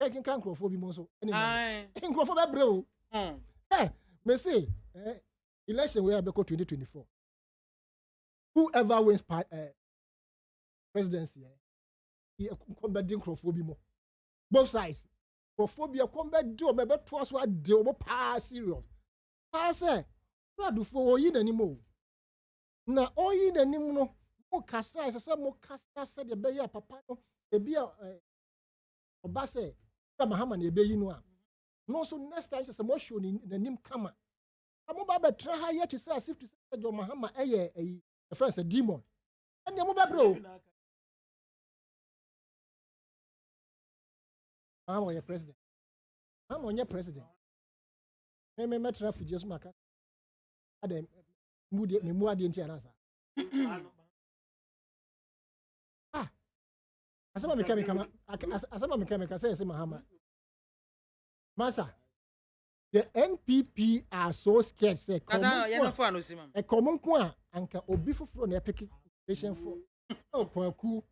taking crofo bi mo so anyway crofo be bre o me say election we be 2024 whoever wins presidency he come be crofo bi mo both sides crofo bi come be do me be to aso ade o pa serious pa say owura dufo oyi nanim o na oyi nanim no mo kasa se mo kasa se de be ya papa no e bia oba se Mahama na ebe yi no a no so next time say mo show ni nanim kama amo ba be tra ha yet say as if to say John Mahama eye a friend say demon and mo ba bro Mahama ye president Mahama onye president me tra fi Jesus maka ade mu ade nti anasa asama mekame say Mahama Masa the NPP are so scared say a common kwa anka obi fufuro na epeke patient for oh kwaku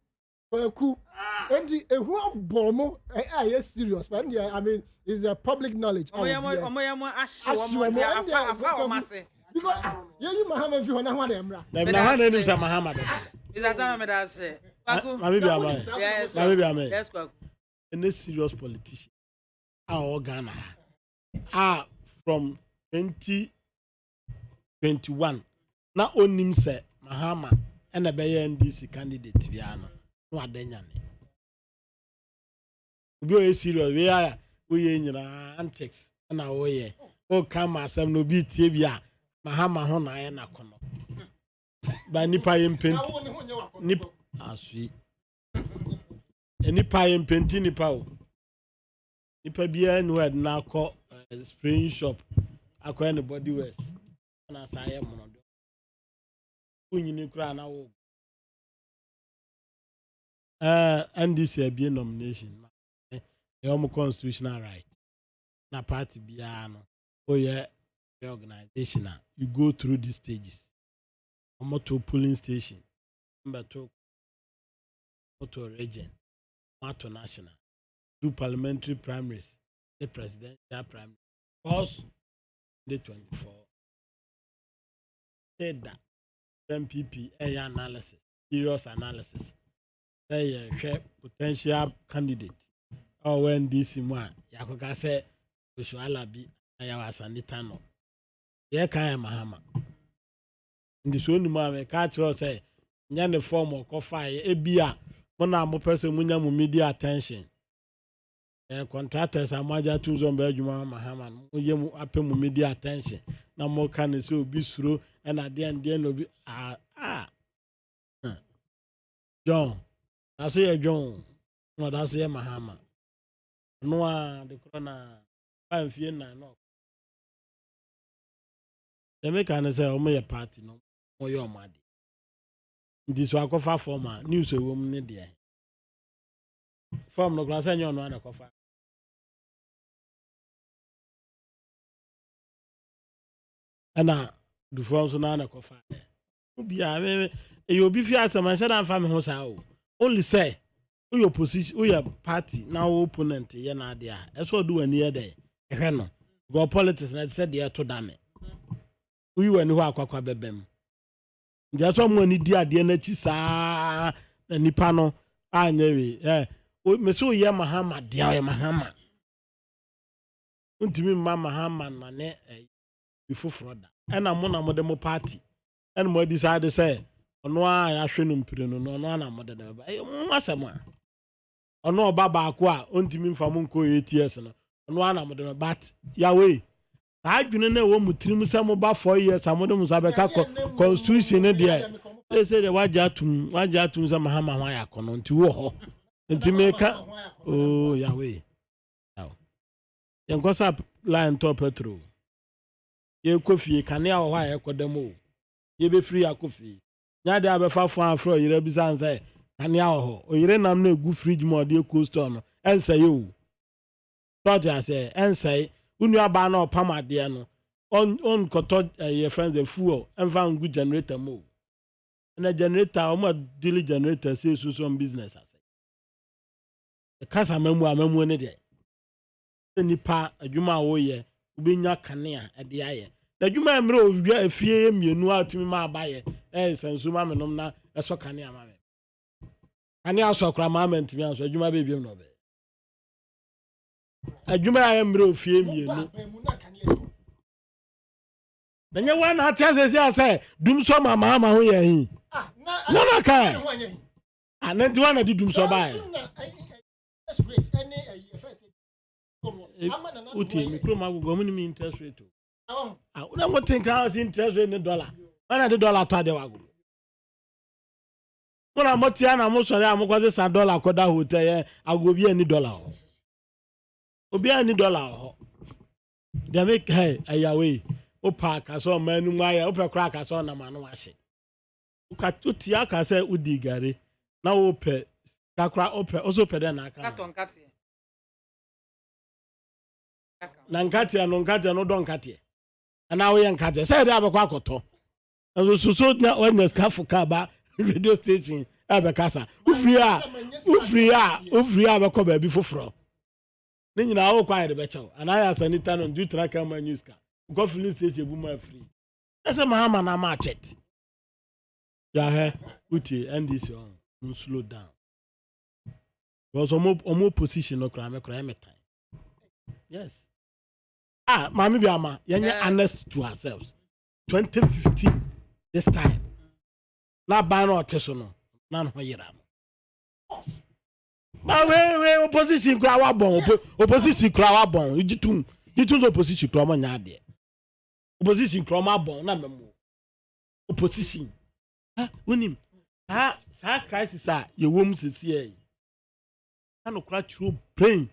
and who bomo yes serious but I mean is a public knowledge because you Mahama fi hona hwa dem ra na hwa na Mahama is that time me say yes Kwaku any serious politician our Ghana from 2021 na onim say Mahama and a NDC candidate biano no adenya ne obi o serious we nyina antics na wo ye o come asem no bi tie bia Mahama ho na ye na kono ba nipa ye mpenti nip asui nipa ye mpenti nipa o nipa bia no head na akọ spring shop akọ anybody west na say mo no unyini kura na wo NDC abie nomination your constitutional right na party bia no oye organization you go through these stages to polling station number 2 to region to national do parliamentary primaries the presidential primary first the 24 said that MPP analysis serious analysis say potential candidate or when this one yakoka say Oshualabi ayawasanita no ye kan Mahama ndi so ni ma me ka tro say nya ne form okofai ebia mo na mo person munya mo media attention contractors amaja tu zomba adwuma Mahama mo ye mo apem mo media attention na mo kan say obi suro na de no bi John that's ye John no that's ye Mahama no the corona amfie na no the make an say o me party no mo ye o made ndi so akofa form news e wom ne de form no class enyo no na kofa ana du form so na kofa obi a me e obi fi asema sha na fa me ho sa o only say we opposition we party now opponent ye na de a eso do wani ye de ehwe no go politics na said dey to dame we wani ho akwakwa bebem ndi aso mo ni di ade na chi saa na nipa no anyewe me so ye Mahama de ye Mahama untimi mama hama na ne before da ena mo na mo de mo party ena mo decide say ono a ya hwe no mpire no ono na mo de na ba mo asema ono oba ba ko a untimi mfa mo nko ATS no ono na mo de but yawe adwene na wo mutrim say mo ba 4 years amode mo sa be ka constitution ne de they say the waja atum say mahama hwan ya kono nti wo ho nti meka oh yawe now yen go sap line top petrol ye kofi kanea wo ha ye kodam o ye be free akofi nya de abefa fo afro yire bi san say kanea wo ho oyire nam na egu fridge mo de cold store no ensa ye o toja say ensa unu aba na opamade no on koto your friends the fuel enfa ngu generator mo na generator o ma daily generator say so some business as the kasa amamu ne de nipa adwuma wo ye ubenya kanea e de aye na adwuma emre owia afie mienu atimi ma abaye sansu ma menom na eso kanea ma me kanea so kra ma mentimi anso adwuma be biem no be adwuma ya emre ofie mienu na nye wana atiase say dum so mama ho ye hin na kai ananti wana di dum so bae uti mikro magugo mu ni interest rate una mo think how interest rate in dollar wana the dollar to de wago mona mo tia na mo sori amokwaze $100 koda hotel ye agobi ani dollar obi ani dollar ho they make hey ayawe o park aso manu maya o pe crack aso na manu ahye ukatuti aka say udi gare na o pe kakra o pe oso pe de na aka na nkate no don nkate ana wo ye nkate say dey abekwa akoto so na when scaff ka ba radio station abekasa ufri abekọ ba bi foforo ne nyina wo kwa de bechew ana ya sanita no do track am news ka go filling station bu ma free ese mahama na ma chet ya he uti ndc on slow down because omo position no kra me time yes mami BIAMAH yenye honest to ourselves 2015 this time na ban no teso no na no yira ma we opposition kra wa bon opposition kra wa bon igitum opposition kra mo nya de opposition kra ma bon na memo opposition wonim sa crisis ye wom sisi e na no kra true brain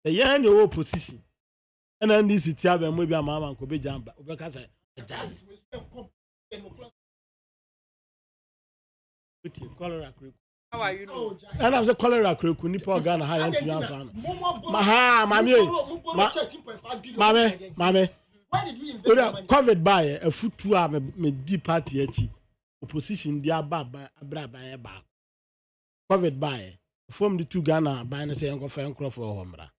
the yan the opposition and then this tia be mo BIAMAH man ko be jamba obeka say cholera. How are you know? And I'm say cholera kreku nipa Ghana ha yanti anfa mame why did we invest COVID buy a futu a me di party achi opposition di aba abra ban ba COVID buy from the two Ghana ban say enko fa enko for homra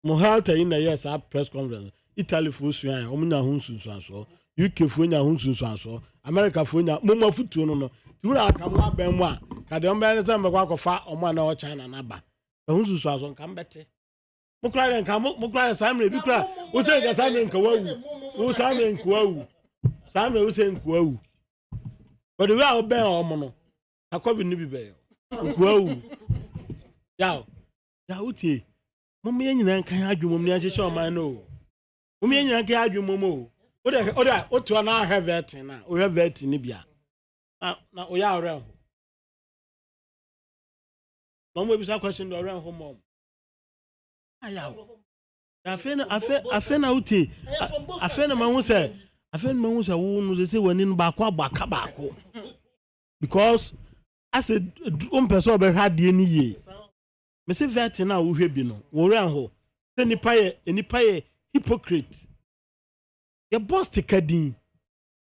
mo halta in the yes press conference Italy for suan omunya hunsunsu so UK for nya hunsunsu so America for nya mo futu no tura aka mo aban mu a ka de ombe ne se mbekwa akofa omo na o China na ba hunsunsu aso nka mbete mo kra nka mo kra Simon bi kra o se ga Simon nka wawu o Simon nka wawu Simon o se nka wawu but we are ben omo no akobi ni bi be nka wawu ya utie mo me nyina nkan adwumom ni ahyehyɛ oman no mo me nyina nkan adwumom o to na have it na o have it ni bia na o ya ore ho mo bi sa question do ore ho mom aya afe na uti afe na mahu se wo no se wani no ba kwa aka ba ko because as a person be hwa de ni ye me se vet na wo hwe bi no wo ran ho se nipa ye hypocrite ye boss tikadin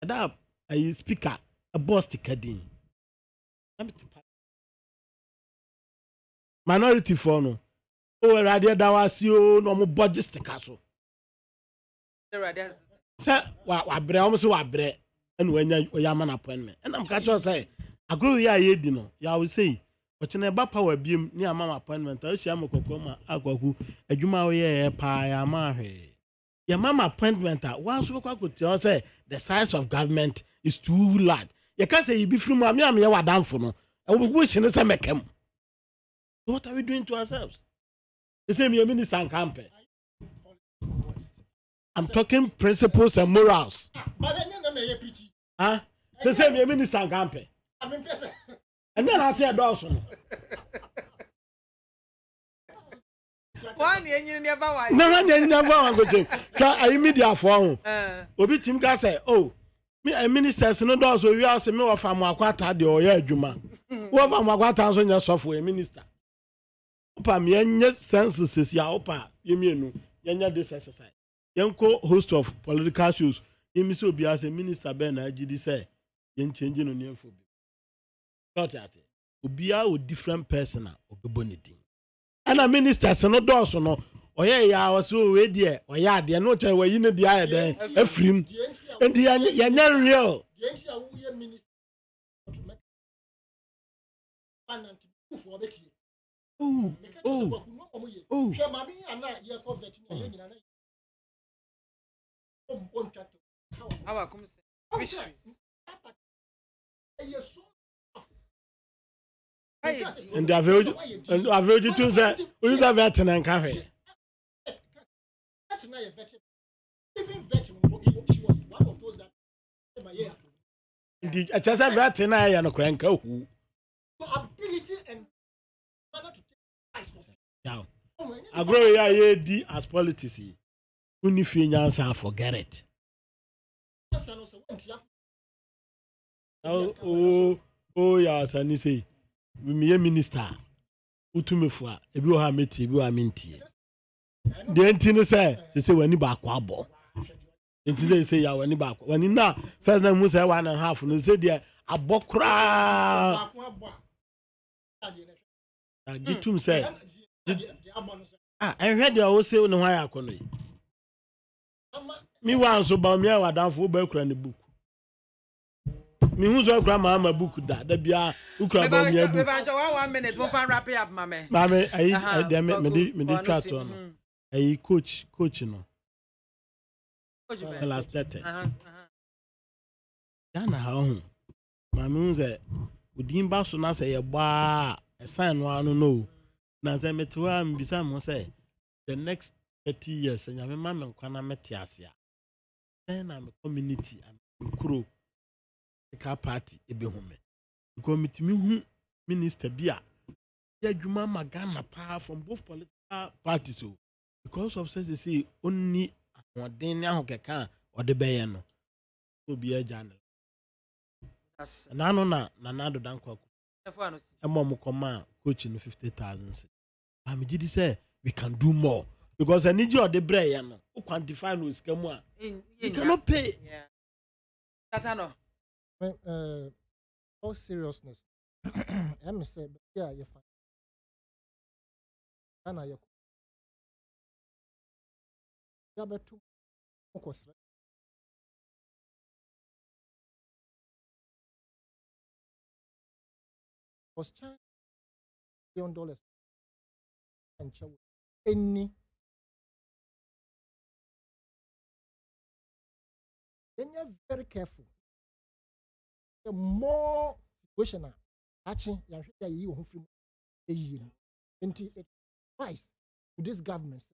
ada a speaker a boss tikadin minority for no o radio dawasi o no mo budget sticker so se wa bre o mo se wa bre enu anya o ya man appointment and am catch us say agro ya ye di no ya will say Ochine ba power biem ni ama appointment o hia mokoko ma akwaku adwuma wo ye pa ya ma hwe ya mama appointment wa so kwaku ti say the size of government is too large you can say you be free mu am ye wadamfo no e wo hine say mekam. What are we doing to ourselves? The same minister and campaign. I'm talking principles and morals. Huh? The same minister and campaign. I'm impressed. And then I say Dawson. One year never was. No one never want to go. I media for Obi Tim ka say, oh, me a minister no does we ask me of Amakwata de oya adwuma. Wo of Amakwata so nya sofo a minister. Opa me nya census ya opa yemienu nya this exercise. Yenko host of political shows. Yemi so obi as a minister ben na gidi say yen change no name for. Not that. Obia o different person obebonidin. And a minister no does no. Oye ya waso we die oya de no tell we yin dia e den afrim. And the ya real. The entry a wo minister to make and to for beti. Oh. Hwe mami ana ye ko vet ni ye nyina na. How come say? And the average to say, we use a veteran and cafe. Even veteran, she was one of those that my year. Indeed, a chance of veteran and a cranko. Ability and manner to take ice from now. I grow here as politics. Unifiance, forget it. Oh, yes, and you say. Me minister utumefo ebi o ha meti ebi o ha mintie de ntine say wani ba kwa abo ntine say ya wani ba kwa wani na first na mu say 1.5 no say de abokra gitum say hwe de o say no hwan akono yi mi wan so ba mi awadanfo ba kura ne book mi hu zo kura ma book da bia ukura ba mi book. Eba 1 minute mo fan wrap up mame. Mame ayi me di chat on. Ayi coach no. Coach be. Last letter. Dana ha hu. Mame hu ze udin ba so na say ye gba sign no anu no. Na say metwa am bisa mo say the next 30 years nyame ma me nkwana mete ase a. Then am community am kuro ka party ebehume because mitimi hu minister bia ya dwuma magana pa from both political parties so because of says they say only ahoden ne ahokeka o de beye no obi agana nano na nado dankwa mo koma coach no 50,000 am gidi say we can do more because aniji o de breye no o quantify no scam a you cannot pay. Yeah, that no. All seriousness, I'm say, yeah, you're fine. And I have two focus. Was $1 billion and any. Then you're very careful. The more situation actually you advice to this government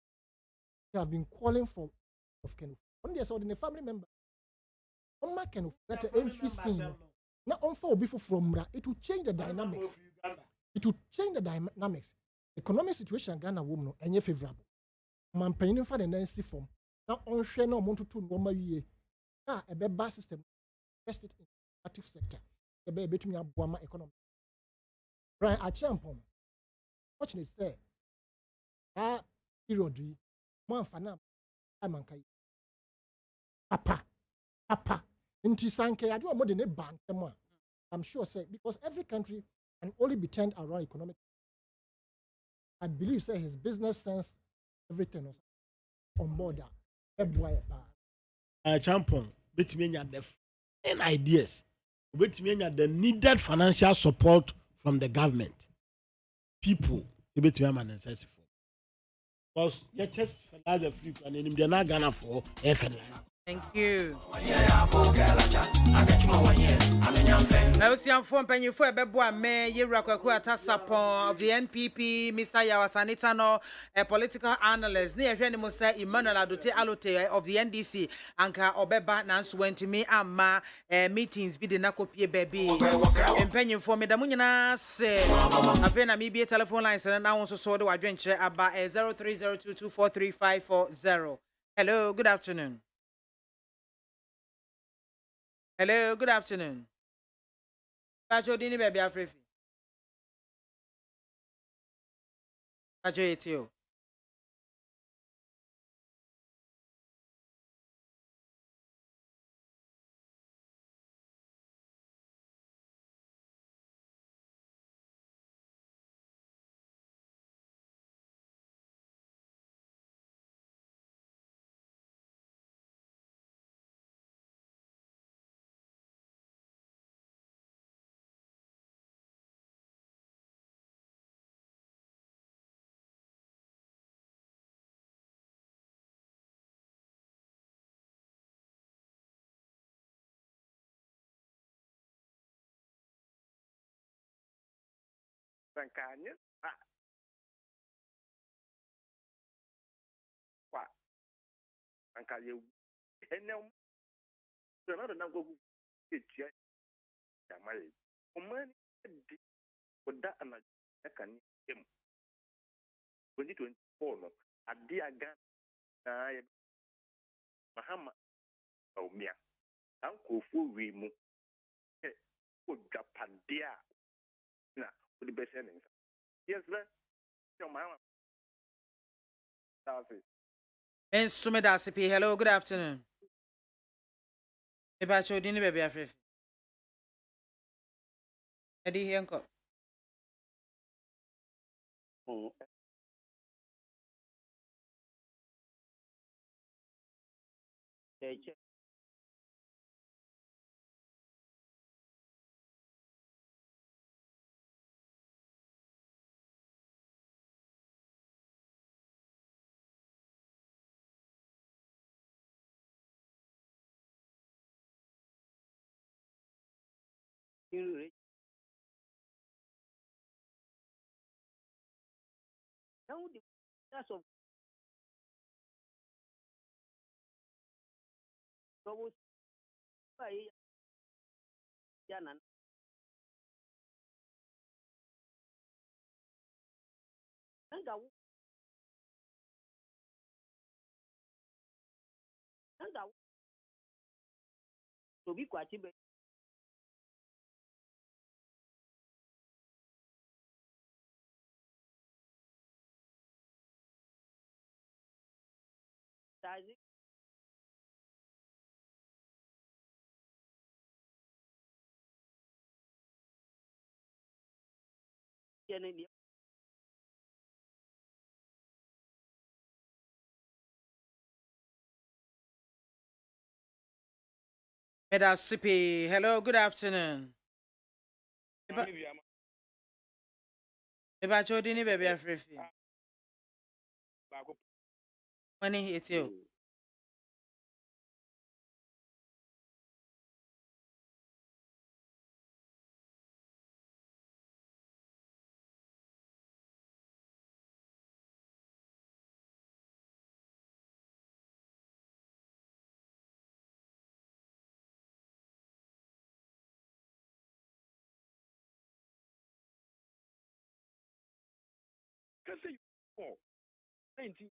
they have been calling for of Kenu. On the side, the family member on my Kenu that not on for before from it will change the dynamics. It will change the dynamics. Economic situation Ghana woman and you favorable. Man paying for the NC form. Now on share no amount to 1 year. Now a better system invested in active sector. The baby to me a Buama economy. Right, I champion. Fortunately, say, period, one for now, I'm on Papa, into Sanke, I do a more than a bank. I'm sure, say, because every country can only be turned around economic. I believe, say, his business sense, everything was on board. Champion, between the ideas. The needed financial support from the government. people ebetumi ama ne nsa si fam because yɛ kyɛ fertilizer free kwan anim deɛ na Ghana for ɛyɛ fertilizer. Thank you. Nausianfo mpanyinfo ebebo ame Yewura Kwaku Atasapon of the NPP, Mr. Yawasanita no, a political analyst. Ni ehwe ni mo say Emmanuel Adote Alote of the NDC anka obeba na nso wantumi ama meetings bi de nakopie baby. Mpanyinfo medamu nyina se ape na mebie telephone lines na won so de wadwenkyere aba 0302243540. Hello, good afternoon. Hello, good afternoon. Pacho dini baby Afrifi. Pacho etio. Sankanya kwa ankaye enem na na go etia yamaye omani di oda ana kan em 2024 no ade aga na ye mahama omia ankofo wi mu o japadia na o di bese nsa yes le yo mahama that's it. Ensumeda sipi. Hello, good afternoon. Pacho dini baby Afrifi. Edi hienko. Now the class of Robos by Yanan. Nanga to be quite a Meda sipi. Hello, good afternoon. Pacho dini baby Afrifi. Money etio. Kasi oh 19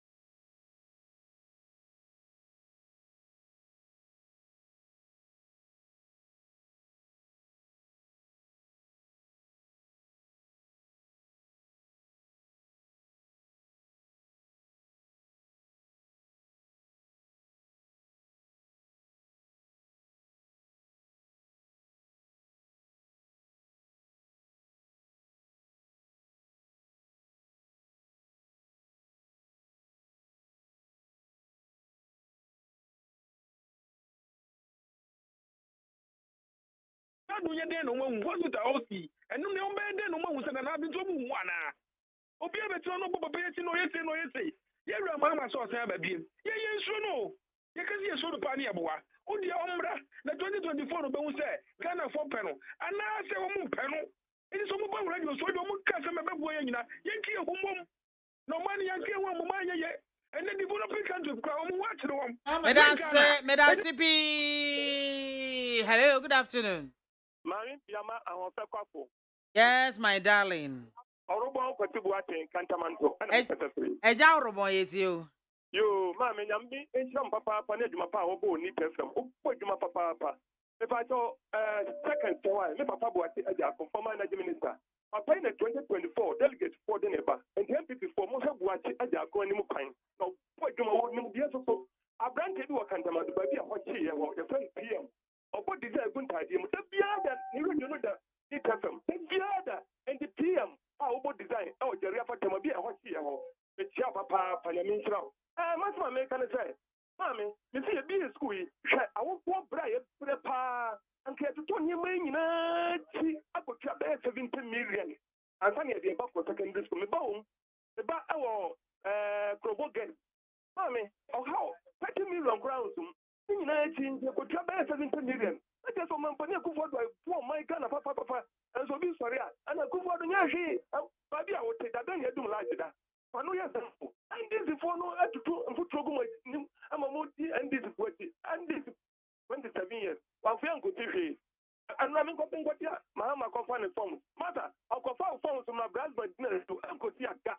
do you then no one was with the OC and no man then no one was an abin to one. obi abeto no bobo be no yesi ye wura mama so say ba biem ye nso no ye kasi ye so do pa ne yeboa o dia omra na 2024 no be hu say Ghana for pe no ana say wo mu pe no eni so mu ba wura dio so do mu ka say me bebuo ye nyina ye nki ye humom no man ye nki wo mu man ye and the developing country come watch the one. Medasi B. Hello, good afternoon. MAAME BIAMAH AKWAFO. Yes, my darling. Orobo kwatibuate kantamanto. Eja orobo yetio. Yo, MAAME nyambi encham papa pa ne djuma pa obo ni pefam. Obo djuma papa. Me pa to second one, me papa buate eja former energy minister. Papa in 2024 delegate for the neighbor and the MPP for Mosa Buachi Aja Koni Mupain. Now, what do I want to so? I granted you a cantamant by a hot tea and the first PM. Or what is a good idea? The Biada, you know that it has them. The Biada and the PM, our design, our Jeriafa Tamabia hot tea, the Chapa Panamintra. What's my make can say? MAAME, you see a B school, I won't walk Brian, Prepa. And care to turn your main, I could trap 17 million. And funny idea about for secondary school. Bone, the back our Krobogan. MAAME, or how 30 million crowns. You could trap 17 million. I just want money to afford my Ghana, papa, and so be sorry. And I could afford the Yashi. Maybe I would take that, then you do like that. I know yes, and this is for no to do and put trouble. I'm a multi, and this is what and this 27 years. While we are good TV, and I'm going to get Mahama Kofan form. Matter, I'll confirm forms from my brother, but to Uncle Siaka.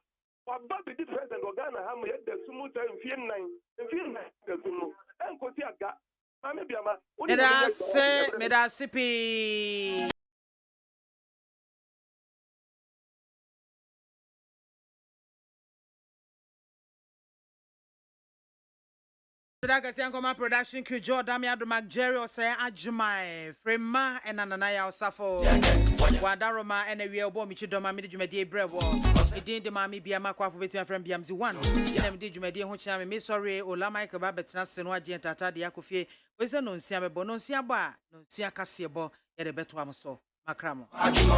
What Bobby the president of Ghana, how many the Sumu and Fian 9 and Fian 9 the Sumu, Uncle Siaka. Maybe I'm a Medasipi. Daga Siankoma production crew Jordan Adumak Jerry Osay Ajumai Frema and Ananaya Osafo Wadaroma and a real bomb Michidoma Midjumedi Brevo. It did the MAAME BIAMAH AKWAFO between from BMZ 1. And did Jumedi Honcham, Miss Sorry, Ola Michael Babet Nasenwa Gentata, the Akufie, was a non Siaba, non Siaba, non Siacasiabo, at a betuamaso, Macramo.